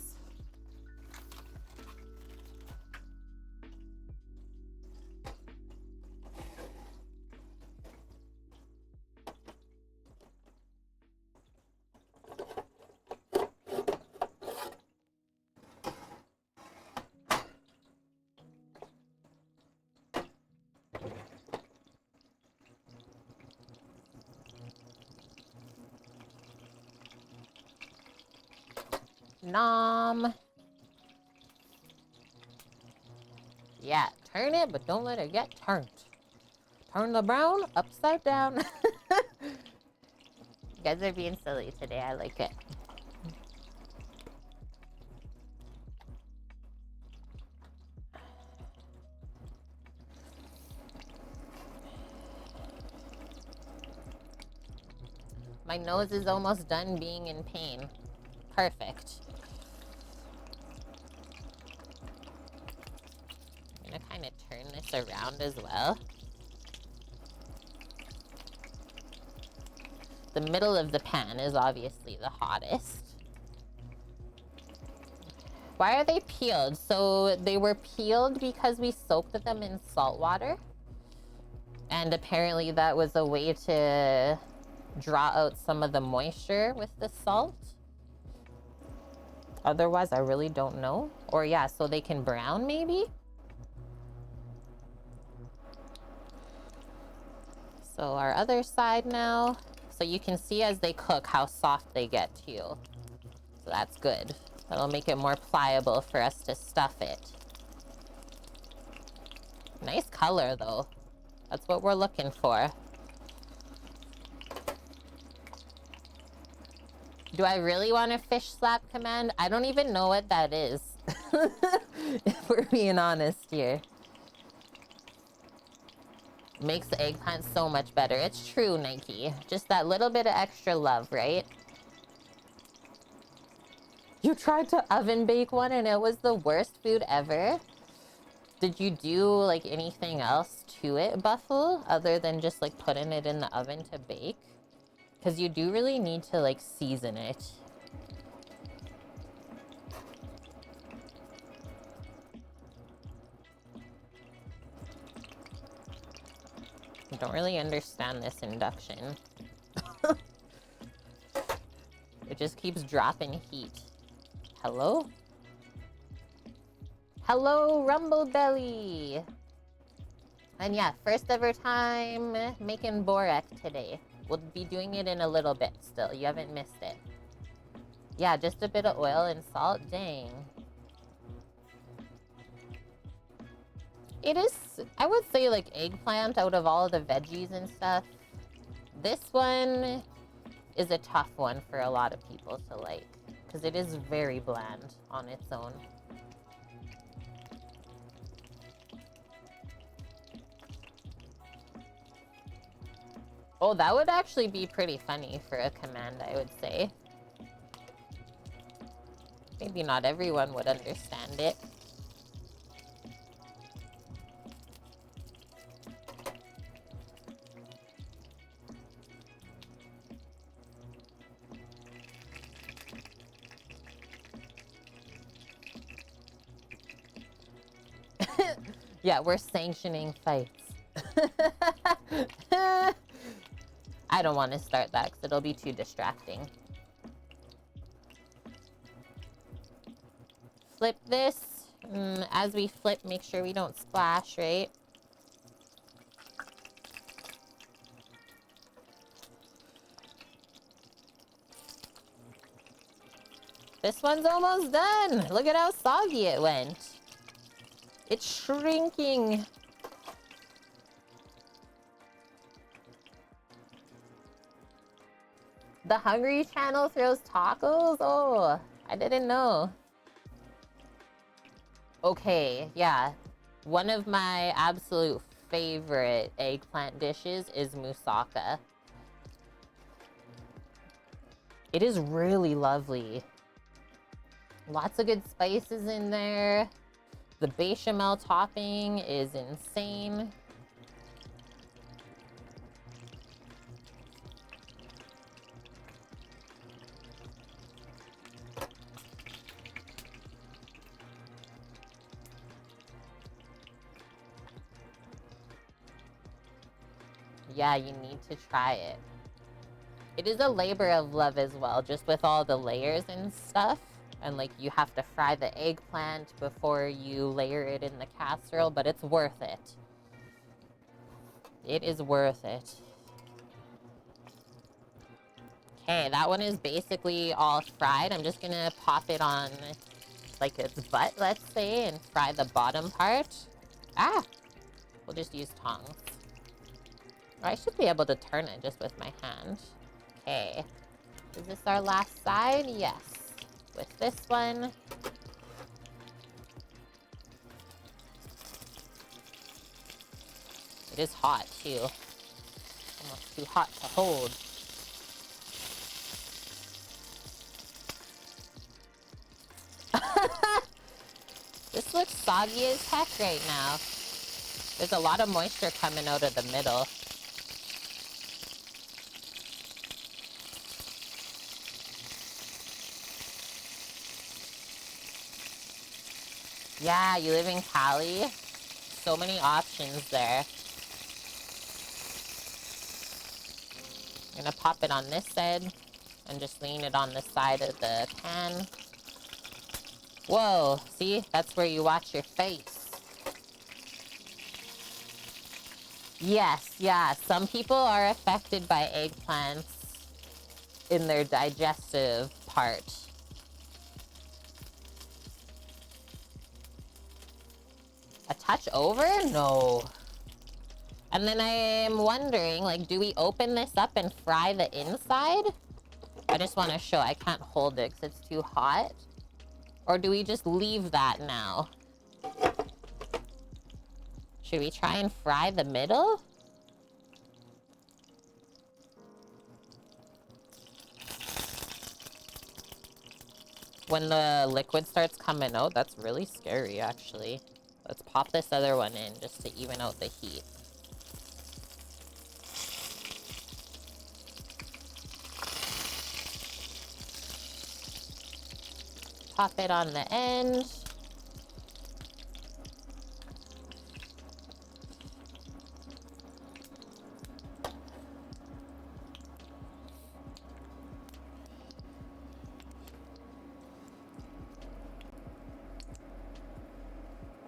Nom. Yeah, turn it, but don't let it get turned. Turn the brown upside down. You guys are being silly today. I like it. My nose is almost done being in pain. Perfect. I'm gonna kind of turn this around as well. The middle of the pan is obviously the hottest. Why are they peeled? So they were peeled because we soaked them in salt water. And apparently that was a way to draw out some of the moisture with the salt. Otherwise, I really don't know. Or yeah, so they can brown maybe? So our other side now. So you can see as they cook how soft they get too. So that's good. That'll make it more pliable for us to stuff it. Nice color though. That's what we're looking for. Do I really want a fish slap command? I don't even know what that is. If we're being honest here. Makes the eggplant so much better. It's true, Nike. Just that little bit of extra love, right? You tried to oven bake one and it was the worst food ever? Did you do like anything else to it, Buffalo, other than just like putting it in the oven to bake? Because you do really need to like season it. I don't really understand this induction. It just keeps dropping heat. Hello? Hello, Rumble Belly! And yeah, first ever time making Borek today. We'll be doing it in a little bit still. You haven't missed it. Yeah, just a bit of oil and salt. Dang. It is, I would say, like eggplant out of all of the veggies and stuff. This one is a tough one for a lot of people to like, because it is very bland on its own. Oh, that would actually be pretty funny for a command, I would say. Maybe not everyone would understand it. Yeah, we're sanctioning fights. I don't want to start that because it'll be too distracting. Flip this. As we flip, make sure we don't splash, right? This one's almost done. Look at how soggy it went. It's shrinking. The Hungry Channel throws tacos? Oh, I didn't know. Okay, yeah. One of my absolute favorite eggplant dishes is moussaka. It is really lovely. Lots of good spices in there. The bechamel topping is insane. Yeah, you need to try it. It is a labor of love as well, just with all the layers and stuff. And like you have to fry the eggplant before you layer it in the casserole, but it's worth it. It is worth it. Okay, that one is basically all fried. I'm just gonna pop it on like its butt, let's say, and fry the bottom part. Ah! We'll just use tongs. I should be able to turn it just with my hand. Okay. Is this our last side? Yes. With this one. It is hot, too. Almost too hot to hold. This looks soggy as heck right now. There's a lot of moisture coming out of the middle. Yeah, you live in Cali. So many options there. I'm gonna pop it on this side and just lean it on the side of the pan. Whoa, see? That's where you watch your face. Yes, yeah, some people are affected by eggplants in their digestive part. A touch over? No. And then I am wondering, like, do we open this up and fry the inside? I just want to show I can't hold it because it's too hot. Or do we just leave that now? Should we try and fry the middle? When the liquid starts coming out, that's really scary, actually. Let's pop this other one in just to even out the heat. Pop it on the end.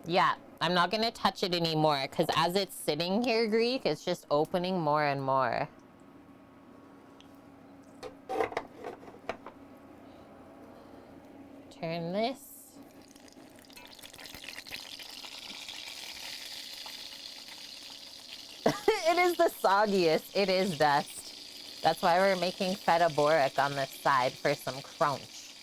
Yeah, I'm not gonna touch it anymore because as it's sitting here, Greek, it's just opening more and more. Turn this. It is the soggiest. It is dust. That's why we're making Feta Borek on the side for some crunch.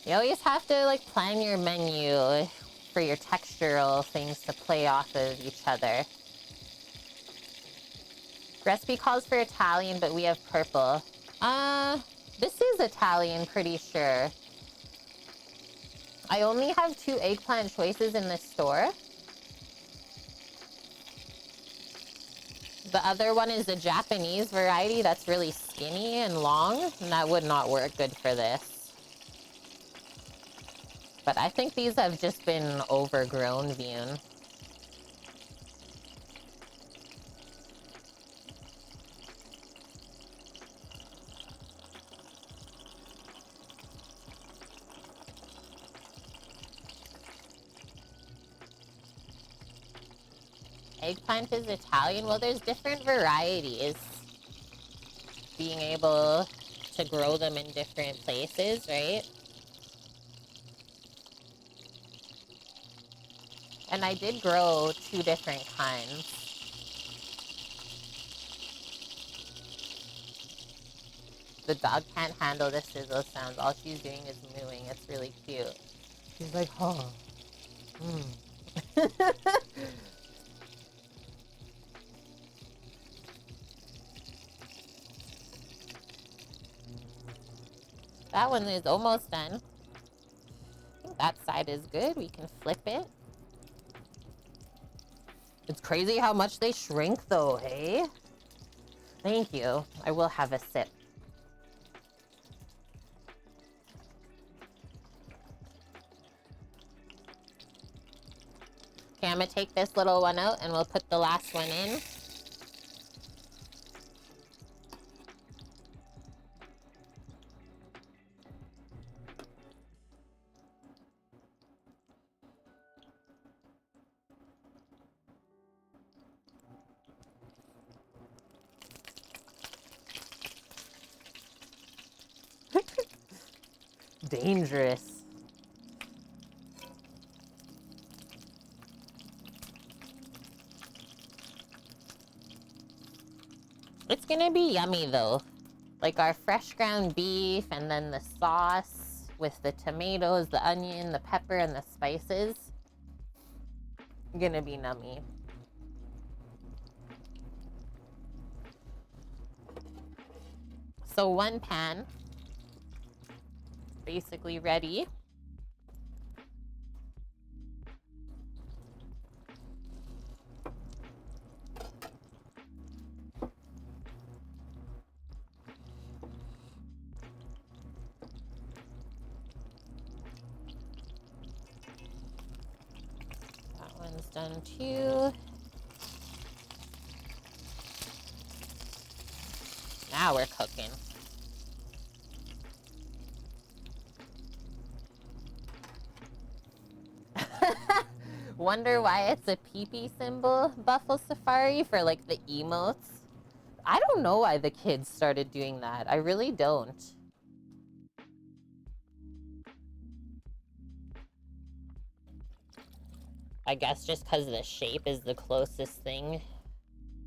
You always have to, like, plan your menu for your textural things to play off of each other. Recipe calls for Italian, but we have purple. This is Italian, pretty sure. I only have 2 eggplant choices in this store. The other one is a Japanese variety that's really skinny and long, and that would not work good for this. But I think these have just been overgrown, Vune. Eggplant is Italian. Well, there's different varieties. Being able to grow them in different places, right? And I did grow 2 different kinds. The dog can't handle the sizzle sounds. All she's doing is mooing. It's really cute. She's like, huh. That one is almost done. I think that side is good. We can flip it. It's crazy how much they shrink though, hey? Thank you. I will have a sip. Okay, I'm gonna take this little one out and we'll put the last one in. Dangerous. It's gonna be yummy though. Like our fresh ground beef and then the sauce with the tomatoes, the onion, the pepper, and the spices. Gonna be nummy. So one pan, basically ready. one's done too. Now we're cooking. Wonder why it's a pee-pee symbol, Buffalo Safari, for like the emotes. I don't know why the kids started doing that. I really don't. I guess just because the shape is the closest thing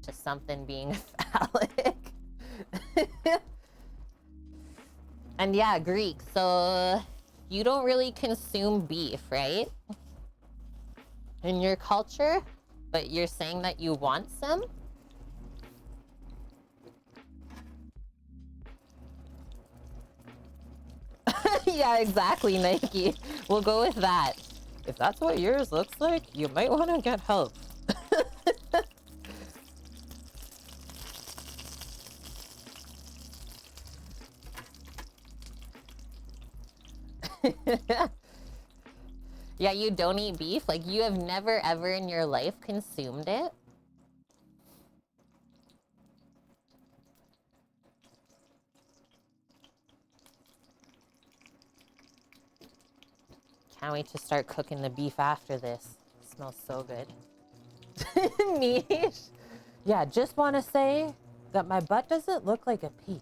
to something being phallic. And yeah, Greek. So you don't really consume beef, right? In your culture, but you're saying that you want some? Yeah, exactly, Nike. We'll go with that. If that's what yours looks like, you might want to get help. Yeah, you don't eat beef? Like, you have never ever in your life consumed it? Can't wait to start cooking the beef after this. It smells so good. Niche. Yeah, just want to say that my butt doesn't look like a peach.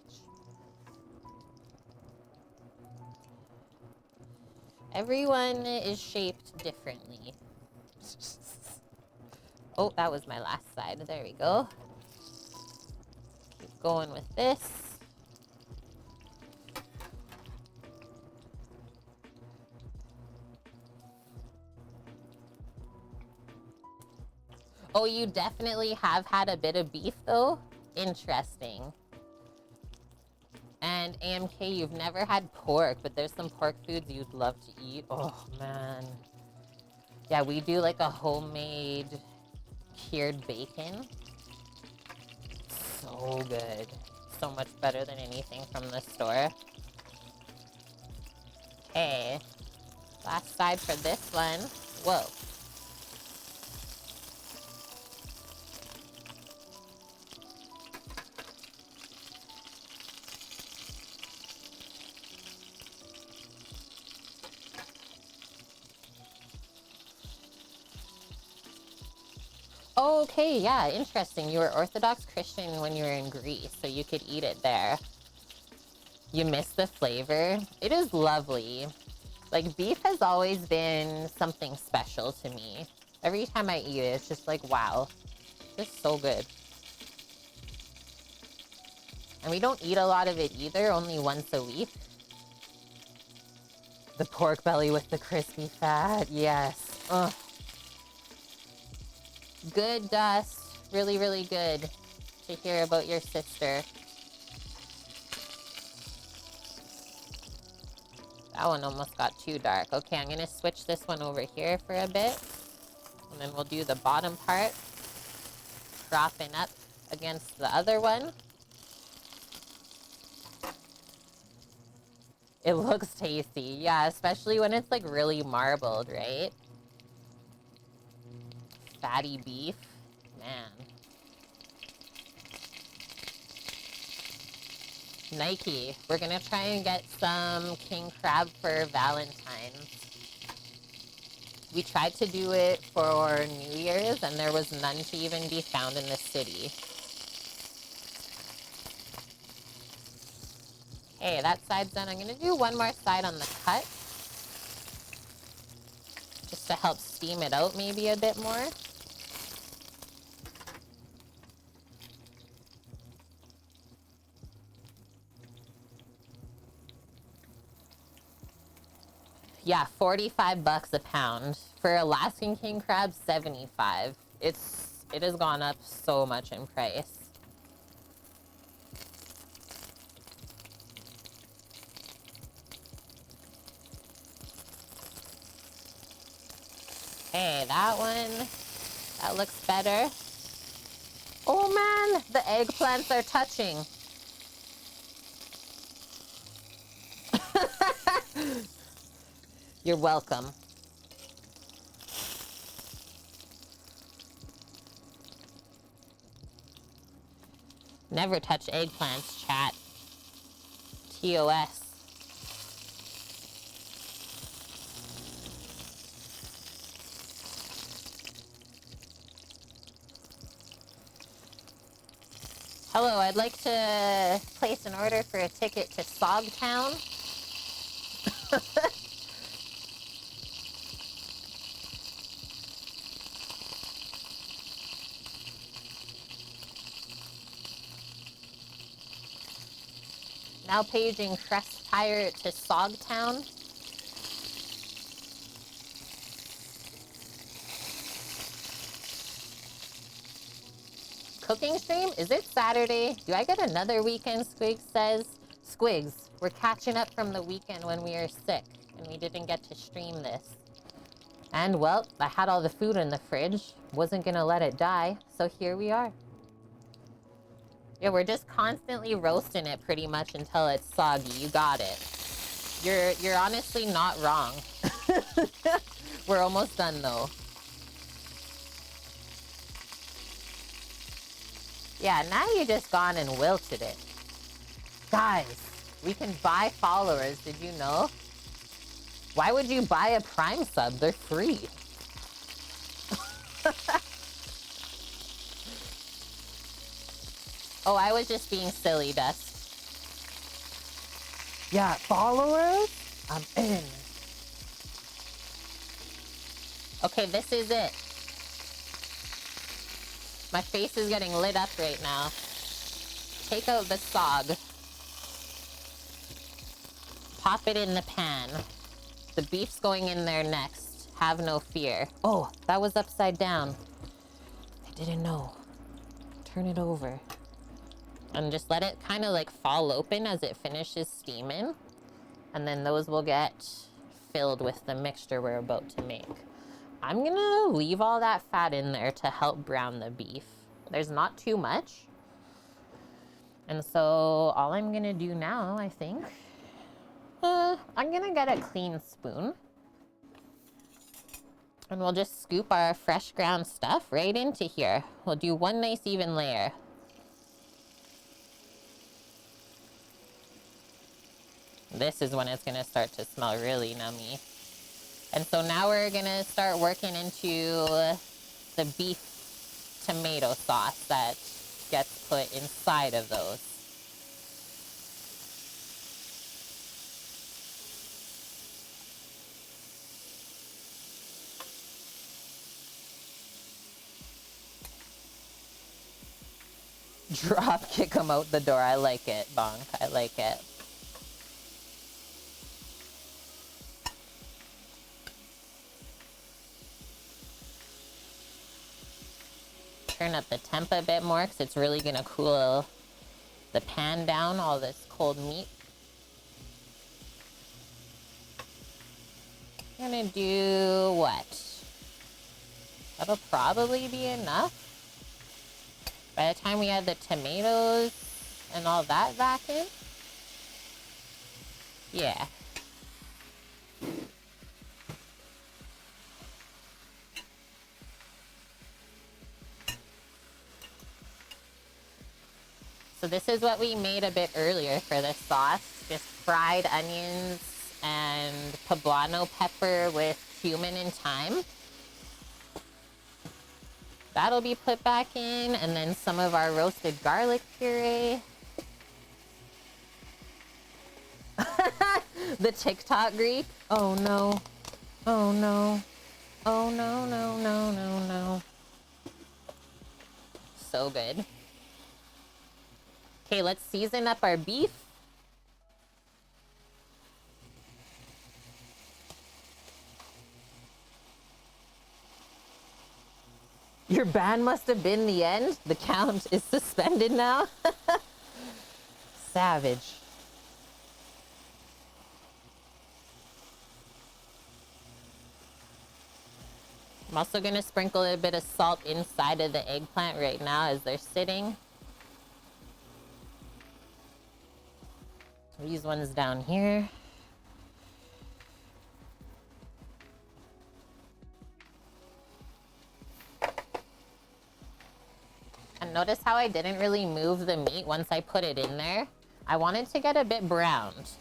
Everyone is shaped differently. Oh, that was my last side. There we go. Keep going with this. Oh, you definitely have had a bit of beef, though? Interesting. And AMK, you've never had pork, but there's some pork foods you'd love to eat. Oh, man. Yeah, we do like a homemade cured bacon. So good. So much better than anything from the store. Okay. Last side for this one. Whoa. Oh, okay, yeah, interesting. You were Orthodox Christian when you were in Greece, so you could eat it there. You miss the flavor. It is lovely. Like, beef has always been something special to me. Every time I eat it, it's just like, wow. It's so good. And we don't eat a lot of it either, only once a week. The pork belly with the crispy fat, yes. Ugh. Good, Dust. Really, really good to hear about your sister. That one almost got too dark. Okay, I'm gonna switch this one over here for a bit. And then we'll do the bottom part. Propping up against the other one. It looks tasty. Yeah, especially when it's like really marbled, right? Fatty beef. Man. Nike, we're gonna try and get some king crab for Valentine's. We tried to do it for New Year's and there was none to even be found in the city. Okay, that side's done. I'm gonna do one more side on the cut. Just to help steam it out maybe a bit more. Yeah, 45 bucks a pound. For Alaskan king crab, 75. It has gone up so much in price. Hey, that one, that looks better. Oh man, the eggplants are touching. You're welcome. Never touch eggplants, chat. TOS. Hello, I'd like to place an order for a ticket to Sogtown. Now paging Crest Pirate to Sogtown. Cooking stream? Is it Saturday? Do I get another weekend? Squigs says. Squigs, we're catching up from the weekend when we were sick and we didn't get to stream this. And well, I had all the food in the fridge. Wasn't gonna let it die, so here we are. Yeah, we're just constantly roasting it pretty much until it's soggy. You got it. You're honestly not wrong. We're almost done though. Yeah, now you just gone and wilted it. Guys, we can buy followers, did you know? Why would you buy a Prime sub? They're free. Oh, I was just being silly, Dust. Yeah, followers? I'm in. Okay, this is it. My face is getting lit up right now. Take out the sog. Pop it in the pan. The beef's going in there next. Have no fear. Oh, that was upside down. I didn't know. Turn it over. And just let it kind of like fall open as it finishes steaming. And then those will get filled with the mixture we're about to make. I'm gonna leave all that fat in there to help brown the beef. There's not too much. And so all I'm gonna do now, I think, I'm gonna get a clean spoon. And we'll just scoop our fresh ground stuff right into here. We'll do one nice even layer. This is when it's gonna start to smell really nummy. And so now we're gonna start working into the beef tomato sauce that gets put inside of those. Drop kick them out the door. I like it, Bonk. I like it. Turn up the temp a bit more because it's really gonna cool the pan down, all this cold meat. I'm gonna do what? That'll probably be enough. By the time we add the tomatoes and all that back in. Yeah. So this is what we made a bit earlier for the sauce. Just fried onions and poblano pepper with cumin and thyme. That'll be put back in, and then some of our roasted garlic puree. The TikTok Greek. Oh no. Oh no. Oh no, no, no, no, no. So good. Okay, let's season up our beef. Your ban must have been the end. The count is suspended now. Savage. I'm also gonna sprinkle a bit of salt inside of the eggplant right now as they're sitting. These ones down here. And Notice how I didn't really move the meat once I put it in there? I wanted to get a bit browned.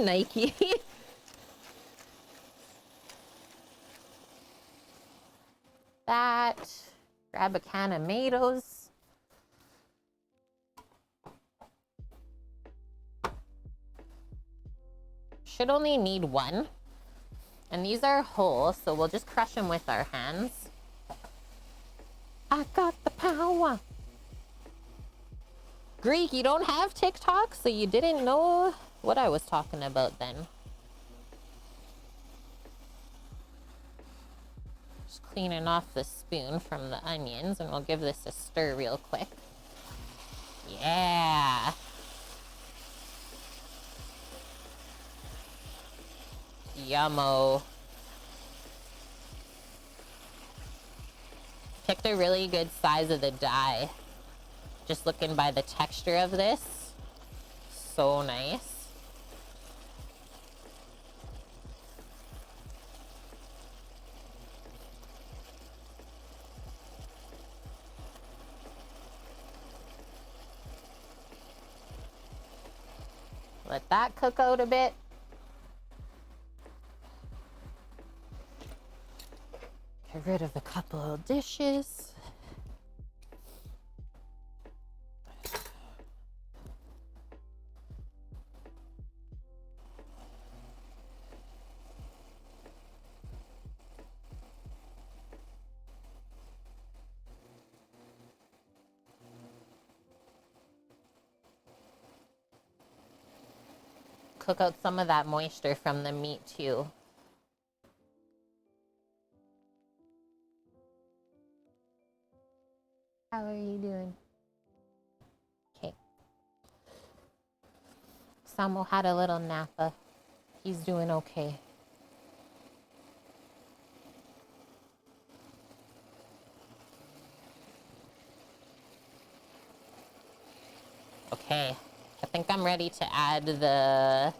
Nike. That. Grab a can of tomatoes. Should only need one. And these are whole, so we'll just crush them with our hands. I got the power. Greek, you don't have TikTok, so you didn't know what I was talking about then. Just cleaning off the spoon from the onions, and we'll give this a stir real quick. Yeah. Yummo. Picked a really good size of the die. Just looking by the texture of this. So nice. Let that cook out a bit. Get rid of a couple of dishes. Cook out some of that moisture from the meat too. How are you doing? Okay. Samo had a little nappa. He's doing okay. Okay. I think I'm ready to add the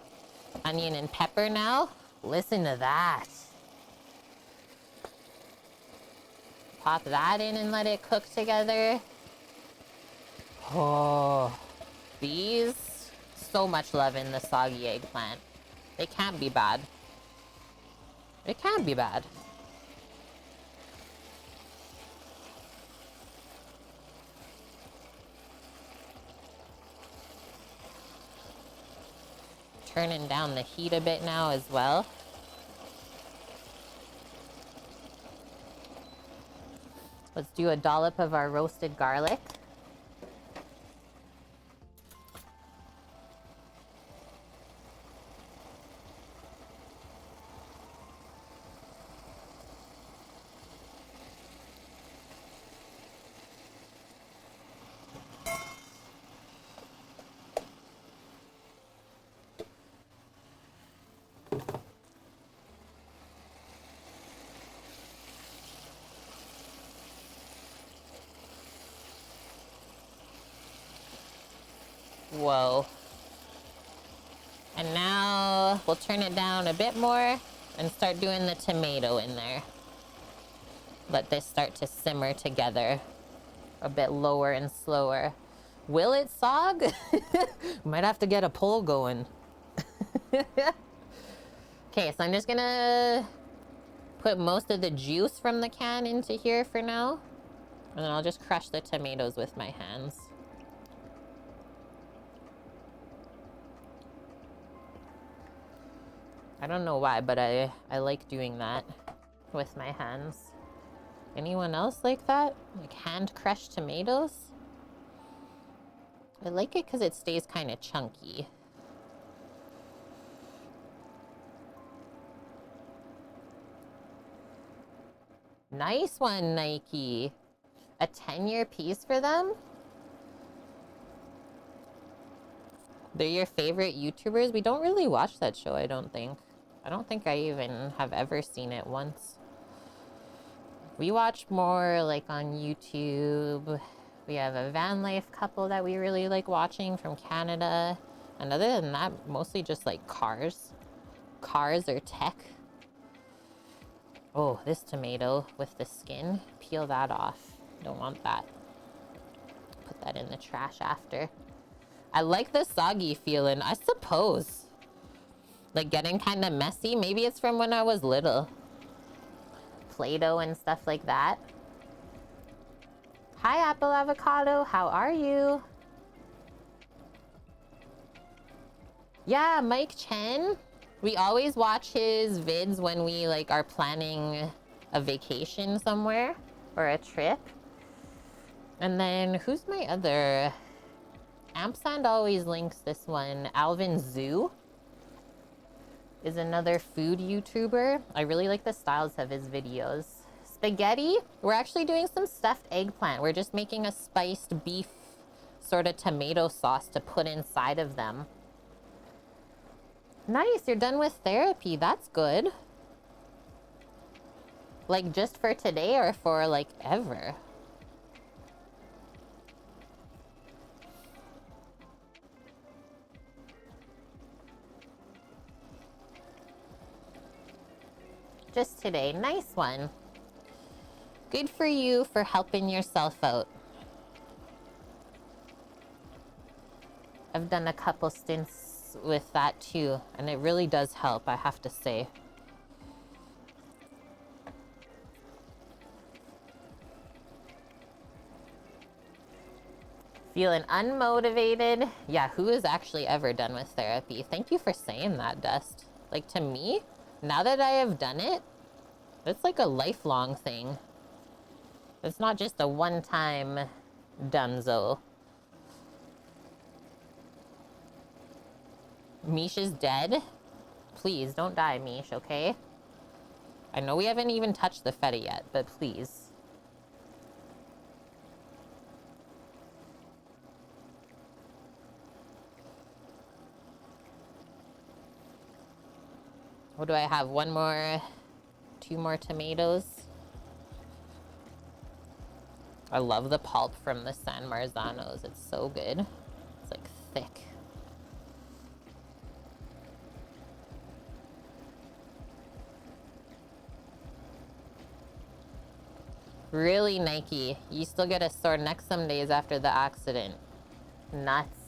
onion and pepper now. Listen to that. Pop that in and let it cook together. Oh, these, so much love in the soggy eggplant. They can't be bad. It can't be bad. Turning down the heat a bit now as well. Let's do a dollop of our roasted garlic. Whoa. And now we'll turn it down a bit more and start doing the tomato in there. Let this start to simmer together a bit lower and slower. Will it sog? Might have to get a pole going. Okay, so I'm just gonna put most of the juice from the can into here for now. And then I'll just crush the tomatoes with my hands. I don't know why, but I like doing that with my hands. Anyone else like that? Like hand crushed tomatoes? I like it because it stays kind of chunky. Nice one, Nike. A 10-year piece for them? They're your favorite YouTubers? We don't really watch that show, I don't think. I don't think I even have ever seen it once. We watch more like on YouTube. We have a van life couple that we really like watching from Canada. And other than that, mostly just like cars. Cars or tech. Oh, this tomato with the skin. Peel that off. Don't want that. Put that in the trash after. I like the soggy feeling, I suppose. Like getting kind of messy. Maybe it's from when I was little. Play-Doh and stuff like that. Hi, Apple Avocado. How are you? Yeah, Mike Chen. We always watch his vids when we like are planning a vacation somewhere or a trip. And then who's my other? Ampersand always links this one. Alvin Zoo is another food YouTuber. I really like the styles of his videos. Spaghetti. We're actually doing some stuffed eggplant. We're just making a spiced beef sort of tomato sauce to put inside of them. Nice, you're done with therapy. That's good. Like just for today or for like ever? Just today. Nice one. Good for you for helping yourself out. I've done a couple stints with that too, and it really does help, I have to say. Feeling unmotivated? Yeah, who has actually ever done with therapy? Thank you for saying that, Dust. Like, to me, now that I have done it, it's like a lifelong thing. It's not just a one-time donezo. Mish is dead? Please, don't die, Mish, okay? I know we haven't even touched the feta yet, but please. What do I have? One more, two more tomatoes. I love the pulp from the San Marzanos. It's so good. It's like thick. Really, Nike? You still get a sore neck some days after the accident. Nuts.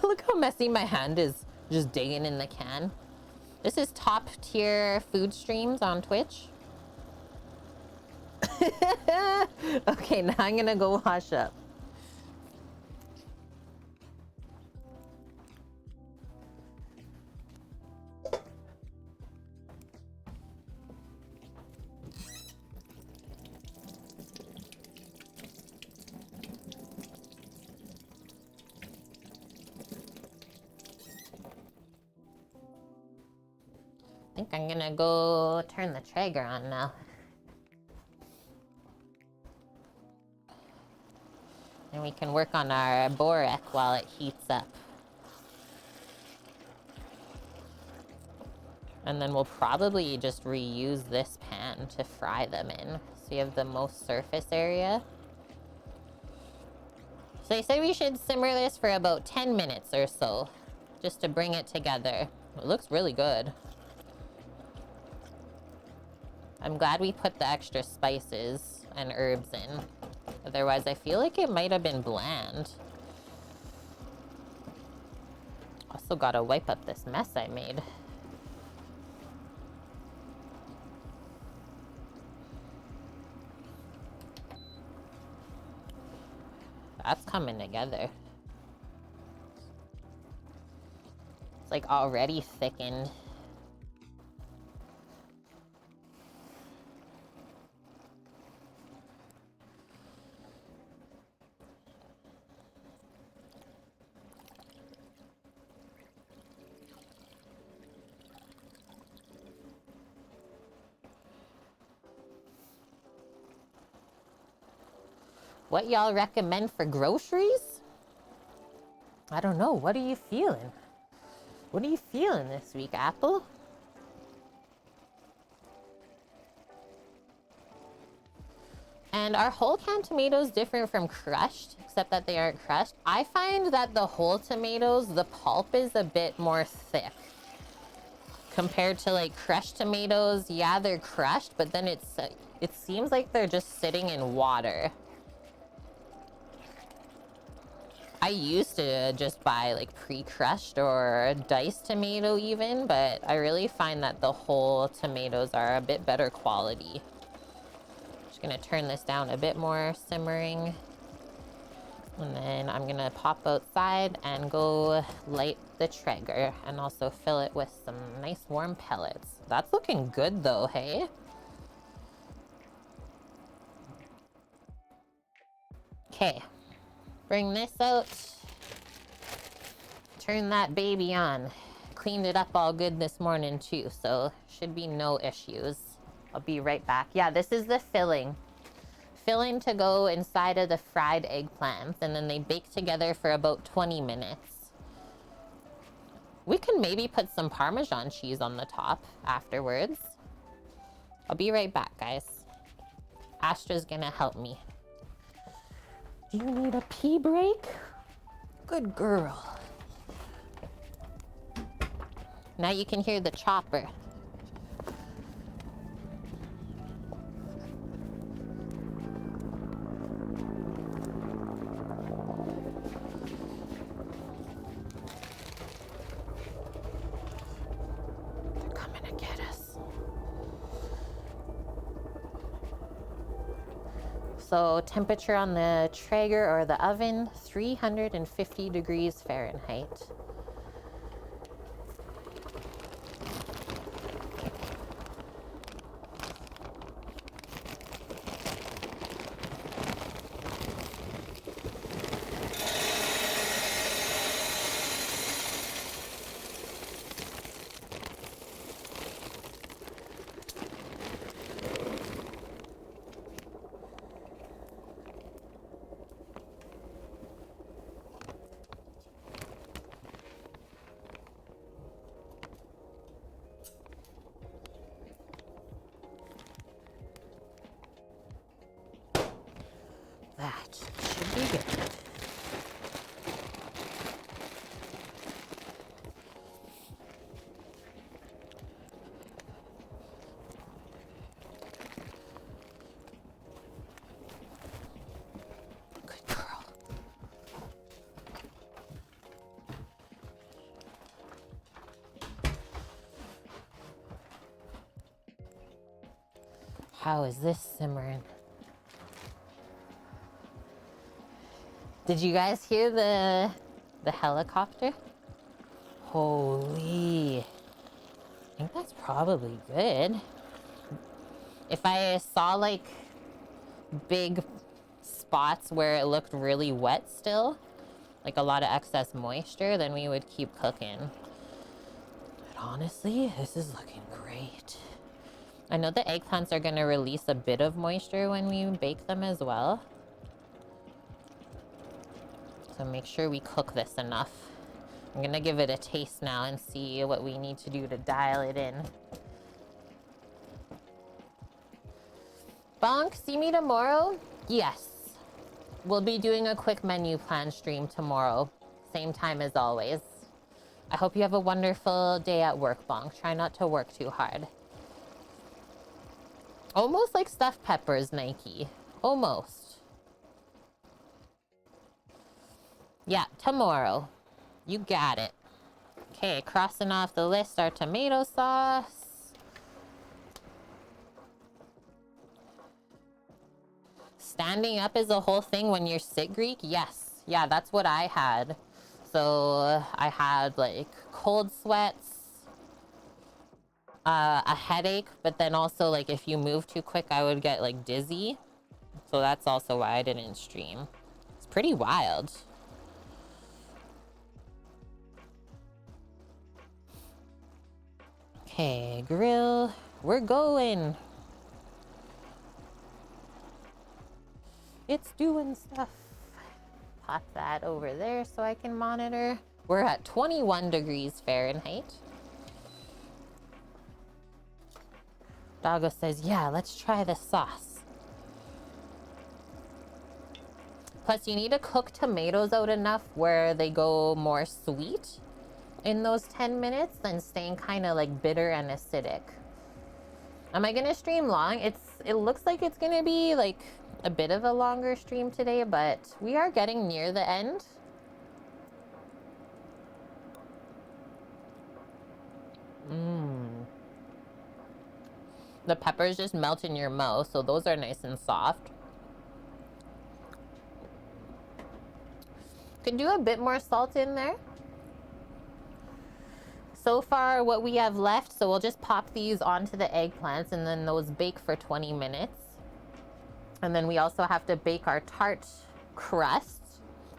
Look how messy my hand is just digging in the can. This is top tier food streams on Twitch. Okay, now I'm gonna go wash up. I think I'm gonna go turn the Traeger on now. And we can work on our Borek while it heats up. And then we'll probably just reuse this pan to fry them in. So you have the most surface area. So they say we should simmer this for about 10 minutes or so, just to bring it together. It looks really good. I'm glad we put the extra spices and herbs in. Otherwise, I feel like it might have been bland. Also gotta wipe up this mess I made. That's coming together. It's like already thickened. What y'all recommend for groceries? I don't know. What are you feeling? What are you feeling this week, Apple? And are whole canned tomatoes different from crushed, except that they aren't crushed? I find that the whole tomatoes, the pulp is a bit more thick compared to like crushed tomatoes. Yeah, they're crushed, but then it seems like they're just sitting in water. I used to just buy like pre-crushed or diced tomato even, but I really find that the whole tomatoes are a bit better quality. Just gonna turn this down a bit more, simmering. And then I'm gonna pop outside and go light the Traeger and also fill it with some nice warm pellets. That's looking good though, hey? Okay, bring this out. Turn that baby on. Cleaned it up all good this morning too, so should be no issues. I'll be right back. Yeah, this is the filling. Filling to go inside of the fried eggplants, and then they bake together for about 20 minutes. We can maybe put some Parmesan cheese on the top afterwards. I'll be right back, guys. Astra's gonna help me. Do you need a pee break? Good girl. Now you can hear the chopper. So temperature on the Traeger or the oven, 350 degrees Fahrenheit. That should be good. Good girl. How is this simmering? Did you guys hear the helicopter? Holy. I think that's probably good. If I saw like big spots where it looked really wet still, like a lot of excess moisture, then we would keep cooking. But honestly, this is looking great. I know the eggplants are gonna release a bit of moisture when we bake them as well. So make sure we cook this enough. I'm gonna give it a taste now and see what we need to do to dial it in. Bonk, see me tomorrow? Yes. We'll be doing a quick menu plan stream tomorrow. Same time as always. I hope you have a wonderful day at work, Bonk. Try not to work too hard. Almost like stuffed peppers, Nike. Almost. Yeah, tomorrow. You got it. Okay, crossing off the list our tomato sauce. Standing up is a whole thing when you're sick, Greek? Yes. Yeah, that's what I had. So I had like cold sweats, a headache, but then also like if you move too quick, I would get like dizzy. So that's also why I didn't stream. It's pretty wild. Okay, grill. We're going. It's doing stuff. Pop that over there so I can monitor. We're at 21 degrees Fahrenheit. Doggo says, yeah, let's try the sauce. Plus, you need to cook tomatoes out enough where they go more sweet in those 10 minutes than staying kind of like bitter and acidic. Am I gonna stream long? It looks like it's gonna be like a bit of a longer stream today, but we are getting near the end. The peppers just melt in your mouth, so those are nice and soft. Could do a bit more salt in there. So far, what we have left, so we'll just pop these onto the eggplants and then those bake for 20 minutes. And then we also have to bake our tart crust.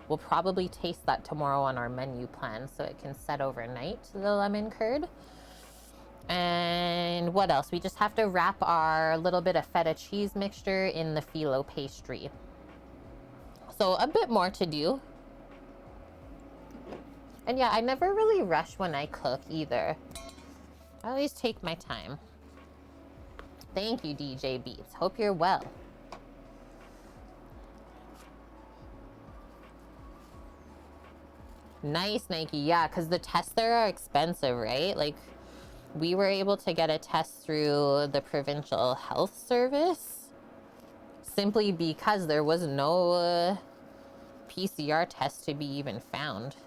We'll probably taste that tomorrow on our menu plan so it can set overnight, the lemon curd. And what else? We just have to wrap our little bit of feta cheese mixture in the phyllo pastry. So a bit more to do. And yeah, I never really rush when I cook either. I always take my time. Thank you, DJ Beats. Hope you're well. Nice, Nike. Yeah, because the tests there are expensive, right? Like, we were able to get a test through the provincial health service simply because there was no PCR test to be even found.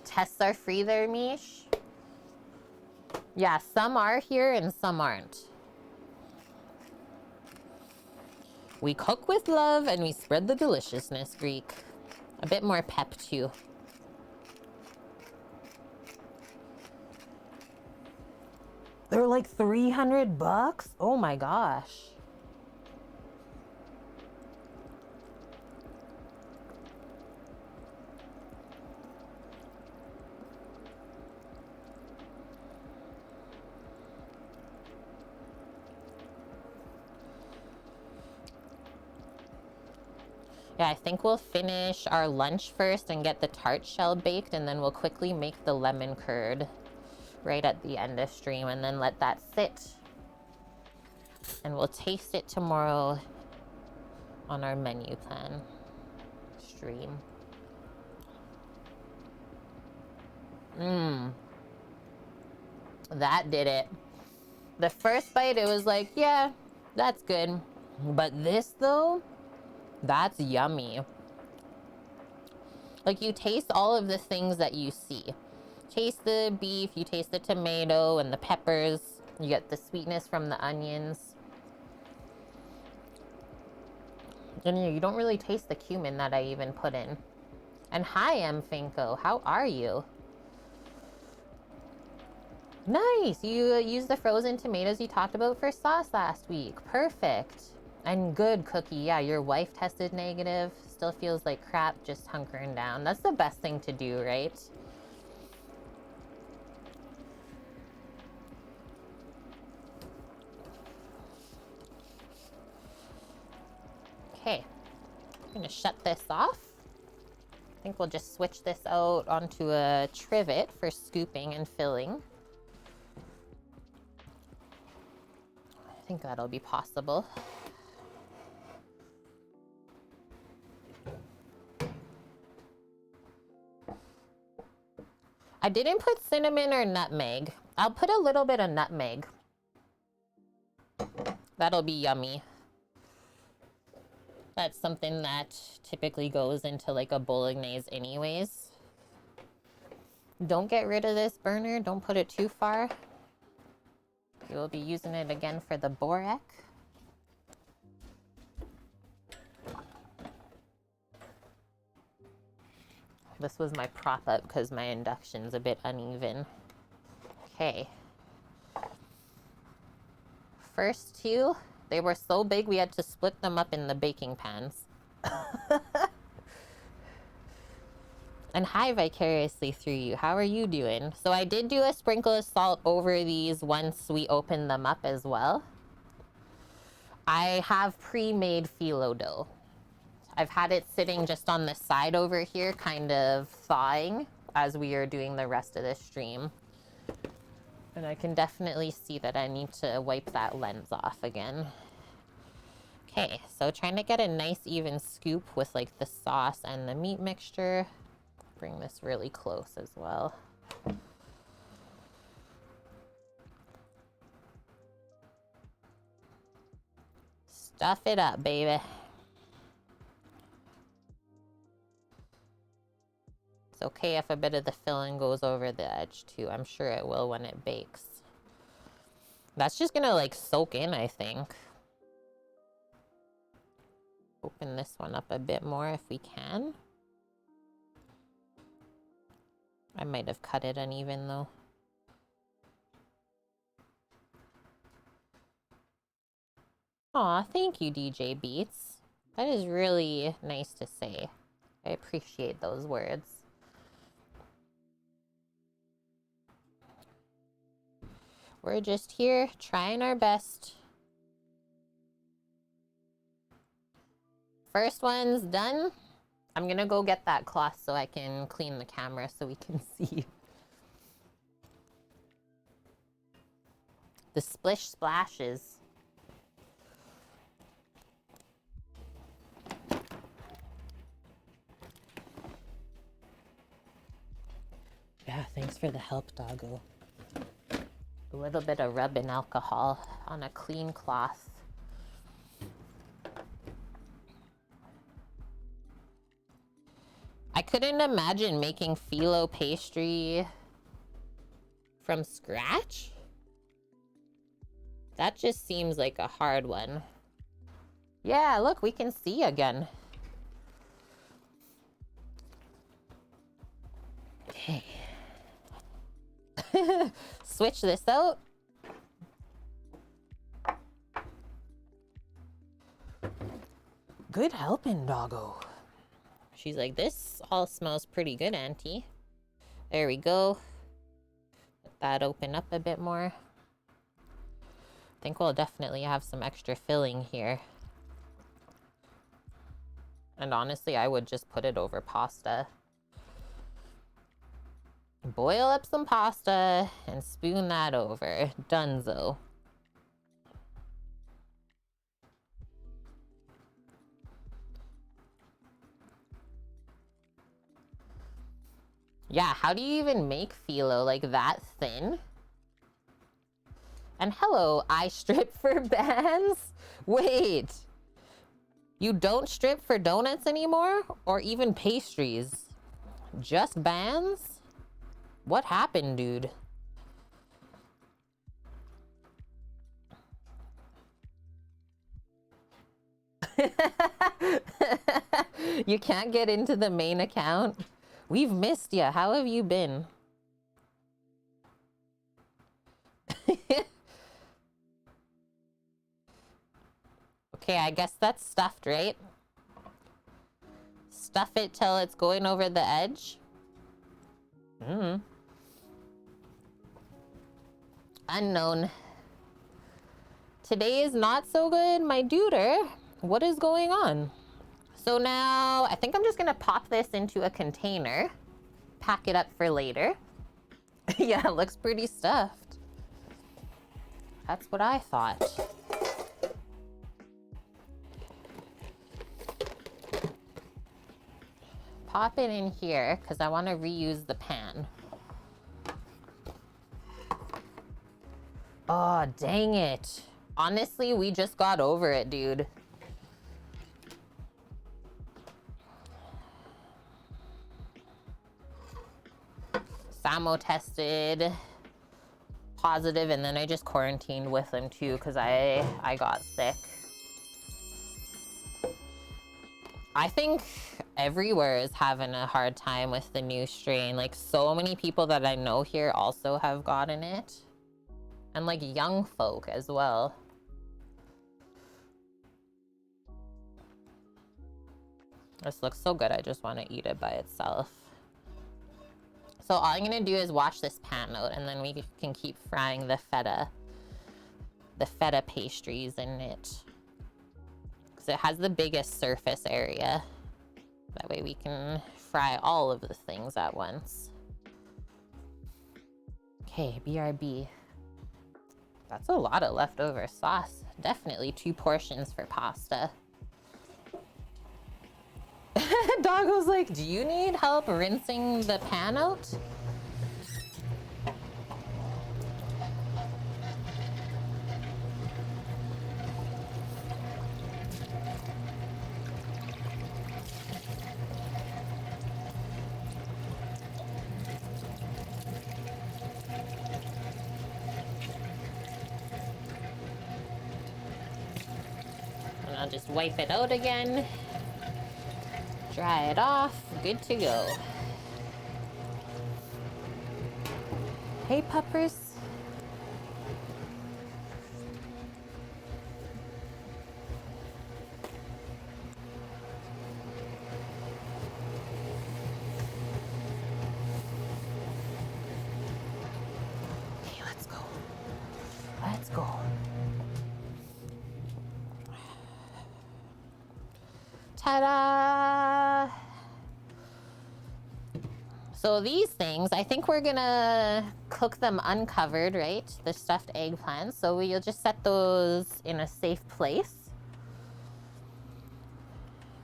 Tests are free there, Mish? Yeah, some are here and some aren't. We cook with love and we spread the deliciousness, Greek. A bit more pep too. They're like $300? Oh my gosh. Yeah, I think we'll finish our lunch first and get the tart shell baked, and then we'll quickly make the lemon curd right at the end of stream and then let that sit. And we'll taste it tomorrow on our menu plan stream. That did it. The first bite, it was like, yeah, that's good. But this though, that's yummy. Like, you taste all of the things that you see. Taste the beef, you taste the tomato and the peppers. You get the sweetness from the onions. And you don't really taste the cumin that I even put in. And hi, M. Finko. How are you? Nice. You used the frozen tomatoes you talked about for sauce last week. Perfect. And good, Cookie. Yeah, your wife tested negative. Still feels like crap, just hunkering down. That's the best thing to do, right? Okay. I'm going to shut this off. I think we'll just switch this out onto a trivet for scooping and filling. I think that'll be possible. I didn't put cinnamon or nutmeg. I'll put a little bit of nutmeg. That'll be yummy. That's something that typically goes into like a bolognese anyways. Don't get rid of this burner. Don't put it too far. You'll be using it again for the Borek. This was my prop up because my induction's a bit uneven. Okay. First two, they were so big we had to split them up in the baking pans. And hi, vicariously through you. How are you doing? So I did do a sprinkle of salt over these once we opened them up as well. I have pre-made phyllo dough. I've had it sitting just on the side over here, kind of thawing as we are doing the rest of the stream. And I can definitely see that I need to wipe that lens off again. Okay, so trying to get a nice even scoop with like the sauce and the meat mixture. Bring this really close as well. Stuff it up, baby. It's okay if a bit of the filling goes over the edge too. I'm sure it will when it bakes. That's just gonna like soak in, I think. Open this one up a bit more if we can. I might have cut it uneven though. Aw, thank you, DJ Beats. That is really nice to say. I appreciate those words. We're just here trying our best. First one's done. I'm gonna go get that cloth so I can clean the camera so we can see. The splish splashes. Yeah, thanks for the help, doggo. A little bit of rubbing alcohol on a clean cloth. I couldn't imagine making phyllo pastry from scratch. That just seems like a hard one. Yeah, look, we can see again. Okay. Switch this out. Good helping, doggo. She's like, this all smells pretty good, Auntie. There we go. Let that open up a bit more. I think we'll definitely have some extra filling here. And honestly, I would just put it over pasta. Boil up some pasta and spoon that over. Dunzo. Yeah, how do you even make phyllo like that thin? And hello, I strip for bands? Wait, you don't strip for donuts anymore? Or even pastries? Just bands? What happened, dude? You can't get into the main account? We've missed you. How have you been? Okay, I guess that's stuffed, right? Stuff it till it's going over the edge. Unknown. Today is not so good, my duder. What is going on? So now I think I'm just gonna pop this into a container, pack it up for later. Yeah, it looks pretty stuffed. That's what I thought. Pop it in here because I want to reuse the pan. Oh, dang it. Honestly, we just got over it, dude. Samo tested positive, and then I just quarantined with him too because I got sick. I think everywhere is having a hard time with the new strain. Like, so many people that I know here also have gotten it. And like young folk as well. This looks so good, I just want to eat it by itself. So all I'm gonna do is wash this pan out, and then we can keep frying the feta pastries in it. Because it has the biggest surface area. That way we can fry all of the things at once. Okay, BRB. That's a lot of leftover sauce. Definitely 2 portions for pasta. Doggo's like, do you need help rinsing the pan out? And I'll just wipe it out again. Dry it off. Good to go. Hey, puppers. Okay, let's go. Let's go. Ta-da! So these things, I think we're gonna cook them uncovered, right? The stuffed eggplants. So we'll just set those in a safe place.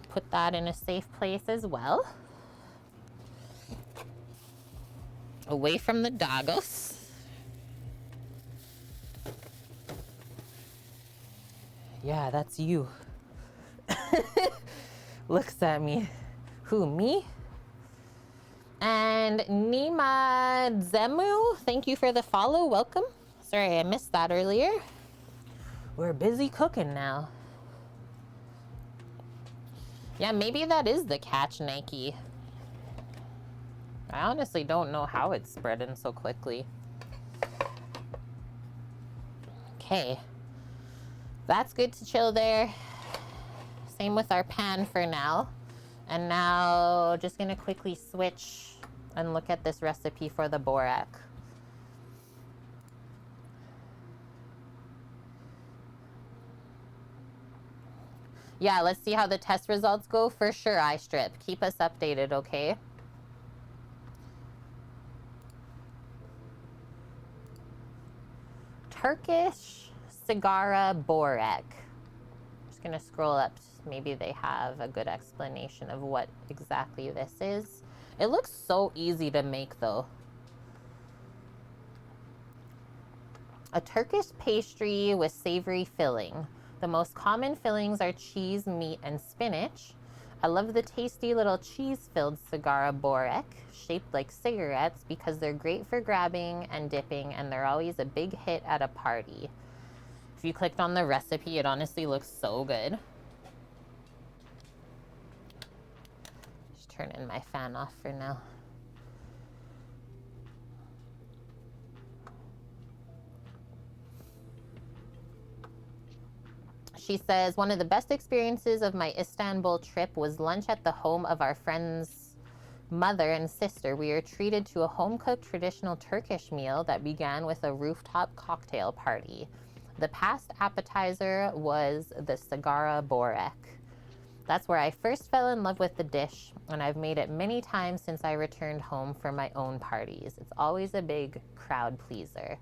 Put that in a safe place as well. Away from the doggos. Yeah, that's you. Looks at me. Who, me? And Nima Zemu, thank you for the follow. Welcome. Sorry, I missed that earlier. We're busy cooking now. Yeah, maybe that is the catch, Nike. I honestly don't know how it's spreading so quickly. Okay. That's good to chill there. Same with our pan for now. And now just gonna quickly switch and look at this recipe for the Borek. Yeah, let's see how the test results go. For sure, iStrip. Keep us updated, okay? Turkish Cigara Borek. Just gonna scroll up. Maybe they have a good explanation of what exactly this is. It looks so easy to make though. A Turkish pastry with savory filling. The most common fillings are cheese, meat, and spinach. I love the tasty little cheese-filled Cigara Borek, shaped like cigarettes because they're great for grabbing and dipping, and they're always a big hit at a party. If you clicked on the recipe, it honestly looks so good. Just turning my fan off for now. She says, one of the best experiences of my Istanbul trip was lunch at the home of our friend's mother and sister. We were treated to a home-cooked traditional Turkish meal that began with a rooftop cocktail party. The past appetizer was the Cigara Borek. That's where I first fell in love with the dish, and I've made it many times since I returned home for my own parties. It's always a big crowd pleaser.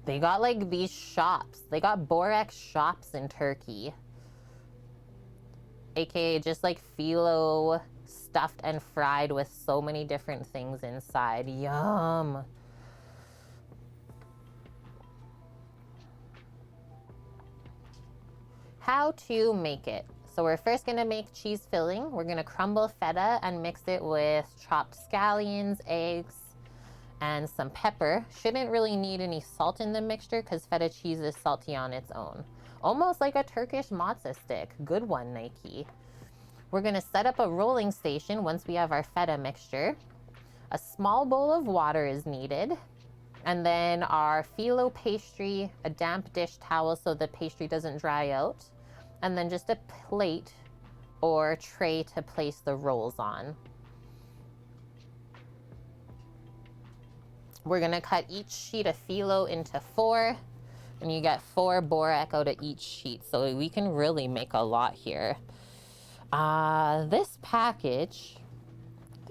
They got like these shops. They got Borek shops in Turkey. AKA just like phyllo stuffed and fried with so many different things inside. Yum. How to make it. So we're first gonna make cheese filling. We're gonna crumble feta and mix it with chopped scallions, eggs, and some pepper. Shouldn't really need any salt in the mixture because feta cheese is salty on its own. Almost like a Turkish matzo stick. Good one, Nike. We're gonna set up a rolling station once we have our feta mixture. A small bowl of water is needed. And then our phyllo pastry, a damp dish towel so the pastry doesn't dry out. And then just a plate or tray to place the rolls on. We're gonna cut each sheet of phyllo into 4, and you get 4 Borek out of each sheet, so we can really make a lot here. This package,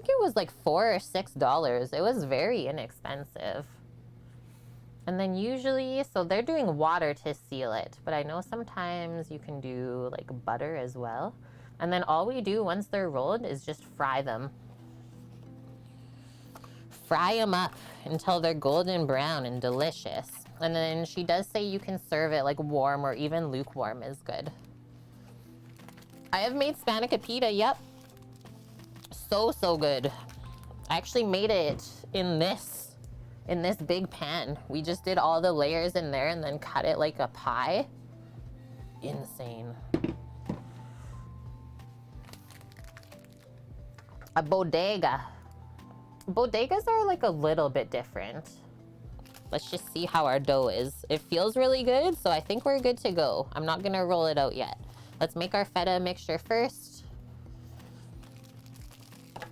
I think it was like $4 or $6. It was very inexpensive. And then usually, so they're doing water to seal it, but I know sometimes you can do like butter as well. And then all we do once they're rolled is just fry them. Fry them up until they're golden brown and delicious. And then she does say you can serve it like warm or even lukewarm is good. I have made spanakopita, yep. So good. I actually made it in this big pan. We just did all the layers in there and then cut it like a pie. Insane. A bodega. Bodegas are like a little bit different. Let's just see how our dough is. It feels really good, so I think we're good to go. I'm not gonna roll it out yet. Let's make our feta mixture first.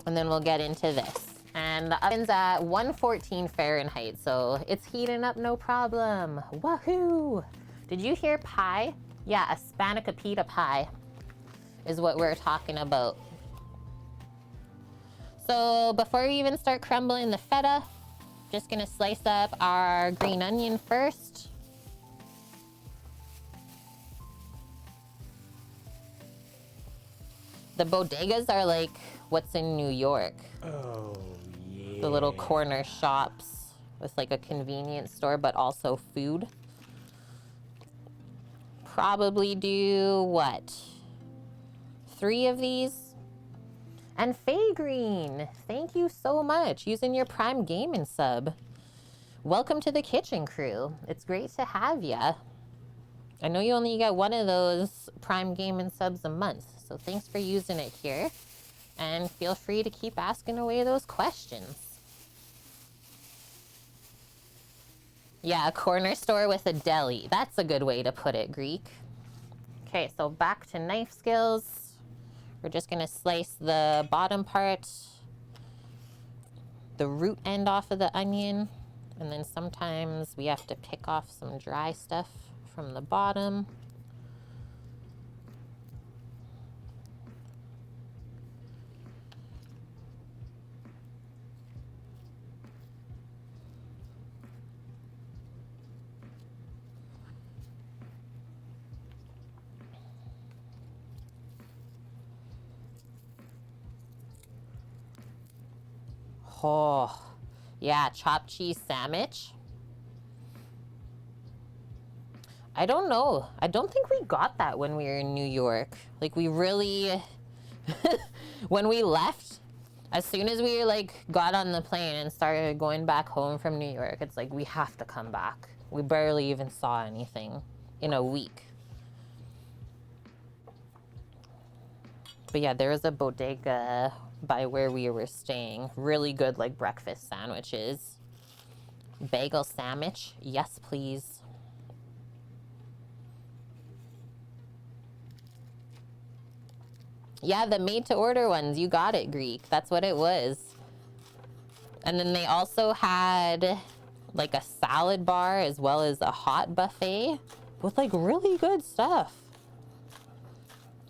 And then we'll get into this. And the oven's at 114 Fahrenheit, so it's heating up no problem. Woohoo! Did you hear pie? Yeah, a spanakopita pie is what we're talking about. So before we even start crumbling the feta, just gonna slice up our green onion first. The bodegas are like what's in New York. Oh, yeah. The little corner shops with like a convenience store, but also food. Probably do what? 3 of these? And Faye Green, thank you so much using your Prime Gaming sub. Welcome to the kitchen crew. It's great to have ya. I know you only get one of those Prime Gaming subs a month, so thanks for using it here. And feel free to keep asking away those questions. Yeah, a corner store with a deli. That's a good way to put it, Greek. Okay, so back to knife skills. We're just gonna slice the bottom part, the root end off of the onion, and then sometimes we have to pick off some dry stuff from the bottom. Oh, yeah, chopped cheese sandwich. I don't know. I don't think we got that when we were in New York. Like, we really, when we left, as soon as we like got on the plane and started going back home from New York, it's like, we have to come back. We barely even saw anything in a week. But yeah, there was a bodega by where we were staying. Really good, like, breakfast sandwiches. Bagel sandwich. Yes, please. Yeah, the made-to-order ones. You got it, Greek. That's what it was. And then they also had, like, a salad bar as well as a hot buffet with, like, really good stuff.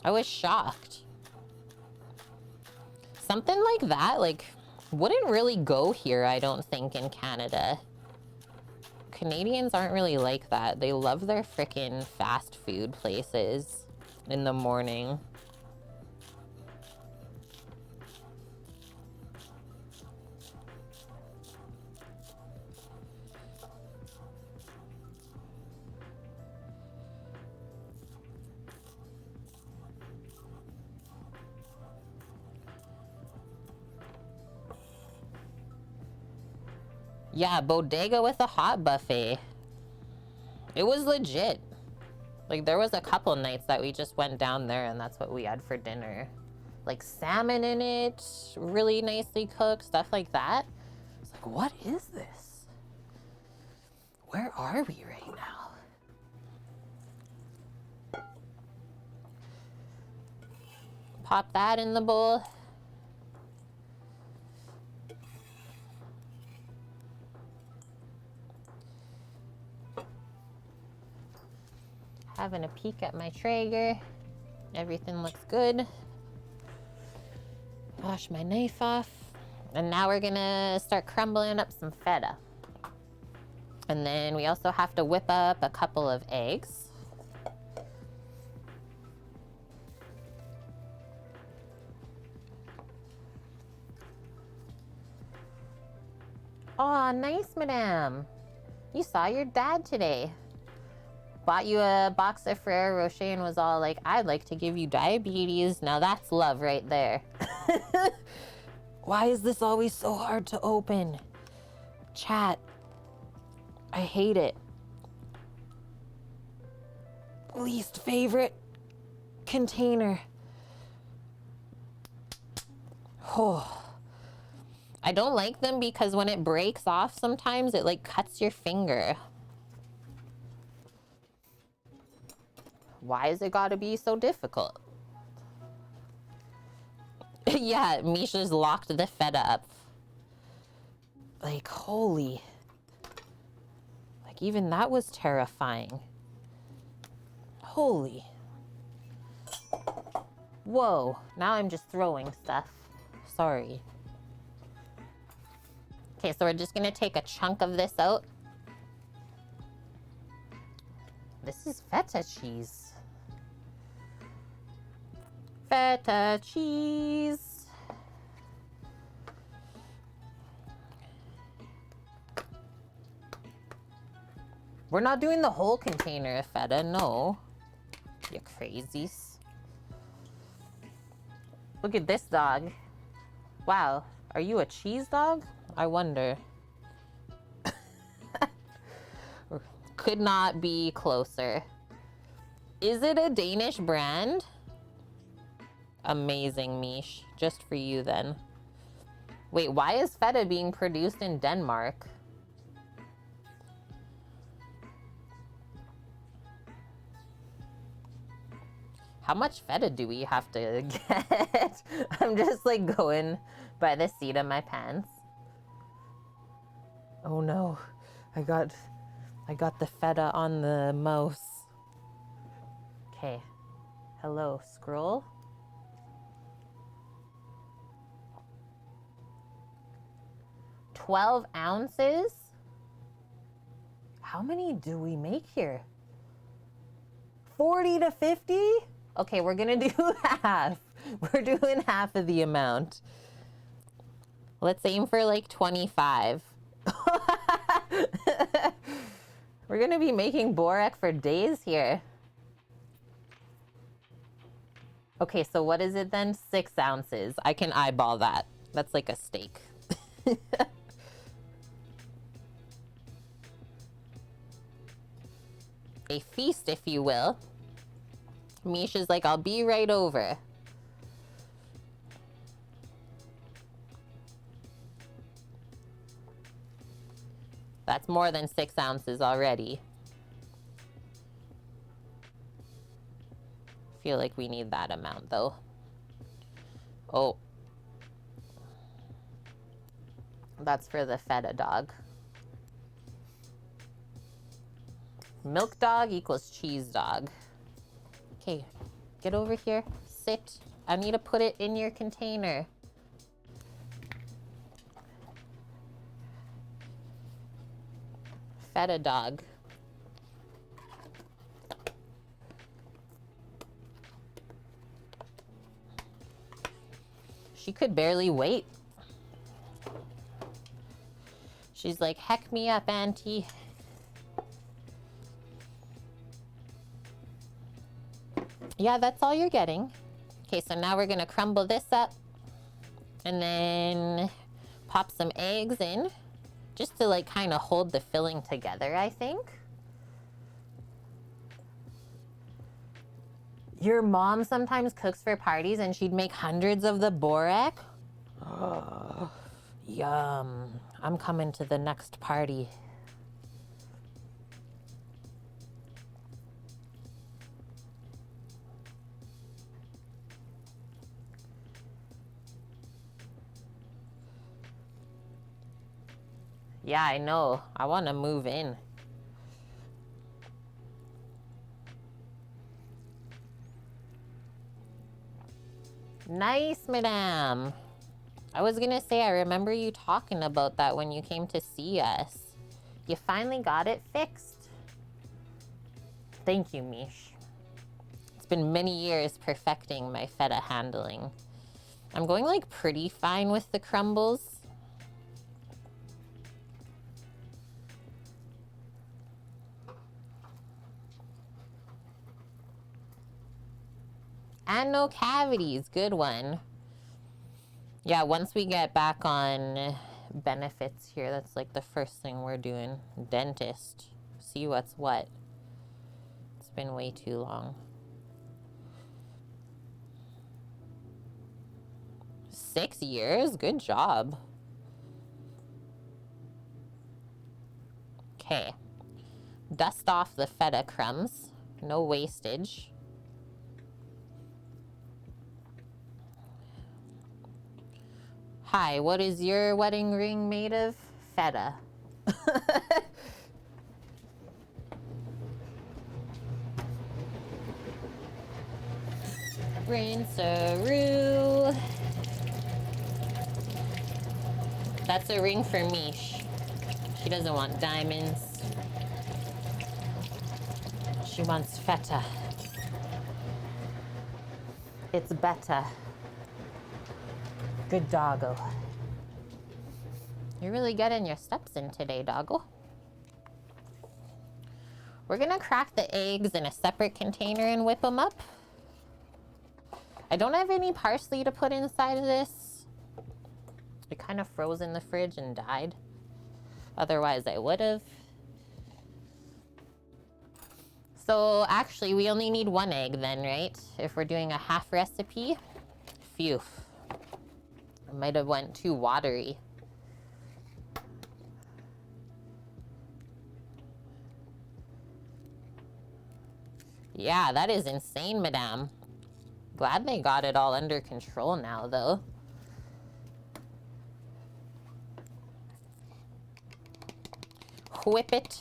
I was shocked. Something like that, like, wouldn't really go here, I don't think, in Canada. Canadians aren't really like that. They love their frickin' fast food places in the morning. Yeah, bodega with a hot buffet. It was legit. Like, there was a couple nights that we just went down there and that's what we had for dinner. Like, salmon in it, really nicely cooked, stuff like that. It's like, what is this? Where are we right now? Pop that in the bowl. Having a peek at my Traeger. Everything looks good. Wash my knife off. And now we're gonna start crumbling up some feta. And then we also have to whip up a couple of eggs. Aw, nice, madame. You saw your dad today. Bought you a box of Ferrero Rocher and was all like, I'd like to give you diabetes. Now that's love right there. Why is this always so hard to open? Chat. I hate it. Least favorite container. Oh. I don't like them because when it breaks off sometimes it like cuts your finger. Why is it gotta be so difficult? Yeah, Misha's locked the feta up. Like, holy. Like, even that was terrifying. Holy. Whoa, now I'm just throwing stuff. Sorry. Okay, so we're just gonna take a chunk of this out. This is feta cheese. Feta cheese. We're not doing the whole container of feta, no. You crazies. Look at this dog. Wow, are you a cheese dog? I wonder. Could not be closer. Is it a Danish brand? Amazing, Mish. Just for you then. Wait, why is feta being produced in Denmark? How much feta do we have to get? I'm just like going by the seat of my pants. Oh no, I got the feta on the mouse. Okay, hello, scroll. $12 ounces? How many do we make here? 40 to 50? Okay, we're gonna do half. We're doing half of the amount. Let's aim for like 25. We're gonna be making Borek for days here. Okay, so what is it then? 6 ounces. I can eyeball that. That's like a steak. A feast, if you will. Misha's like, I'll be right over. That's more than 6 ounces already. Feel like we need that amount though. Oh. That's for the feta dog. Milk dog equals cheese dog. Okay, get over here, sit. I need to put it in your container. Feta dog. She could barely wait. She's like, heck me up, auntie. Yeah, that's all you're getting. Okay, so now we're gonna crumble this up and then pop some eggs in just to like kind of hold the filling together, I think. Your mom sometimes cooks for parties and she'd make hundreds of the Borek. Oh, yum. I'm coming to the next party. Yeah, I know. I want to move in. Nice, madame. I was gonna say, I remember you talking about that when you came to see us. You finally got it fixed. Thank you, Mish. It's been many years perfecting my feta handling. I'm going like pretty fine with the crumbles. And no cavities, good one. Yeah, once we get back on benefits here, that's like the first thing we're doing. Dentist. See what's what. It's been way too long. 6 years? Good job. Okay. Dust off the feta crumbs. No wastage. Hi, what is your wedding ring made of? Feta. Rinse-a-roo. That's a ring for Mish. She doesn't want diamonds. She wants feta. It's better. Good doggo. You're really getting your steps in today, doggo. We're gonna crack the eggs in a separate container and whip them up. I don't have any parsley to put inside of this. It kind of froze in the fridge and died. Otherwise, I would have. So actually, we only need 1 egg then, right? If we're doing a half recipe. Phew. I might have went too watery. Yeah, that is insane, madame. Glad they got it all under control now, though. Whip it.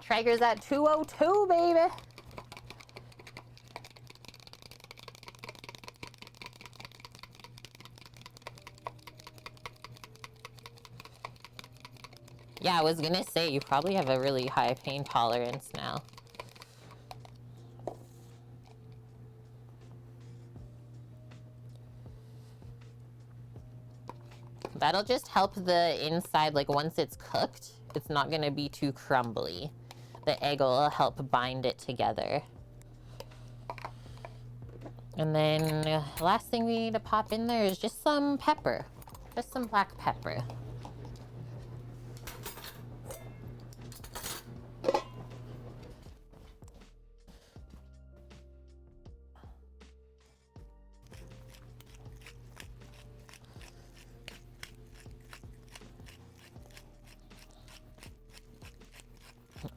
Traeger's at 202, baby. Yeah, I was gonna say, you probably have a really high pain tolerance now. That'll just help the inside, like once it's cooked, it's not gonna be too crumbly. The egg will help bind it together. And then last thing we need to pop in there is just some pepper. Just some black pepper.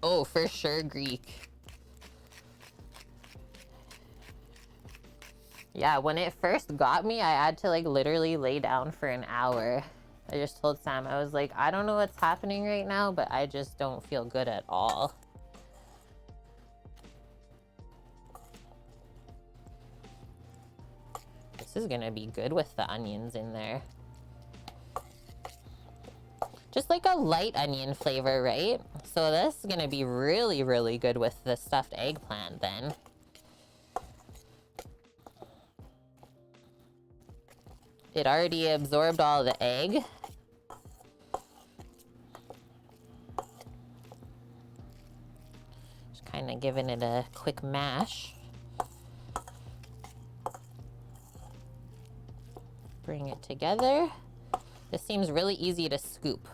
Oh, for sure, Greek. Yeah, when it first got me, I had to like literally lay down for an hour. I just told Sam, I was like, I don't know what's happening right now, but I just don't feel good at all. This is gonna be good with the onions in there. Just like a light onion flavor, right? So this is gonna be really, really good with the stuffed eggplant then. It already absorbed all the egg. Just kind of giving it a quick mash. Bring it together. This seems really easy to scoop.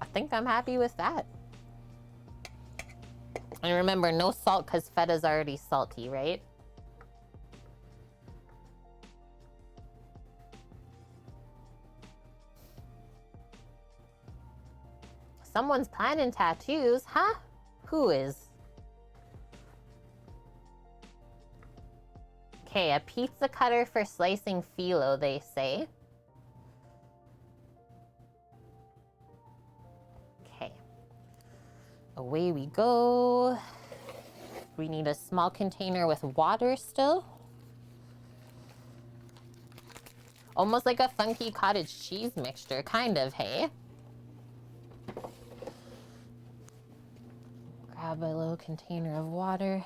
I think I'm happy with that. And remember, no salt because feta's already salty, right? Someone's planning tattoos, huh? Who is? Okay, a pizza cutter for slicing phyllo, they say. Okay. Away we go. We need a small container with water still. Almost like a funky cottage cheese mixture, kind of, hey? Grab a little container of water.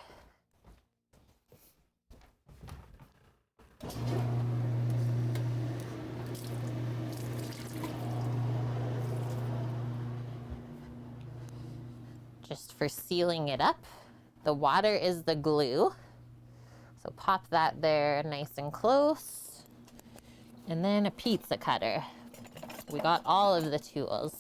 Just for sealing it up. The water is the glue. So pop that there nice and close. And then a pizza cutter. We got all of the tools.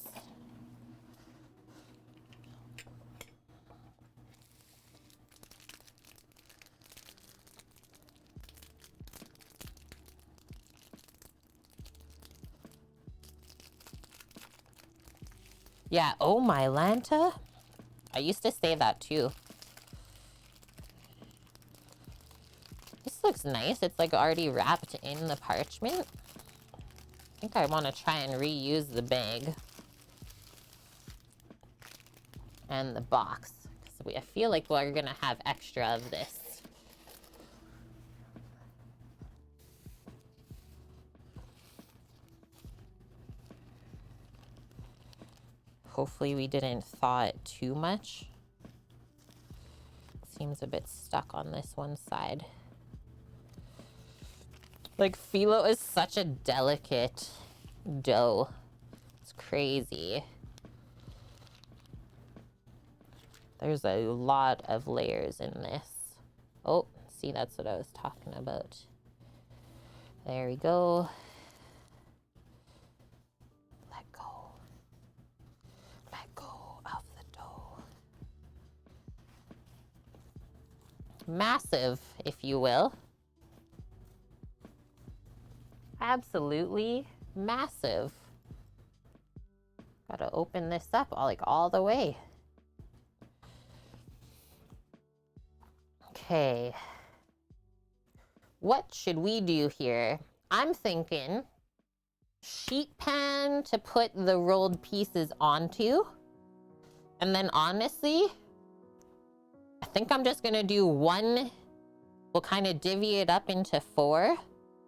Yeah, oh my Lanta. I used to say that too. This looks nice. It's like already wrapped in the parchment. I think I want to try and reuse the bag and the box, because I feel like we're gonna have extra of this. Hopefully we didn't thaw it too much. Seems a bit stuck on this one side. Like, phyllo is such a delicate dough. It's crazy. There's a lot of layers in this. Oh, see, that's what I was talking about. There we go. Let go. Let go of the dough. Massive, if you will. Absolutely massive. Gotta open this up all the way. Okay. What should we do here? I'm thinking sheet pan to put the rolled pieces onto. And then honestly, I think I'm just gonna do one. We'll kind of divvy it up into 4.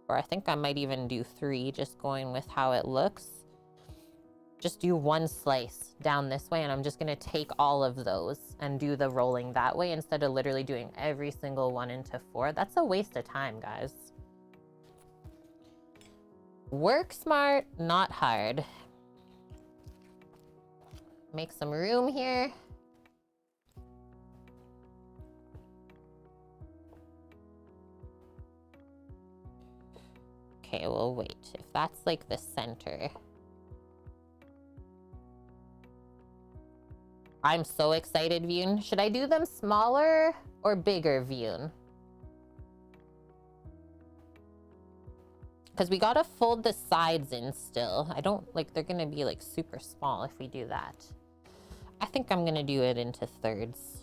Or I think I might even do 3, just going with how it looks. Just do one slice down this way, and I'm just gonna take all of those and do the rolling that way instead of literally doing every single one into 4. That's a waste of time, guys. Work smart, not hard. Make some room here. Okay, well, wait. If that's like the center. I'm so excited, Vune. Should I do them smaller or bigger, Vune? Because we gotta fold the sides in still. I don't, like, they're gonna be like super small if we do that. I think I'm gonna do it into 3rds.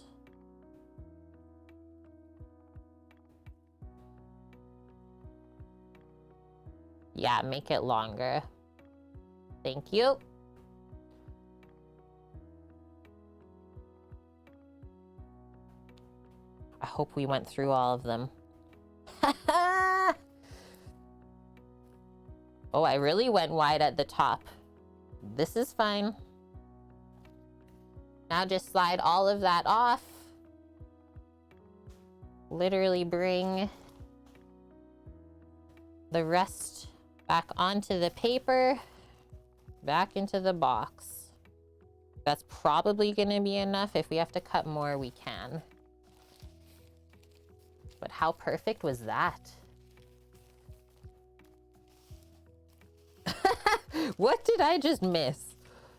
Yeah, make it longer. Thank you. I hope we went through all of them. Oh, I really went wide at the top. This is fine. Now just slide all of that off. Literally bring the rest back onto the paper, back into the box. That's probably gonna be enough. If we have to cut more, we can. But how perfect was that? What did I just miss?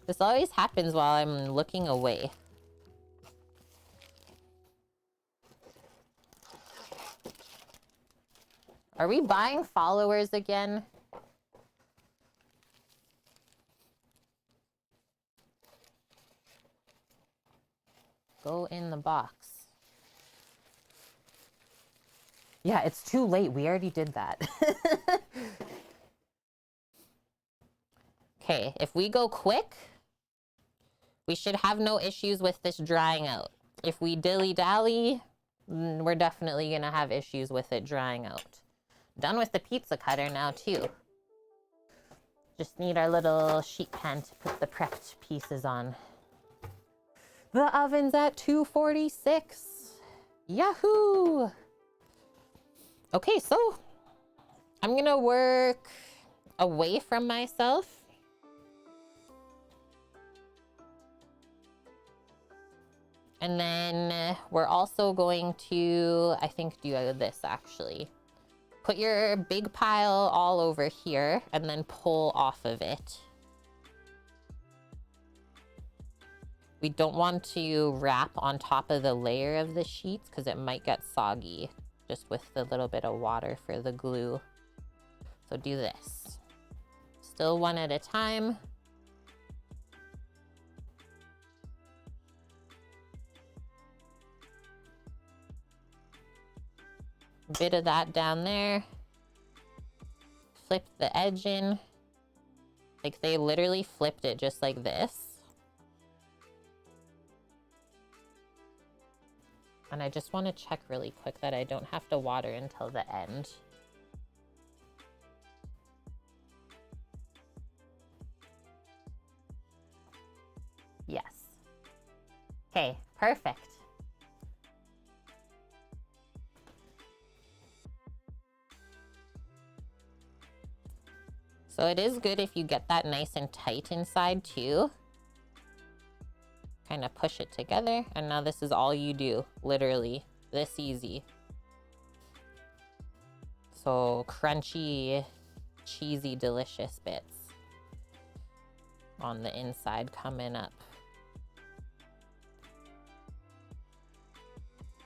This always happens while I'm looking away. Are we buying followers again? Go in the box. Yeah, it's too late. We already did that. Okay, if we go quick, we should have no issues with this drying out. If we dilly-dally, we're definitely gonna have issues with it drying out. Done with the pizza cutter now, too. Just need our little sheet pan to put the prepped pieces on. The oven's at 246. Yahoo! Okay, so I'm gonna work away from myself. And then we're also going to, I think, do this actually. Put your big pile all over here and then pull off of it. We don't want to wrap on top of the layer of the sheets because it might get soggy just with the little bit of water for the glue. So do this. Still one at a time. Bit of that down there. Flip the edge in. Like they literally flipped it just like this. And I just want to check really quick that I don't have to water until the end. Yes. Okay, perfect. So it is good if you get that nice and tight inside too. Kind of push it together, and now this is all you do, literally, this easy. So crunchy, cheesy, delicious bits on the inside coming up.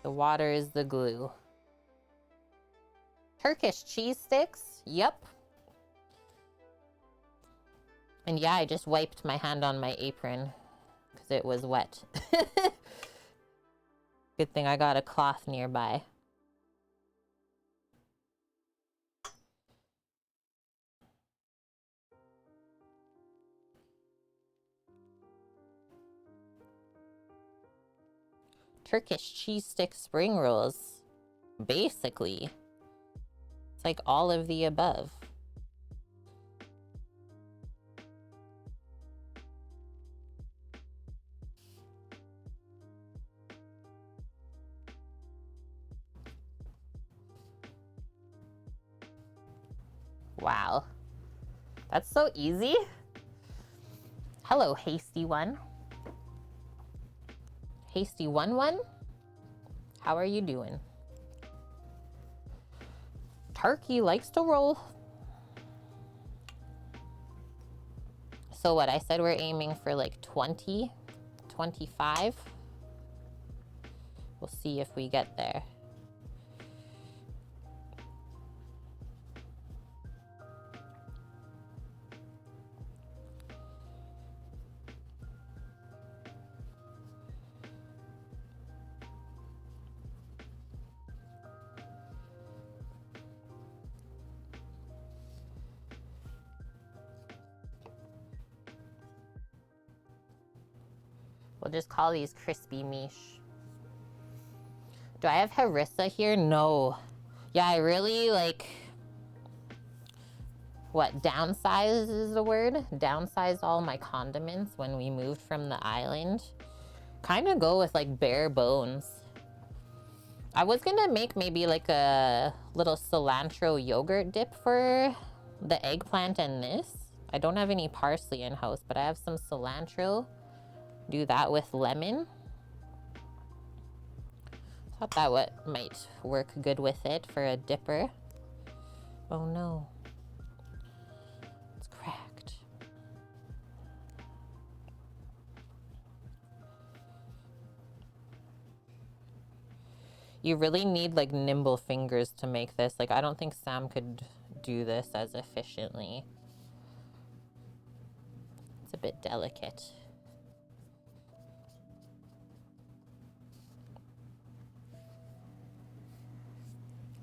The water is the glue. Turkish cheese sticks, yep. And yeah, I just wiped my hand on my apron because it was wet. Good thing I got a cloth nearby. Turkish cheese stick spring rolls. Basically, it's like all of the above. Wow, that's so easy. Hello, Hasty One. Hasty One. How are you doing? Turkey likes to roll. So what I said, we're aiming for like 20, 25. We'll see if we get there. We'll just call these crispy miche. Do I have harissa here? No. Yeah, I really like, what, downsize is the word? Downsized all my condiments when we moved from the island. Kind of go with like bare bones. I was gonna make maybe like a little cilantro yogurt dip for the eggplant and this. I don't have any parsley in house, but I have some cilantro. Do that with lemon. Thought that might work good with it for a dipper. Oh no, it's cracked. You really need like nimble fingers to make this. Like I don't think Sam could do this as efficiently. It's a bit delicate.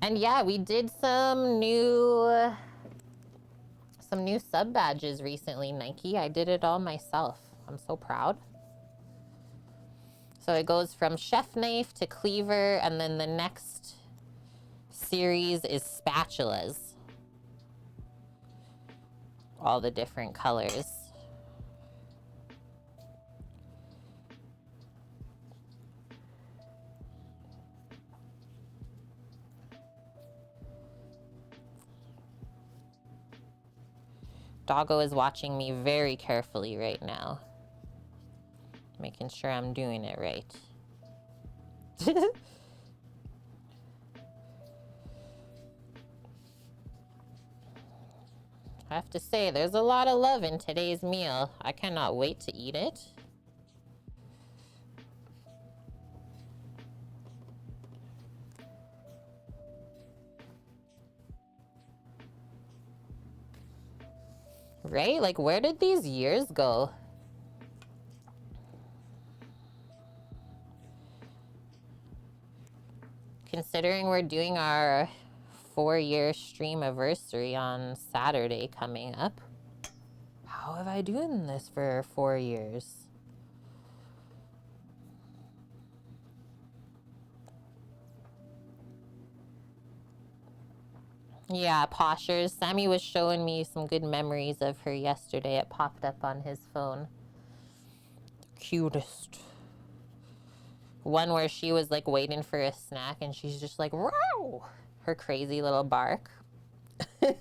And yeah, we did some new sub badges recently, Nike. I did it all myself. I'm so proud. So it goes from chef knife to cleaver, and then the next series is spatulas. all the different colors. Doggo is watching me very carefully right now, making sure I'm doing it right. I have to say, there's a lot of love in today's meal. I cannot wait to eat it. Right? Like, where did these years go? Considering we're doing our 4-year stream anniversary on Saturday coming up. How have I done this for 4 years? Yeah, Poshers. Sammy was showing me some good memories of her yesterday. It popped up on his phone. Cutest. One where she was like waiting for a snack and she's just like, wow! Her crazy little bark. Okay,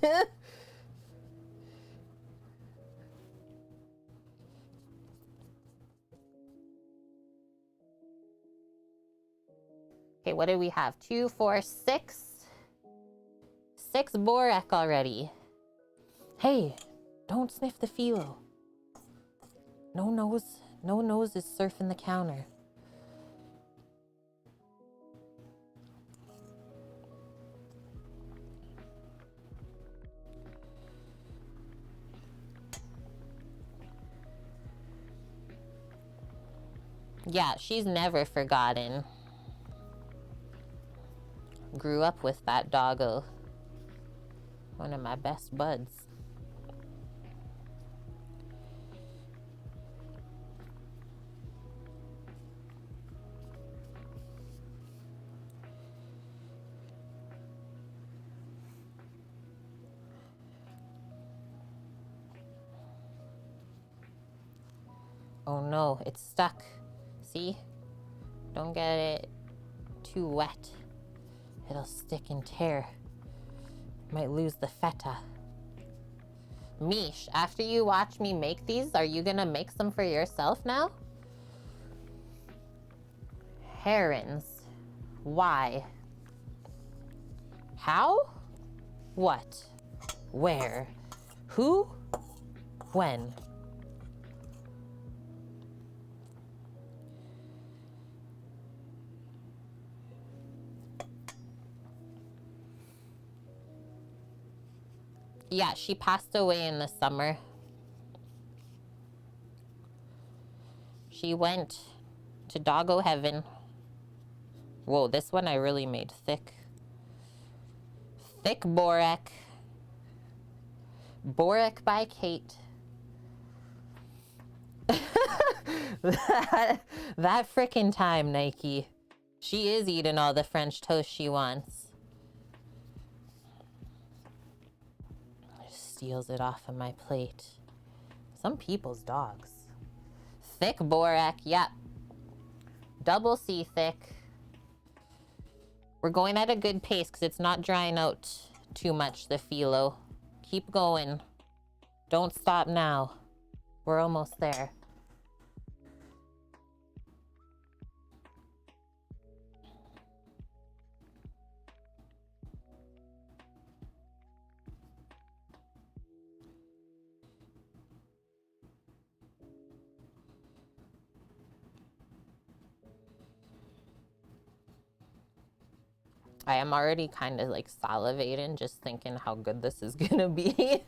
what do we have? 2, 4, 6. 6 Borek already. Hey, don't sniff the phyllo. No nose is surfing the counter. Yeah, she's never forgotten. Grew up with that doggo. One of my best buds. Oh no, it's stuck. See? Don't get it too wet. It'll stick and tear. Might lose the feta. Mish, after you watch me make these, are you gonna make some for yourself now? Herons. Why? How? What? Where? Who? When? Yeah, she passed away in the summer. She went to doggo heaven. Whoa, this one I really made thick. Thick Borek. Borek by Kate. that frickin' time, Nike. She is eating all the French toast she wants. Steals it off of my plate. Some people's dogs. Thick Borek, yep. Double C thick. We're going at a good pace because it's not drying out too much, the phyllo. Keep going. Don't stop now. We're almost there. I am already kind of like salivating just thinking how good this is gonna be.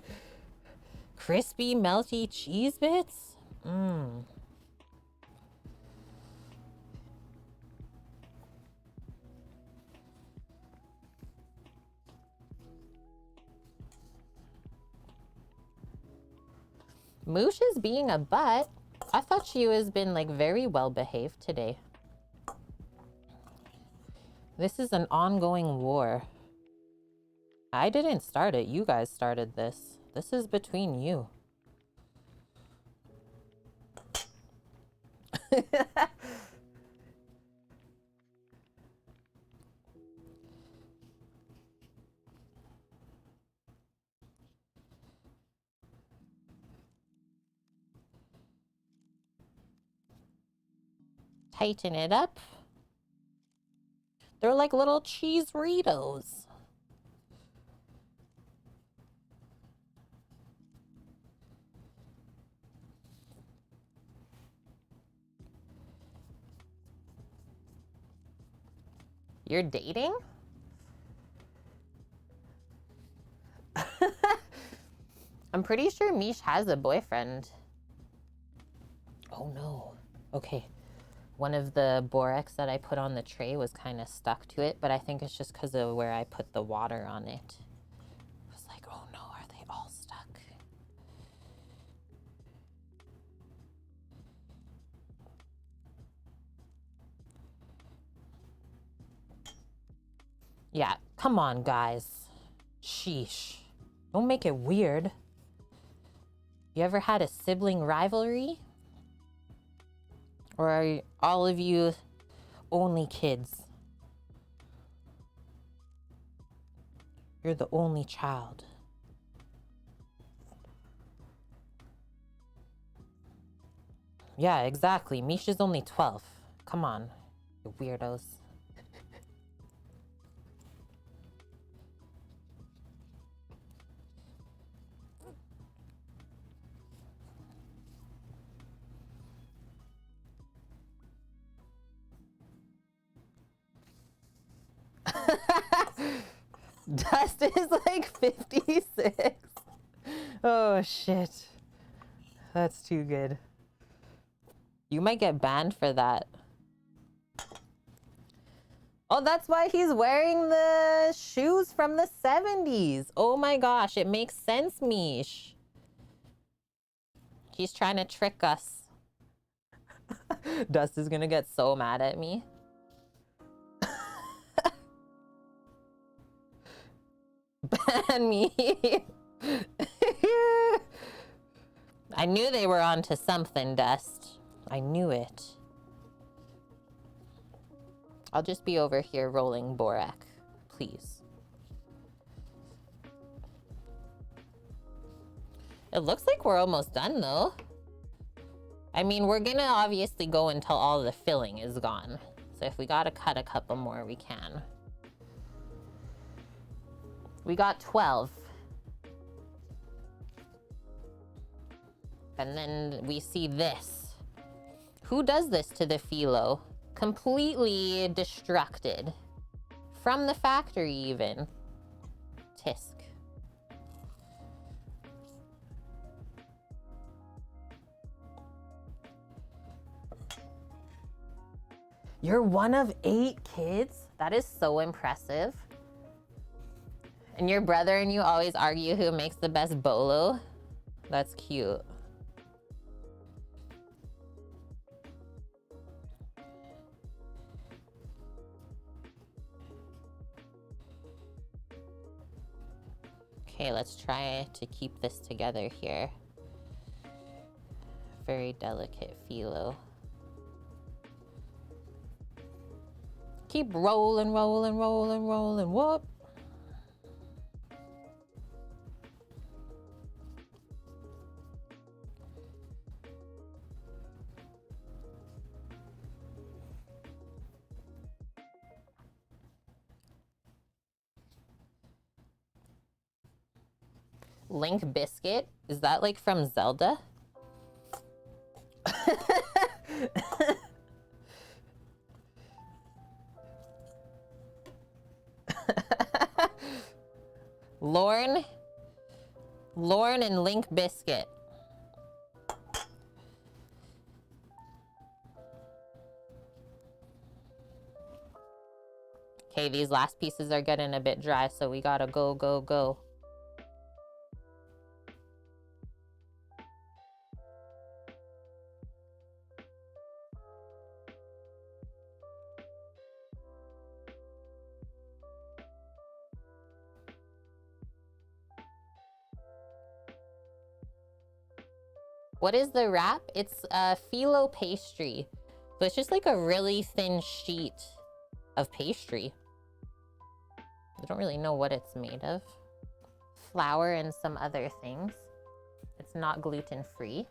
Crispy, melty cheese bits? Mmm. Moosh is being a butt. I thought she was been like very well behaved today. This is an ongoing war. I didn't start it. You guys started this. This is between you. Tighten it up. They're like little cheese Ritos. You're dating? I'm pretty sure Mish has a boyfriend. Oh no. Okay. One of the Boreks that I put on the tray was kind of stuck to it, but I think it's just because of where I put the water on it. I was like, oh no, are they all stuck? Yeah, come on, guys. Sheesh. Don't make it weird. You ever had a sibling rivalry? Or are all of you only kids? You're the only child. Yeah, exactly. Misha's only 12. Come on, you weirdos. Dust is like 56. Oh shit. That's too good. You might get banned for that. Oh, that's why he's wearing the shoes from the 70s. Oh my gosh, it makes sense, Mish. He's trying to trick us. Dust is gonna get so mad at me. Ban me. I knew they were onto something, Dust. I knew it. I'll just be over here rolling Borek, please. It looks like we're almost done, though. I mean, we're gonna obviously go until all the filling is gone. So if we gotta cut a couple more, we can. We got 12. And then we see this. Who does this to the phyllo? Completely destructed. From the factory, even. Tisk. You're one of 8 kids? That is so impressive. And your brother and you always argue who makes the best bolo? That's cute. Okay, let's try to keep this together here. Very delicate phyllo. Keep rolling, rolling, rolling, rolling. Whoop. Link Biscuit? Is that like from Zelda? Lorne and Link Biscuit. Okay, these last pieces are getting a bit dry, so we gotta go, go, go. What is the wrap? It's a phyllo pastry. So it's just like a really thin sheet of pastry. I don't really know what it's made of. Flour and some other things. It's not gluten-free.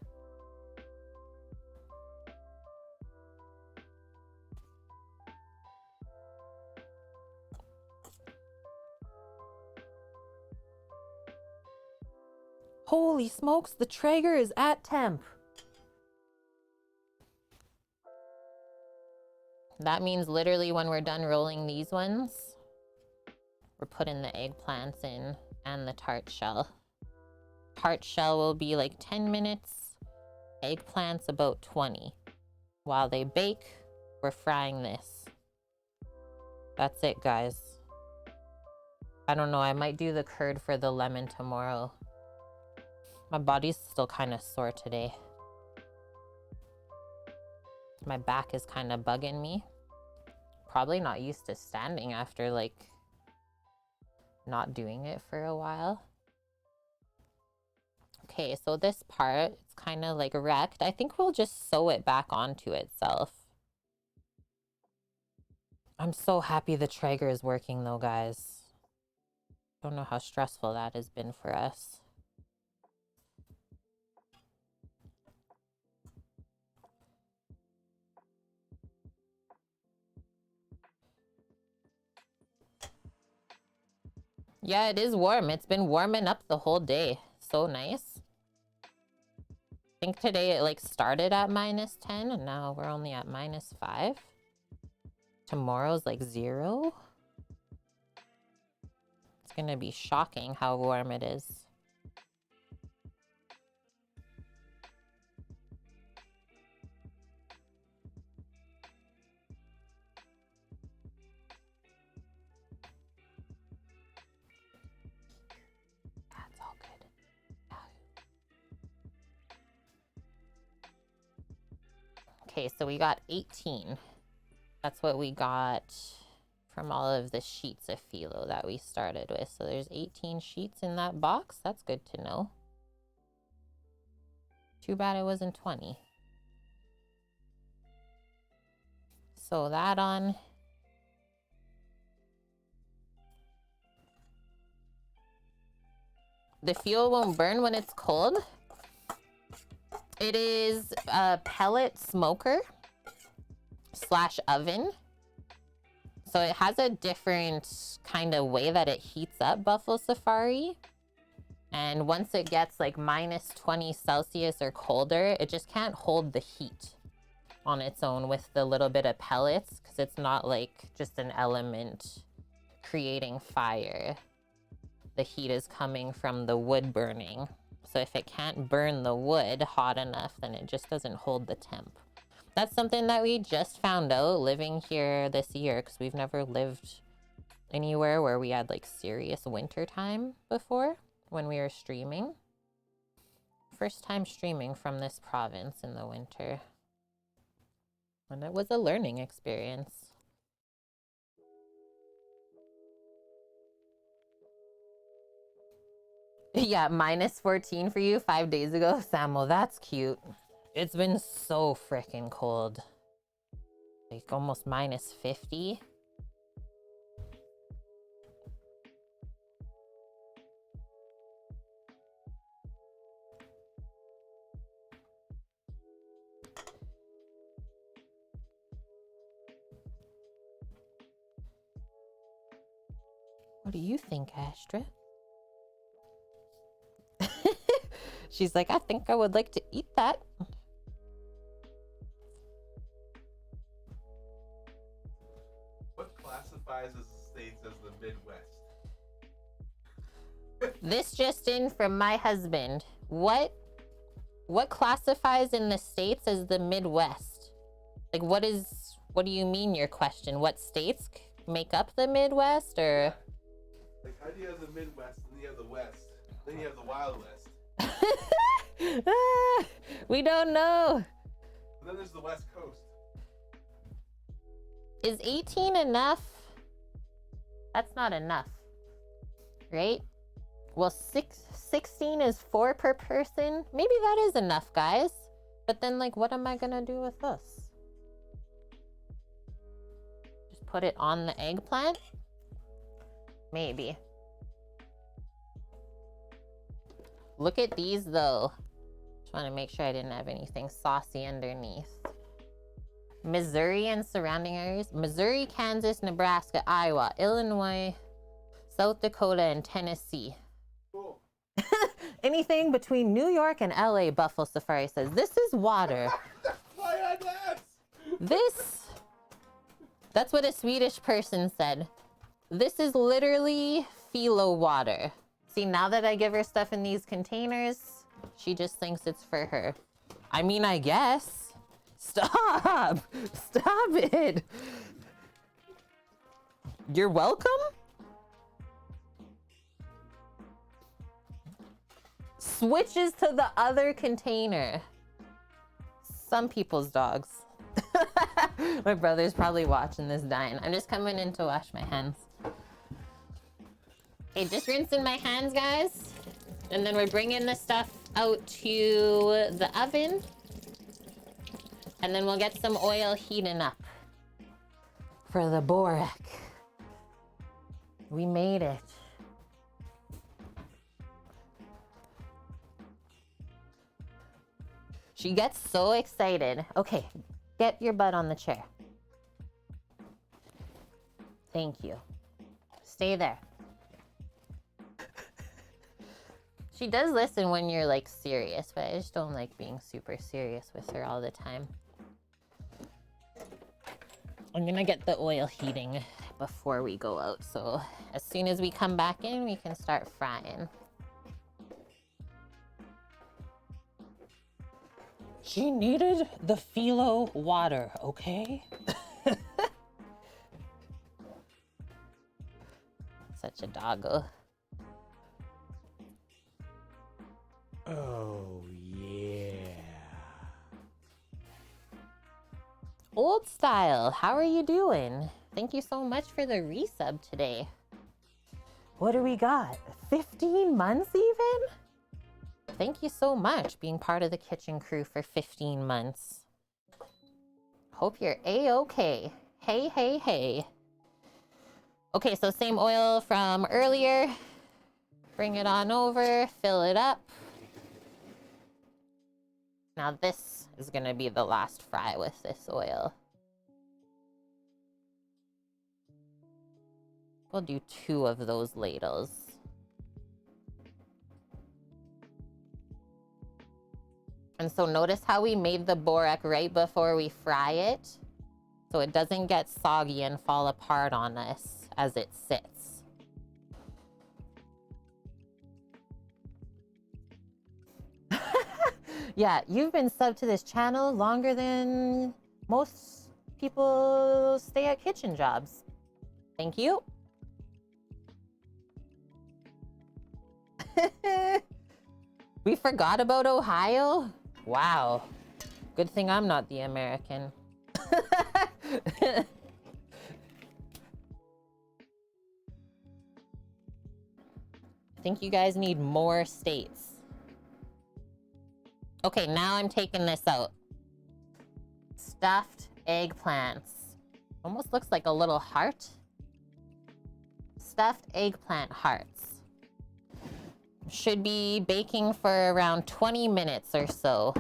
Holy smokes, the Traeger is at temp. That means literally when we're done rolling these ones, we're putting the eggplants in and the tart shell. Tart shell will be like 10 minutes, eggplants about 20. While they bake, we're frying this. That's it, guys. I don't know, I might do the curd for the lemon tomorrow. My body's still kind of sore today. My back is kind of bugging me. Probably not used to standing after like not doing it for a while. Okay, so this part, it's kind of like wrecked. I think we'll just sew it back onto itself. I'm so happy the Traeger is working though, guys. Don't know how stressful that has been for us. Yeah, it is warm. It's been warming up the whole day. So nice. I think today it like started at -10 and now we're only at -5. Tomorrow's like 0. It's gonna be shocking how warm it is. That's all good. Okay, so we got 18. That's what we got from all of the sheets of phyllo that we started with. So there's 18 sheets in that box. That's good to know. Too bad it wasn't 20. Sew that on. The fuel won't burn when it's cold. It is a pellet smoker / oven. So it has a different kind of way that it heats up Buffalo Safari. And once it gets like -20 Celsius or colder, it just can't hold the heat on its own with the little bit of pellets, because it's not like just an element creating fire. The heat is coming from the wood burning. So if it can't burn the wood hot enough, then it just doesn't hold the temp. That's something that we just found out living here this year, because we've never lived anywhere where we had like serious winter time before when we were streaming. First time streaming from this province in the winter. And it was a learning experience. Yeah, -14 for you 5 days ago. Samuel, that's cute. It's been so freaking cold. Like almost -50. What do you think, Astra? She's like, I think I would like to eat that. What classifies as the states as the Midwest? This just in from my husband. What classifies in the States as the Midwest? Like what do you mean your question? What states make up the Midwest, or? Like how do you have the Midwest and you have the West? Then you have the Wild West. We don't know. And then there's the West Coast. Is 18 enough? That's not enough, right? Well, 16 is 4 per person. Maybe that is enough, guys. But then, like, what am I gonna do with this? Just put it on the eggplant? Maybe. Look at these, though. Just want to make sure I didn't have anything saucy underneath. Missouri and surrounding areas. Missouri, Kansas, Nebraska, Iowa, Illinois, South Dakota, and Tennessee. Cool. Anything between New York and LA, Buffalo Safari says. This is water. Why I dance? That's what a Swedish person said. This is literally phyllo water. See, now that I give her stuff in these containers, she just thinks it's for her. I mean, I guess. Stop! Stop it! You're welcome? Switches to the other container. Some people's dogs. My brother's probably watching this dying. I'm just coming in to wash my hands. Okay, just rinsing my hands, guys. And then we're bringing this stuff out to the oven. And then we'll get some oil heating up for the Borek. We made it. She gets so excited. Okay, get your butt on the chair. Thank you. Stay there. She does listen when you're like serious, but I just don't like being super serious with her all the time. I'm gonna get the oil heating before we go out, so as soon as we come back in, we can start frying. She needed the phyllo water, okay? Such a doggo. Oh, yeah. Old Style, how are you doing? Thank you so much for the resub today. What do we got? 15 months even? Thank you so much being part of the kitchen crew for 15 months. Hope you're a-okay. Hey, hey, hey. Okay, so same oil from earlier. Bring it on over, fill it up. Now this is gonna be the last fry with this oil. We'll do 2 of those ladles. And so notice how we made the Borek right before we fry it, so it doesn't get soggy and fall apart on us as it sits. Yeah, you've been subbed to this channel longer than most people stay at kitchen jobs. Thank you. We forgot about Ohio? Wow. Good thing I'm not the American. I think you guys need more states. Okay, now I'm taking this out. Stuffed eggplants. Almost looks like a little heart. Stuffed eggplant hearts. Should be baking for around 20 minutes or so.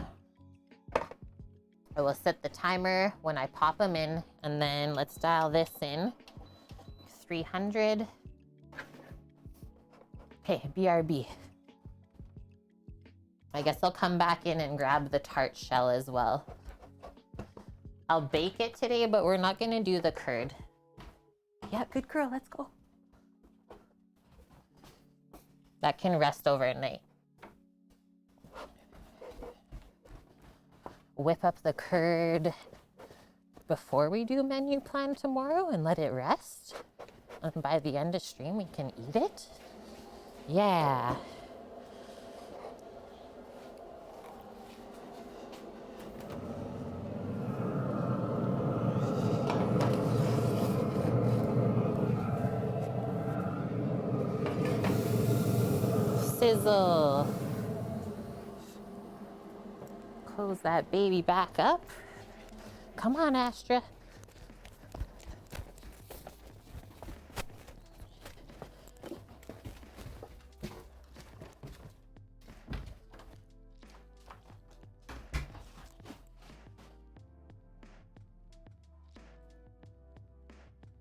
I will set the timer when I pop them in, and then let's dial this in. 300. Okay, BRB. I guess I'll come back in and grab the tart shell as well. I'll bake it today, but we're not gonna do the curd. Yeah, good girl, let's go. That can rest overnight. Whip up the curd before we do menu plan tomorrow and let it rest. And by the end of stream, we can eat it. Yeah. Shizzle. Close that baby back up. Come on, Astra.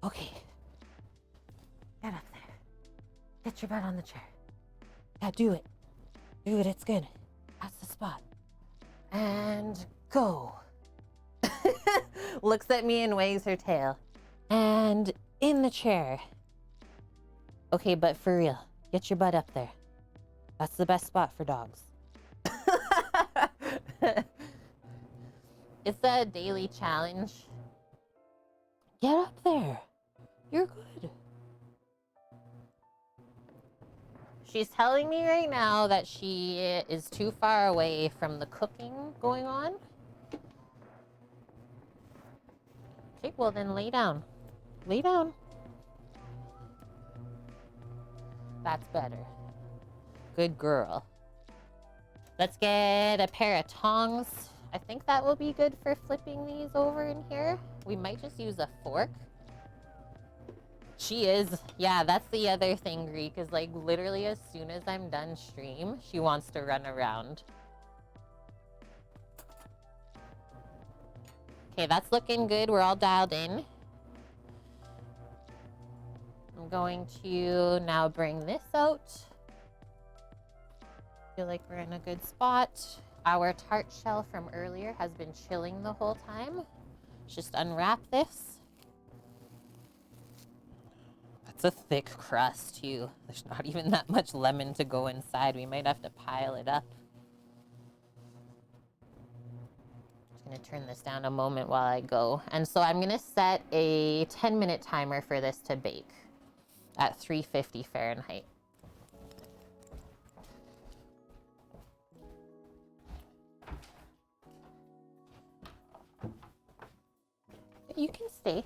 Okay. Get up there. Get your butt on the chair. Yeah, do it. Do it, it's good. That's the spot. And go. Looks at me and wags her tail. And in the chair. Okay, but for real, get your butt up there. That's the best spot for dogs. It's a daily challenge. Get up there. You're good. She's telling me right now that she is too far away from the cooking going on. Okay, well then lay down. Lay down. That's better. Good girl. Let's get a pair of tongs. I think that will be good for flipping these over in here. We might just use a fork. She is. Yeah, that's the other thing, Greek, is like literally as soon as I'm done stream, she wants to run around. Okay, that's looking good. We're all dialed in. I'm going to now bring this out. Feel like we're in a good spot. Our tart shell from earlier has been chilling the whole time. Just unwrap this. That's a thick crust too. There's not even that much lemon to go inside. We might have to pile it up. Just gonna turn this down a moment while I go. And so I'm gonna set a 10-minute timer for this to bake at 350 Fahrenheit. You can stay.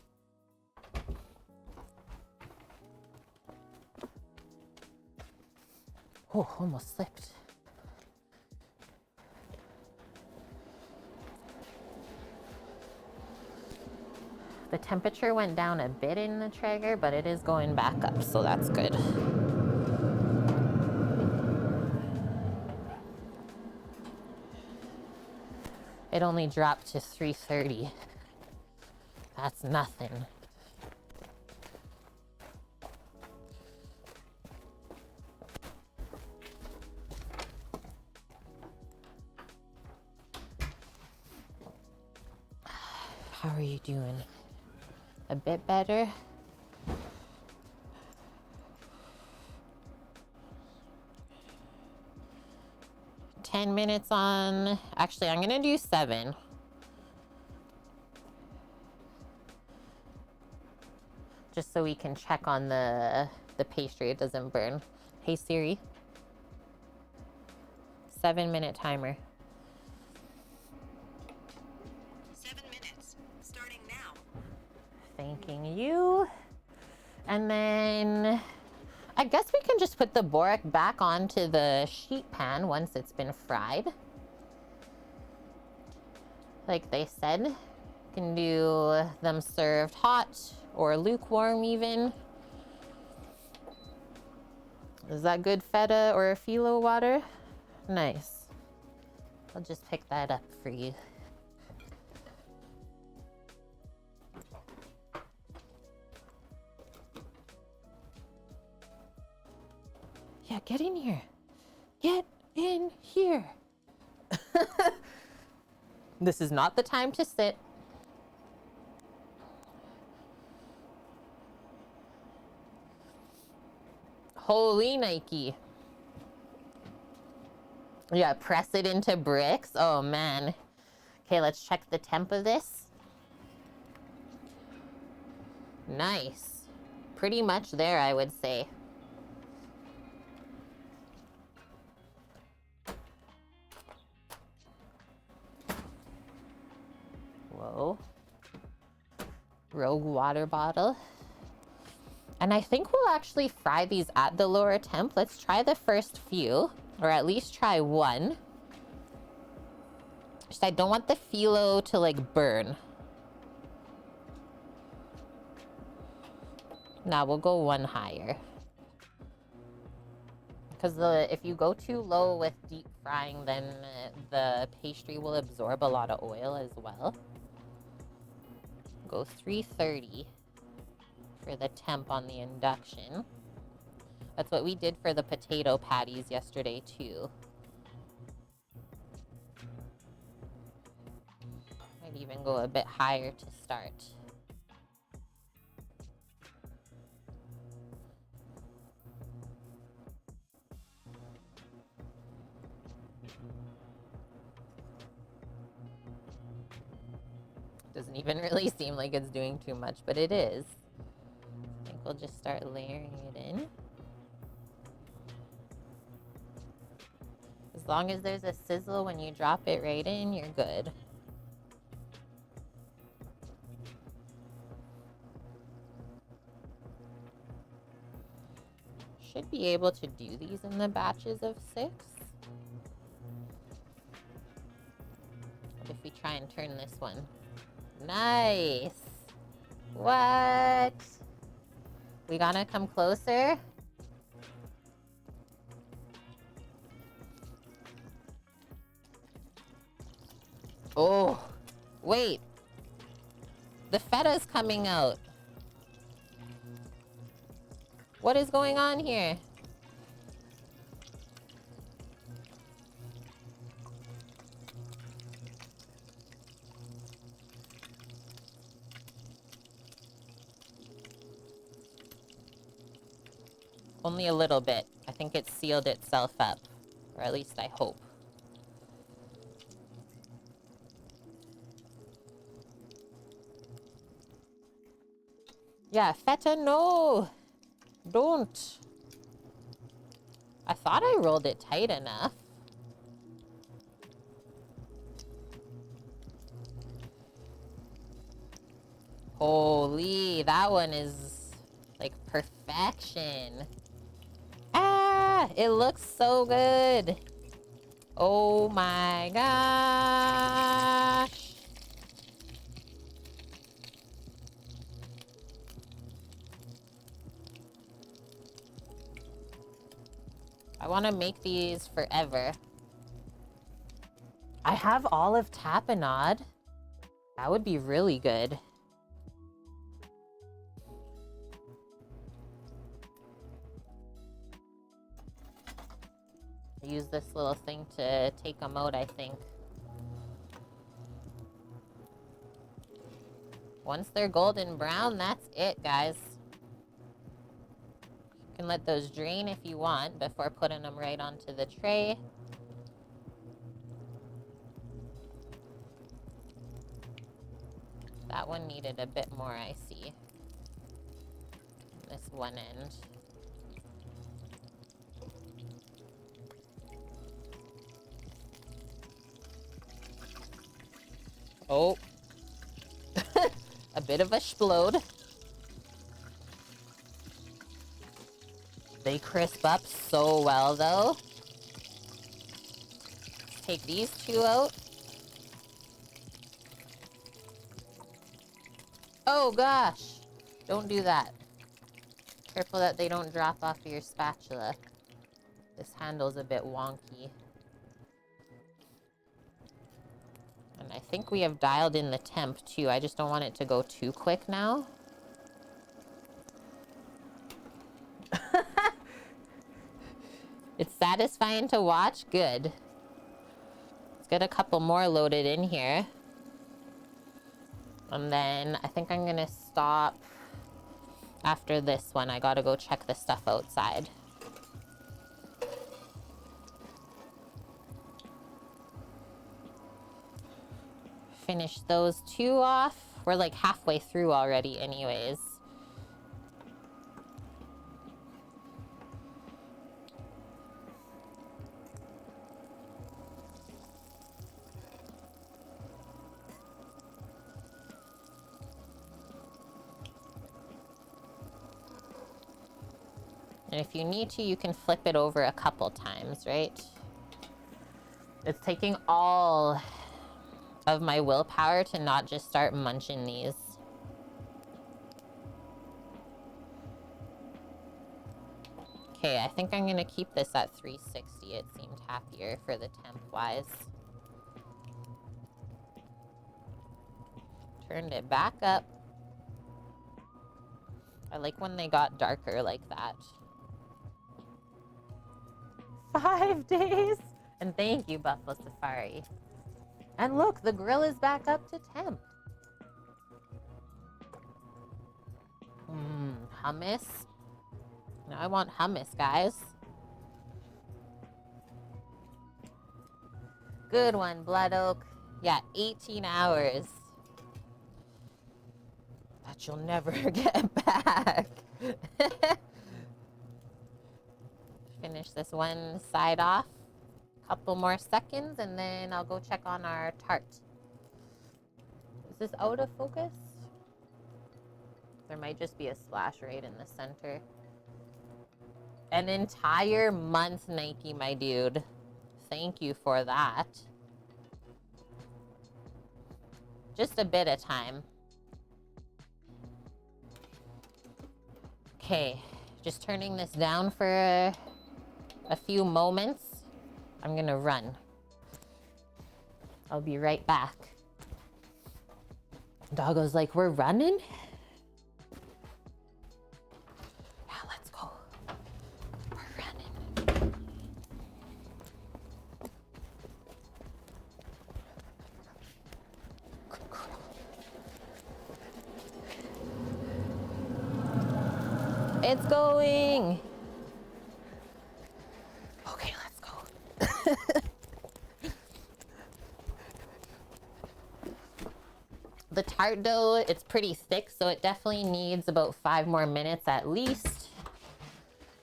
Oh, almost slipped. The temperature went down a bit in the Traeger, but it is going back up, so that's good. It only dropped to 330. That's nothing. How are you doing? A bit better? Ten minutes on. Actually, I'm gonna do 7. Just so we can check on the pastry, it doesn't burn. Hey Siri. 7-minute timer. 7 minutes, starting now. Thanking you. And then I guess we can just put the Borek back onto the sheet pan once it's been fried. Like they said, you can do them served hot or lukewarm even. Is that good feta or phyllo water? Nice. I'll just pick that up for you. Yeah, get in here. Get in here. This is not the time to sit. Holy Nike. Yeah, press it into bricks. Oh man. Okay, let's check the temp of this. Nice. Pretty much there, I would say. Whoa. Rogue water bottle. And I think we'll actually fry these at the lower temp. Let's try the first few, or at least try one. Just I don't want the phyllo to like burn. Now we'll go one higher. Because if you go too low with deep frying, then the pastry will absorb a lot of oil as well. Go 330 for the temp on the induction. That's what we did for the potato patties yesterday too. Might even go a bit higher to start. Doesn't even really seem like it's doing too much, but it is. I think we'll just start layering it in. As long as there's a sizzle when you drop it right in, you're good. Should be able to do these in the batches of 6. What if we try and turn this one? Nice. What? We gonna come closer? Oh, wait. The feta's coming out. What is going on here? Only a little bit. I think it sealed itself up. Or at least I hope. Yeah, feta, no! Don't! I thought I rolled it tight enough. Holy, that one is like perfection. Ah, it looks so good. Oh my gosh. I want to make these forever. I have olive tapenade. That would be really good. Use this little thing to take them out, I think. Once they're golden brown, that's it, guys. You can let those drain if you want before putting them right onto the tray. That one needed a bit more, I see. This one end. Oh. A bit of a explode. They crisp up so well, though. Take these two out. Oh, gosh. Don't do that. Careful that they don't drop off your spatula. This handle's a bit wonky. And I think we have dialed in the temp, too. I just don't want it to go too quick now. It's satisfying to watch. Good. Let's get a couple more loaded in here. And then I think I'm gonna stop after this one. I gotta go check the stuff outside. Finish those two off. We're like halfway through already anyways. And if you need to, you can flip it over a couple times, right? It's taking all of my willpower to not just start munching these. Okay, I think I'm gonna keep this at 360. It seemed happier for the temp-wise. Turned it back up. I like when they got darker like that. 5 days! And thank you, Buffalo Safari. And look, the grill is back up to temp. Hummus. Now I want hummus, guys. Good one, Blood Oak. Yeah, 18 hours. That you'll never get back. Finish this one side off. Couple more seconds, and then I'll go check on our tart. Is this out of focus? There might just be a splash right in the center. An entire month, Nike, my dude. Thank you for that. Just a bit of time. Okay, just turning this down for a few moments. I'm gonna run. I'll be right back. Doggo's like, we're running? Yeah, let's go. We're running. It's going. Okay, let's go. The tart dough, it's pretty thick, so it definitely needs about 5 more minutes at least.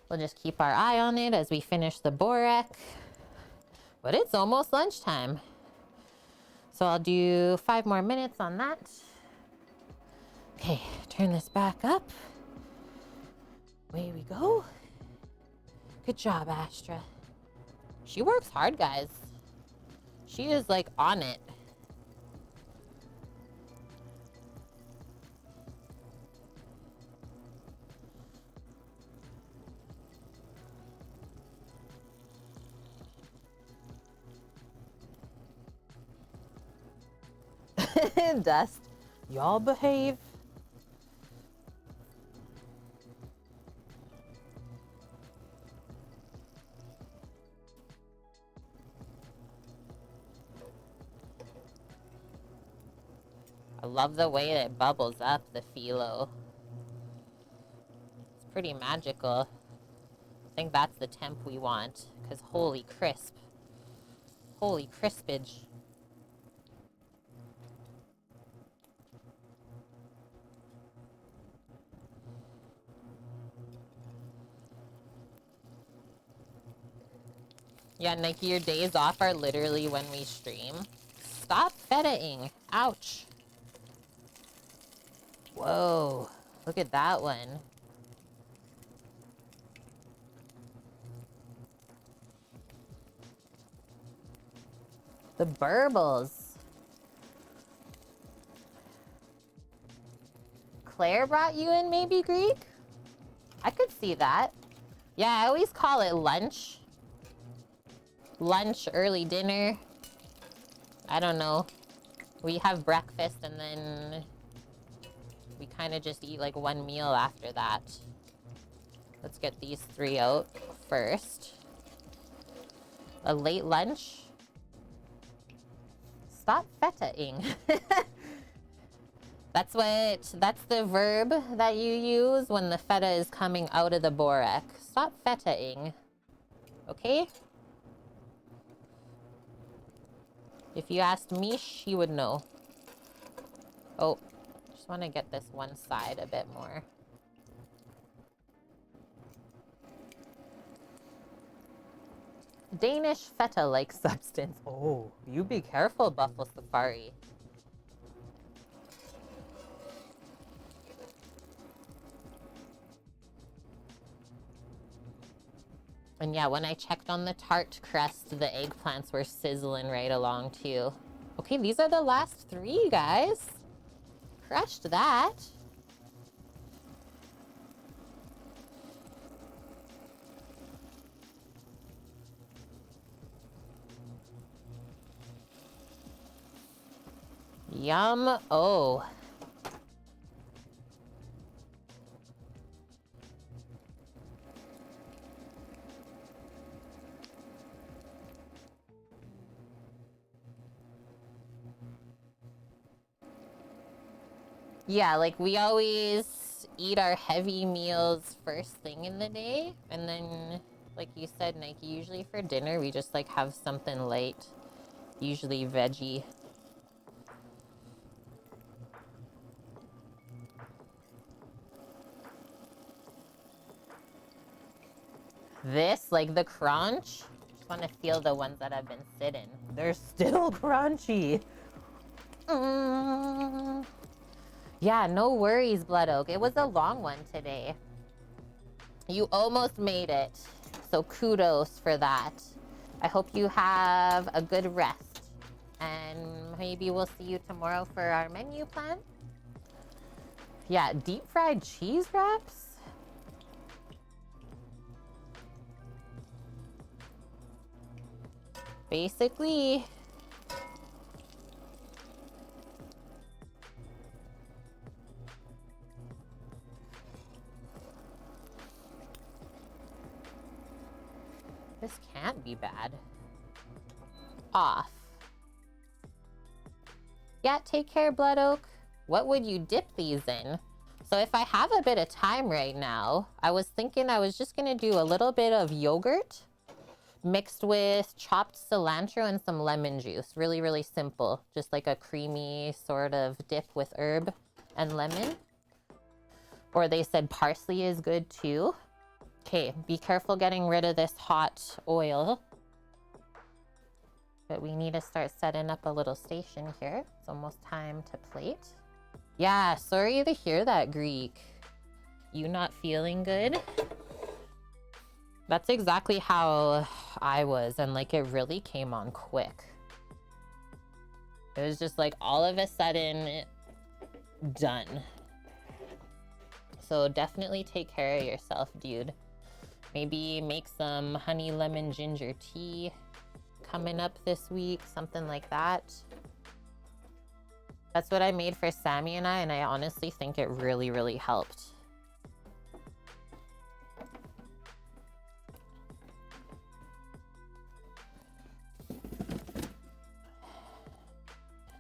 We'll just keep our eye on it as we finish the Borek. But it's almost lunchtime. So I'll do 5 more minutes on that. Okay, turn this back up. Away we go. Good job, Astra. She works hard, guys. She is like on it. Dust. Y'all behave. I love the way it bubbles up, the phyllo. It's pretty magical. I think that's the temp we want, because holy crisp. Holy crispage. Yeah, Nike, your days off are literally when we stream. Stop feta-ing. Ouch. Whoa. Look at that one. The burbles. Claire brought you in maybe, Greek? I could see that. Yeah, I always call it lunch. Lunch, early dinner. I don't know. We have breakfast and then we kind of just eat like one meal after that. Let's get these 3 out first. A late lunch. Stop feta-ing. That's the verb that you use when the feta is coming out of the Borek. Stop feta-ing. Okay? If you asked me, she would know. Oh, just want to get this one side a bit more. Danish feta-like substance. Oh, you be careful, Buffalo Safari. And yeah, when I checked on the tart crust, the eggplants were sizzling right along too. Okay, these are the last 3, guys. Crushed that. Yum. Oh. Yeah, like we always eat our heavy meals first thing in the day. And then, like you said, Nike, usually for dinner, we just like have something light, usually veggie. This, like the crunch, just want to feel the ones that have been sitting. They're still crunchy. Yeah, no worries, Blood Oak. It was a long one today. You almost made it. So kudos for that. I hope you have a good rest. And maybe we'll see you tomorrow for our menu plan. Yeah, deep fried cheese wraps. Basically, this can't be bad. Off. Yeah, take care, Blood Oak. What would you dip these in? So if I have a bit of time right now, I was thinking I was just gonna do a little bit of yogurt mixed with chopped cilantro and some lemon juice. Really, really simple. Just like a creamy sort of dip with herb and lemon. Or they said parsley is good too. Okay, be careful getting rid of this hot oil. But we need to start setting up a little station here. It's almost time to plate. Yeah, sorry to hear that, Greek. You not feeling good? That's exactly how I was, and like it really came on quick. It was just like all of a sudden done. So definitely take care of yourself, dude. Maybe make some honey lemon ginger tea coming up this week, something like that. That's what I made for Sammy and I honestly think it really, really helped.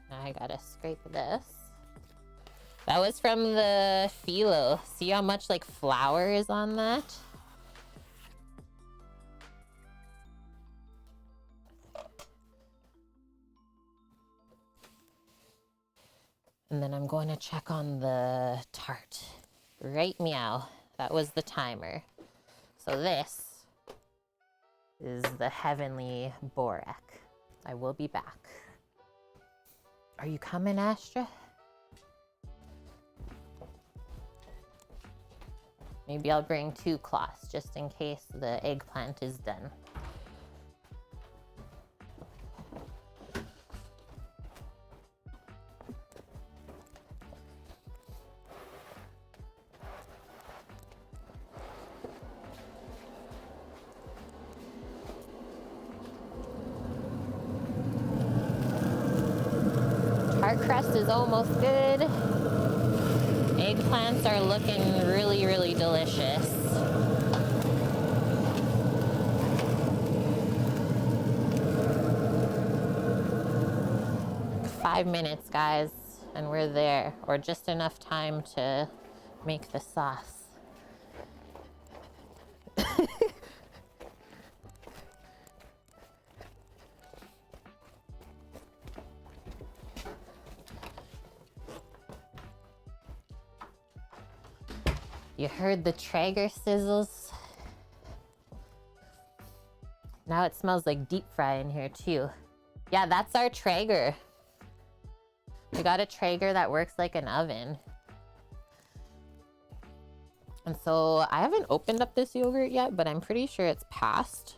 Now I gotta scrape this. That was from the phyllo. See how much like flour is on that? And then I'm going to check on the tart. Right meow. That was the timer. So this is the heavenly Borek. I will be back. Are you coming, Astra? Maybe I'll bring 2 cloths just in case the eggplant is done. Our crust is almost good. Eggplants are looking really, really delicious. Five minutes, guys, and we're there. Or just enough time to make the sauce. You heard the Traeger sizzles. Now it smells like deep fry in here too. Yeah, that's our Traeger. We got a Traeger that works like an oven. And so I haven't opened up this yogurt yet, but I'm pretty sure it's passed.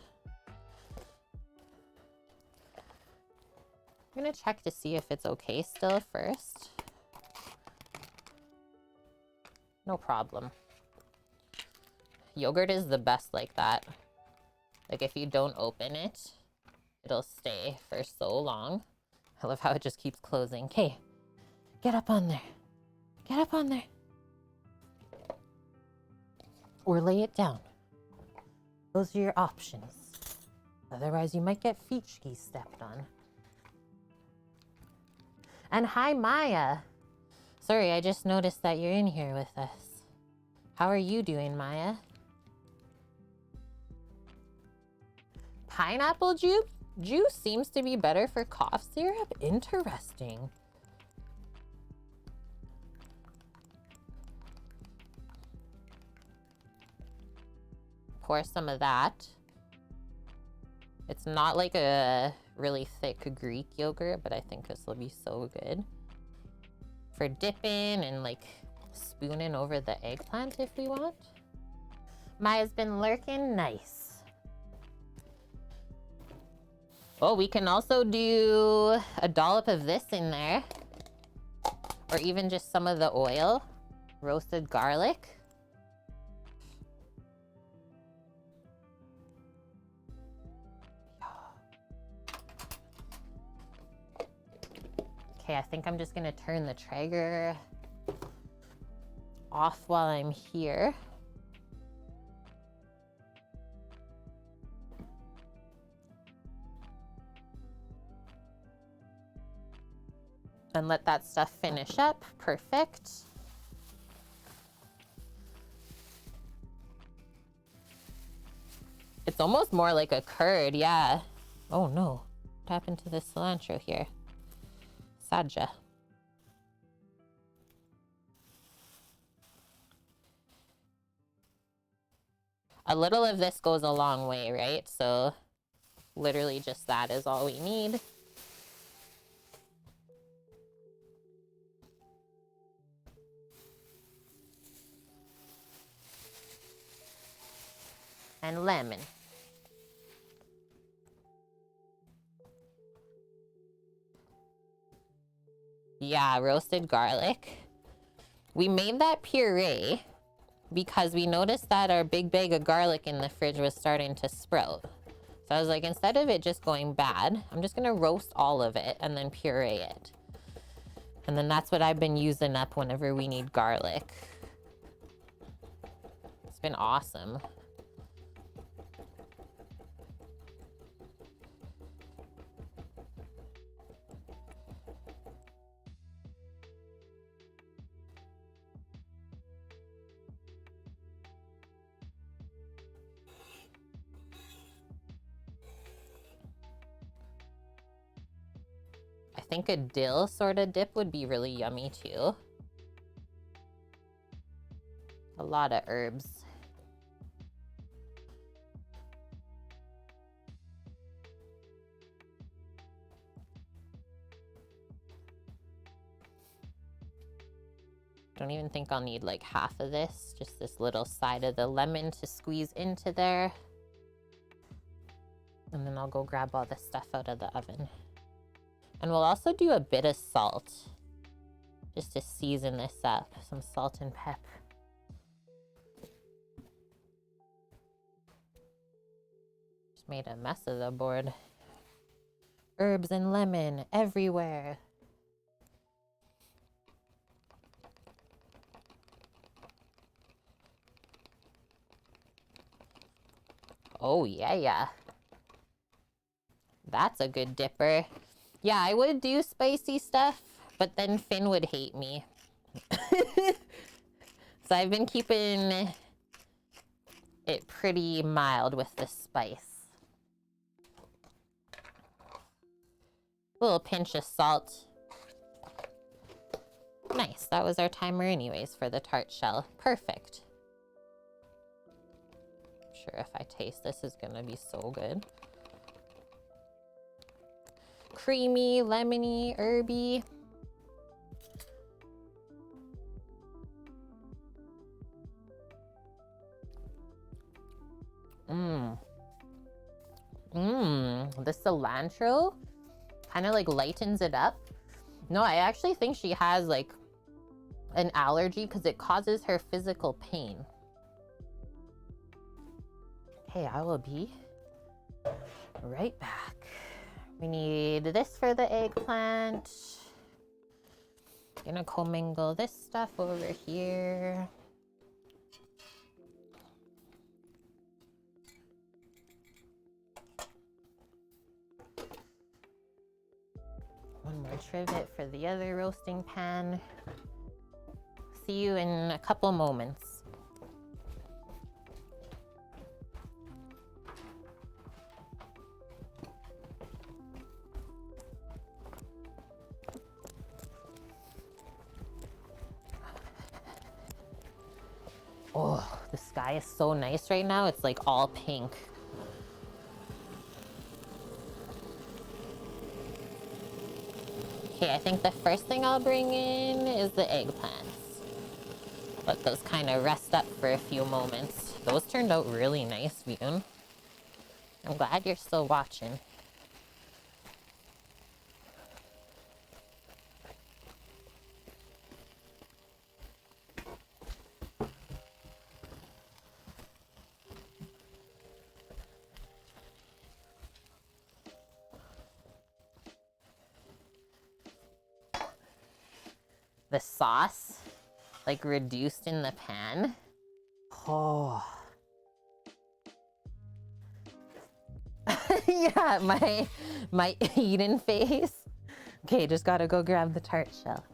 I'm gonna check to see if it's okay still first. No problem. Yogurt is the best like that. Like if you don't open it, it'll stay for so long. I love how it just keeps closing. Okay, get up on there. Get up on there. Or lay it down. Those are your options. Otherwise, you might get feetchki stepped on. And hi, Maya. Sorry, I just noticed that you're in here with us. How are you doing, Maya? Pineapple juice seems to be better for cough syrup? Interesting. Pour some of that. It's not like a really thick Greek yogurt, but I think this will be so good for dipping and like spooning over the eggplant if we want. Maya's been lurking. Nice. Oh, we can also do a dollop of this in there, or even just some of the oil, roasted garlic. Okay, I think I'm just gonna turn the Traeger off while I'm here. And let that stuff finish up. Perfect. It's almost more like a curd, yeah. Oh no, what happened to the cilantro here? Saja. A little of this goes a long way, right? So literally just that is all we need. And lemon. Yeah, roasted garlic. We made that puree because we noticed that our big bag of garlic in the fridge was starting to sprout. So I was like, instead of it just going bad, I'm just gonna roast all of it and then puree it. And then that's what I've been using up whenever we need garlic. It's been awesome. I think a dill sort of dip would be really yummy too. A lot of herbs. Don't even think I'll need like half of this, just this little side of the lemon to squeeze into there. And then I'll go grab all the stuff out of the oven. And we'll also do a bit of salt, just to season this up, some salt and pep. Just made a mess of the board. Herbs and lemon everywhere. Oh, yeah. That's a good dipper. Yeah, I would do spicy stuff, but then Finn would hate me. So I've been keeping it pretty mild with the spice. A little pinch of salt. Nice, that was our timer anyways for the tart shell. Perfect. Sure, if I taste this is gonna be so good. Creamy, lemony, herby. The cilantro kind of like lightens it up. No, I actually think she has like an allergy because it causes her physical pain. Okay, I will be right back. We need this for the eggplant. Gonna commingle this stuff over here. One more trivet for the other roasting pan. See you in a couple moments. Oh, the sky is so nice right now. It's like all pink. Okay, I think the first thing I'll bring in is the eggplants. Let those kind of rest up for a few moments. Those turned out really nice, Vune. I'm glad you're still watching. The sauce, like reduced in the pan. Oh. Yeah, my Eden face. Okay, just gotta go grab the tart shell.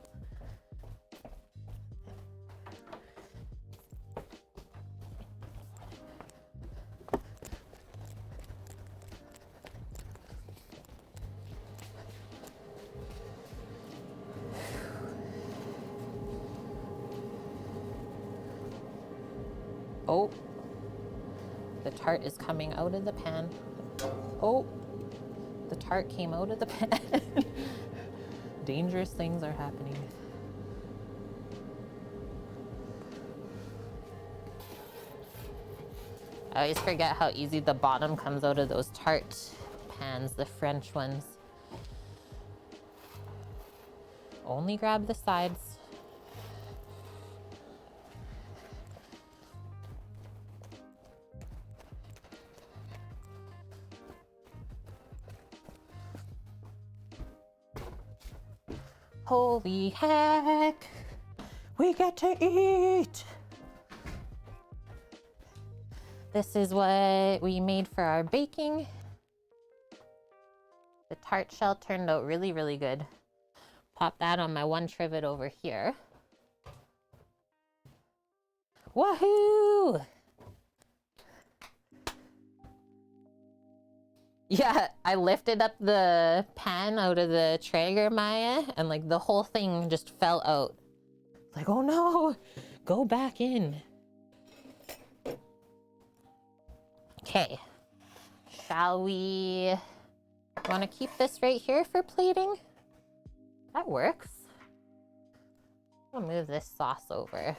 Oh, the tart is coming out of the pan. Oh, the tart came out of the pan. Dangerous things are happening. I always forget how easy the bottom comes out of those tart pans, the French ones. Only grab the sides. Holy heck, we get to eat. This is what we made for our baking. The tart shell turned out really, really good. Pop that on my one trivet over here. Woohoo! Yeah, I lifted up the pan out of the Traeger Maya and like the whole thing just fell out. Like, oh no, go back in. Okay, shall we want to keep this right here for plating? That works. I'll move this sauce over.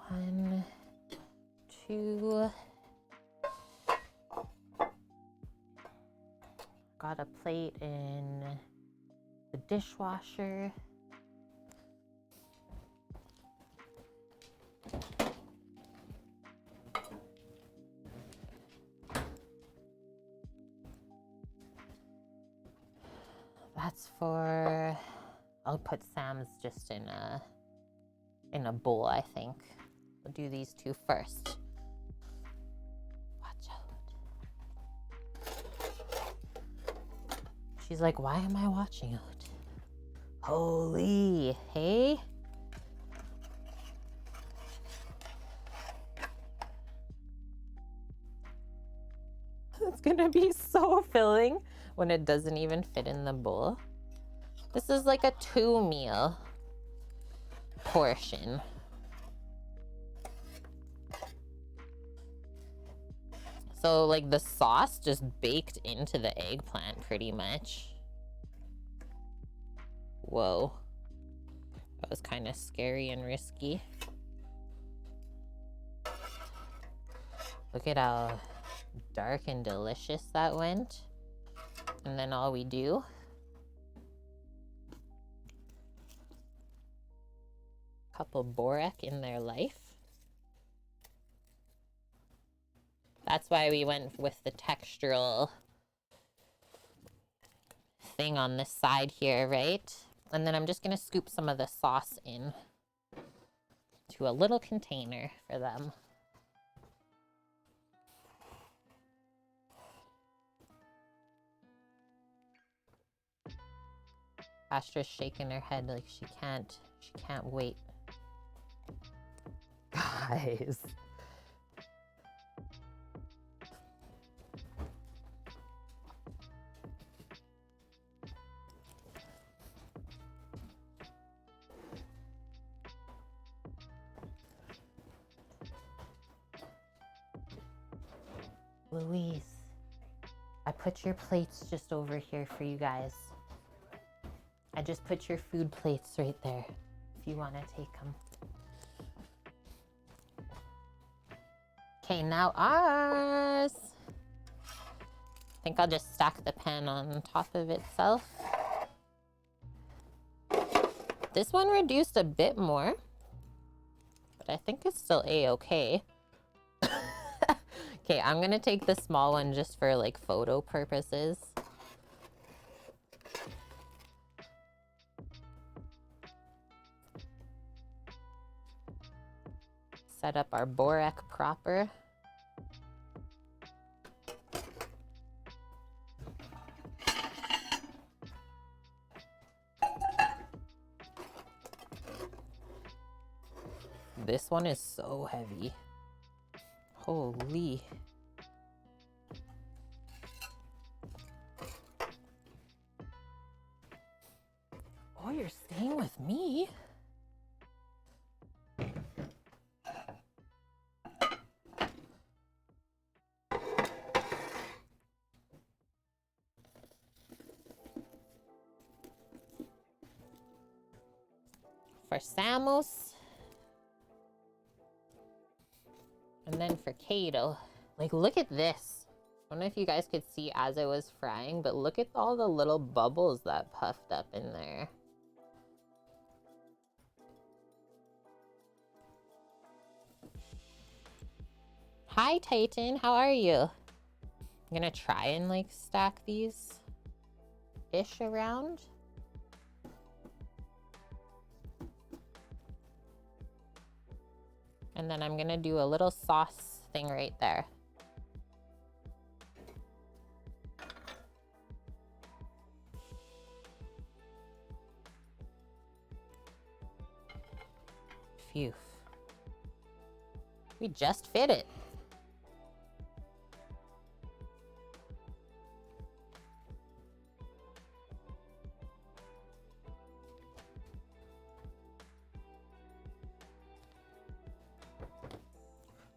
One, two. Got a plate in the dishwasher. That's for, I'll put Sam's just in a bowl, I think. We'll do these two first. Watch out. She's like, why am I watching out? Holy, hey? It's gonna be so filling when it doesn't even fit in the bowl. This is like a 2-meal portion. So like the sauce just baked into the eggplant pretty much. Whoa. That was kind of scary and risky. Look at how dark and delicious that went. And then all we do, couple Borek in their life. That's why we went with the textural thing on this side here, right? And then I'm just gonna scoop some of the sauce in to a little container for them. Astra's shaking her head like she can't wait. Guys. Louise, I put your plates just over here for you guys. I just put your food plates right there if you want to take them. Okay, now ours. I think I'll just stack the pan on top of itself. This one reduced a bit more, but I think it's still a-okay. Okay, I'm gonna take the small one just for like photo purposes. Set up our Borek proper. This one is so heavy. Holy. Oh, you're staying with me? For Samos. And then for Kato, like, look at this. I don't know if you guys could see as I was frying, but look at all the little bubbles that puffed up in there. Hi, Titan. How are you? I'm gonna try and, like, stack these ish around. And then I'm gonna do a little sauce thing right there. Phew. We just fit it.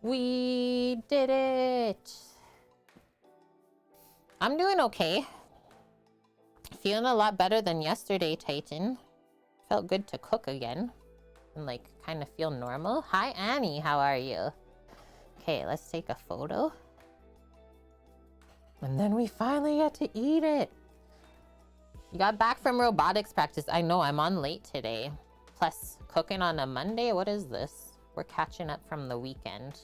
We did it. I'm doing okay. Feeling a lot better than yesterday, Titan. Felt good to cook again and like kind of feel normal. Hi, Annie. How are you? Okay, let's take a photo. And then we finally get to eat it. You got back from robotics practice. I know I'm on late today. Plus cooking on a Monday. What is this? We're catching up from the weekend.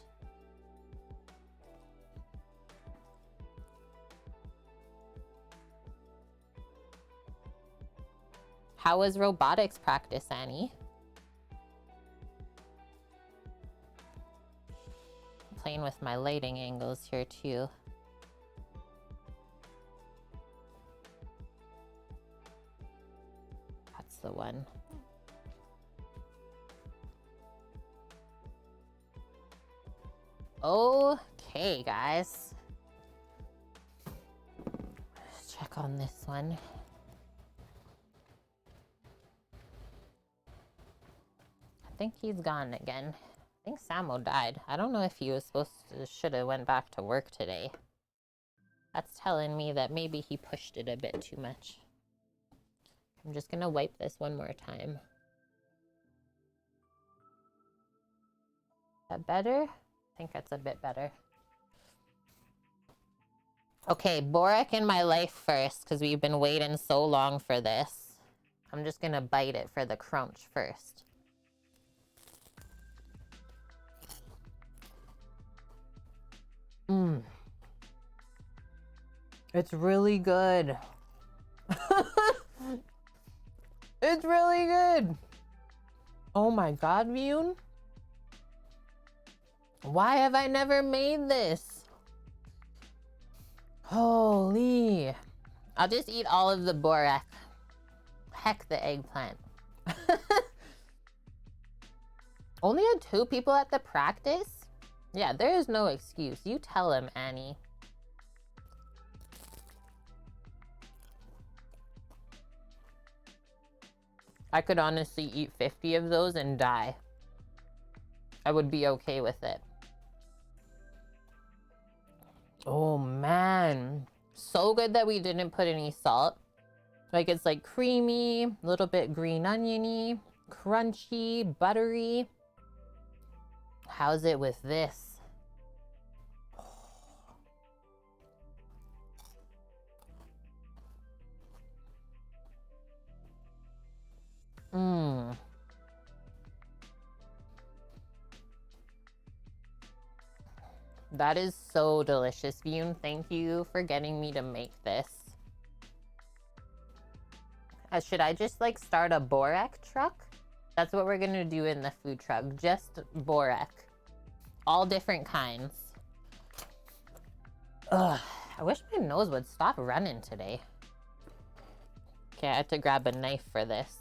How was robotics practice, Annie? I'm playing with my lighting angles here too. That's the one. Okay, guys. Let's check on this one. I think he's gone again. I think Samo died. I don't know if he was should have went back to work today. That's telling me that maybe he pushed it a bit too much. I'm just gonna wipe this one more time. That better? I think that's a bit better. Okay, Borek in my life first, because we've been waiting so long for this. I'm just gonna bite it for the crunch first. Mmm. It's really good. It's really good. Oh my god, Vune. Why have I never made this? Holy. I'll just eat all of the Borek. Heck the eggplant. Only had 2 people at the practice? Yeah, there is no excuse. You tell him, Annie. I could honestly eat 50 of those and die. I would be okay with it. Oh man. So good that we didn't put any salt. Like it's like creamy, a little bit green oniony, crunchy, buttery. How's it with this? Mmm. That is so delicious, Vune. Thank you for getting me to make this. Should I just like start a Borek truck? That's what we're gonna do in the food truck. Just Borek. All different kinds. Ugh. I wish my nose would stop running today. Okay, I had to grab a knife for this.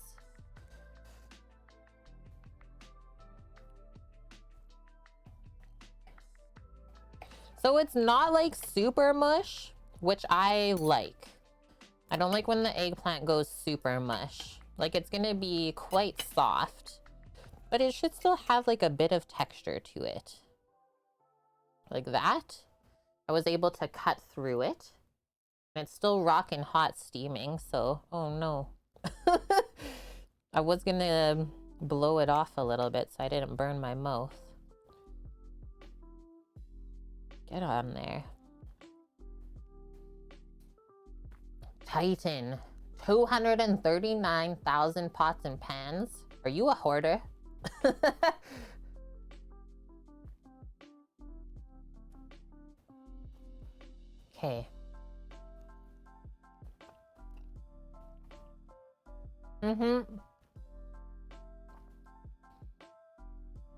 So it's not like super mush, which I like. I don't like when the eggplant goes super mush. Like it's gonna be quite soft, but it should still have like a bit of texture to it. Like that. I was able to cut through it. And it's still rocking hot steaming, so oh no. I was gonna blow it off a little bit so I didn't burn my mouth. Get on there. Titan. 239,000 pots and pans. Are you a hoarder? Okay.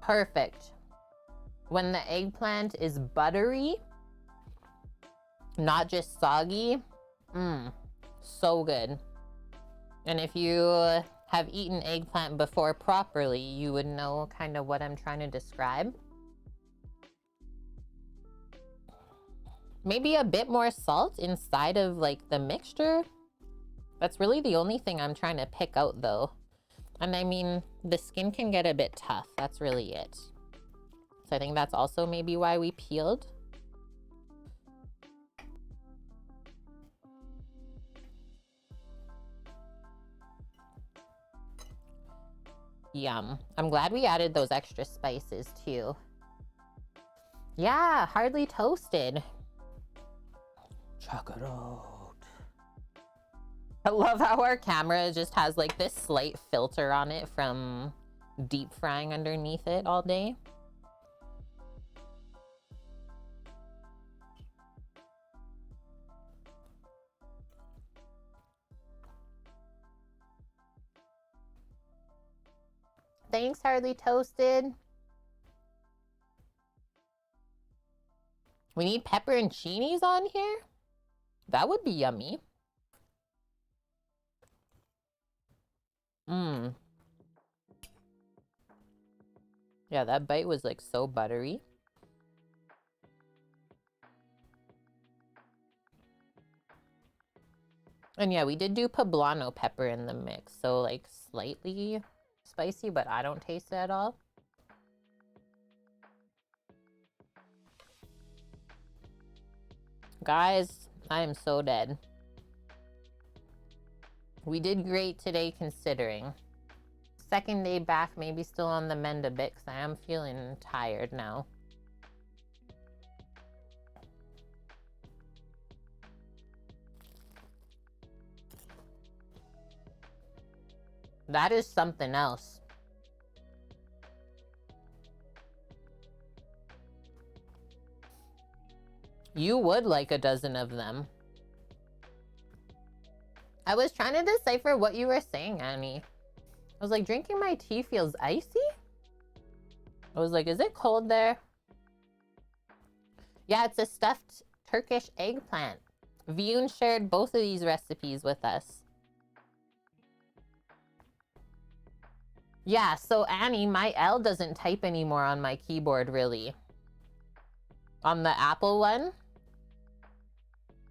Perfect. When the eggplant is buttery, not just soggy, so good. And if you have eaten eggplant before properly, you would know kind of what I'm trying to describe. Maybe a bit more salt inside of like the mixture. That's really the only thing I'm trying to pick out though. And I mean, the skin can get a bit tough. That's really it. So I think that's also maybe why we peeled. Yum. I'm glad we added those extra spices too. Yeah, hardly toasted. Check it out. I love how our camera just has like this slight filter on it from deep frying underneath it all day. Thanks, Hardly Toasted. We need pepperoncinis on here? That would be yummy. Yeah, that bite was like so buttery. And yeah, we did do poblano pepper in the mix, so like slightly spicy, but I don't taste it at all. Guys, I am so dead. We did great today considering. Second day back, maybe still on the mend a bit because I am feeling tired now. That is something else. You would like a dozen of them. I was trying to decipher what you were saying, Annie. I was like, drinking my tea feels icy? I was like, is it cold there? Yeah, it's a stuffed Turkish eggplant. Vyun shared both of these recipes with us. Yeah, so Annie, my L doesn't type anymore on my keyboard, really. On the Apple one.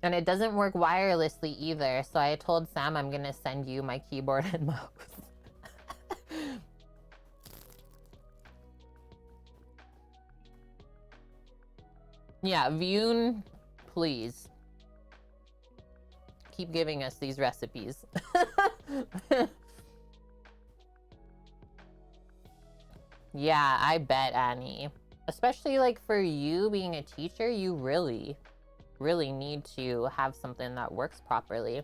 And it doesn't work wirelessly either. So I told Sam I'm gonna send you my keyboard and mouse. Yeah, Vyun, please. Keep giving us these recipes. Yeah, I bet, Annie. Especially like for you being a teacher, you really need to have something that works properly.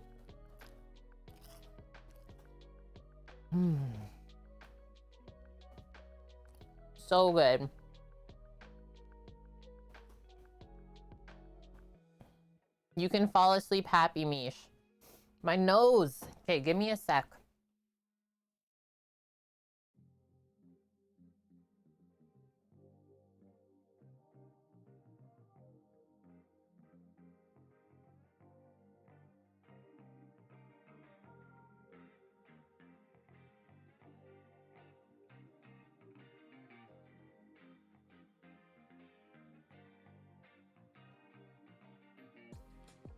So good. You can fall asleep happy, Mish. My nose. Okay, give me a sec.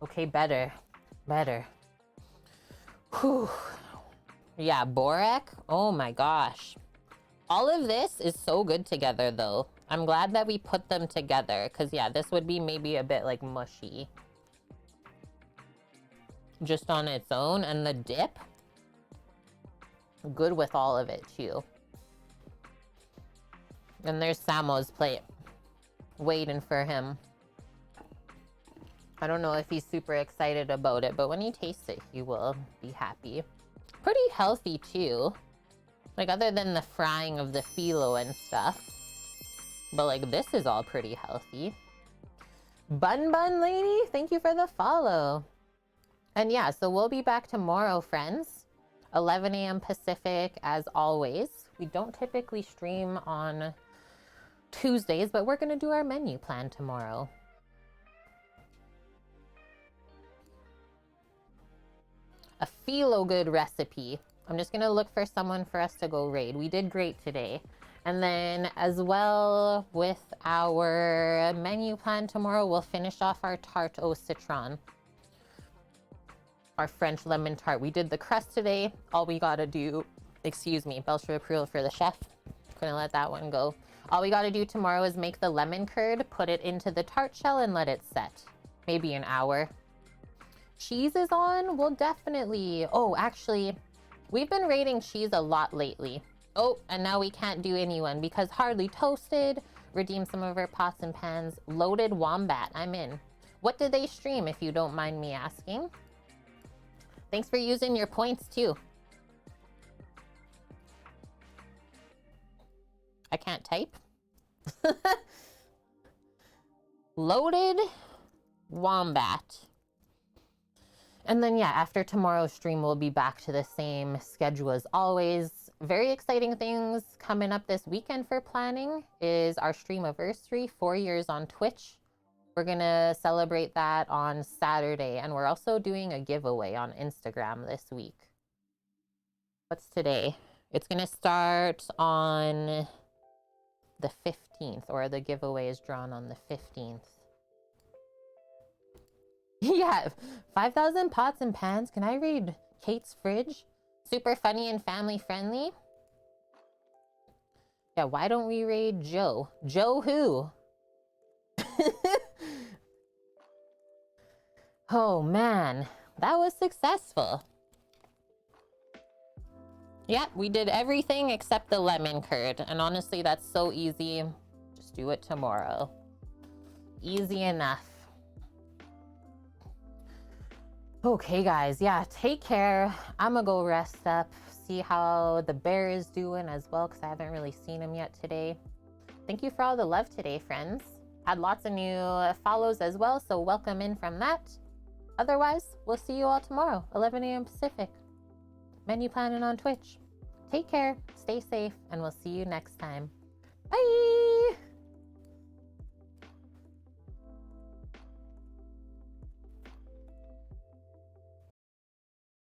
Okay, better. Whew. Yeah, Borek. Oh my gosh. All of this is so good together though. I'm glad that we put them together because yeah, this would be maybe a bit like mushy. Just on its own, and the dip. Good with all of it too. And there's Samo's plate. Waiting for him. I don't know if he's super excited about it, but when he tastes it, he will be happy. Pretty healthy too. Like other than the frying of the phyllo and stuff. But like this is all pretty healthy. Bun lady, thank you for the follow. And yeah, so we'll be back tomorrow, friends. 11 a.m. Pacific as always. We don't typically stream on Tuesdays, but we're gonna do our menu plan tomorrow. A phyllo good recipe. I'm just gonna look for someone for us to go raid. We did great today. And then as well with our menu plan tomorrow, we'll finish off our Tart au Citron. Our French lemon tart. We did the crust today. All we gotta do, excuse me, belch for approval for the chef. Couldn't let that one go. All we gotta do tomorrow is make the lemon curd, put it into the tart shell and let it set. Maybe an hour. Cheese is on, we'll definitely, oh, actually, we've been rating cheese a lot lately. Oh, and now we can't do anyone because Hardly Toasted, redeem some of our pots and pans. Loaded Wombat, I'm in. What did they stream, if you don't mind me asking? Thanks for using your points too. I can't type. Loaded Wombat. And then yeah, after tomorrow's stream, we'll be back to the same schedule as always. Very exciting things coming up this weekend for planning is our streamiversary, 4 years on Twitch. We're gonna celebrate that on Saturday, and we're also doing a giveaway on Instagram this week. What's today? It's gonna start on the 15th, or the giveaway is drawn on the 15th. Yeah, 5,000 pots and pans. Can I read Kate's fridge? Super funny and family friendly. Yeah, why don't we raid Joe? Joe who? Oh man, that was successful. Yeah, we did everything except the lemon curd. And honestly, that's so easy. Just do it tomorrow. Easy enough. Okay, guys. Yeah, take care. I'm gonna go rest up. See how the bear is doing as well, because I haven't really seen him yet today. Thank you for all the love today, friends. Had lots of new follows as well, so welcome in from that. Otherwise, we'll see you all tomorrow, 11 a.m. Pacific. Menu planning on Twitch. Take care, stay safe, and we'll see you next time. Bye!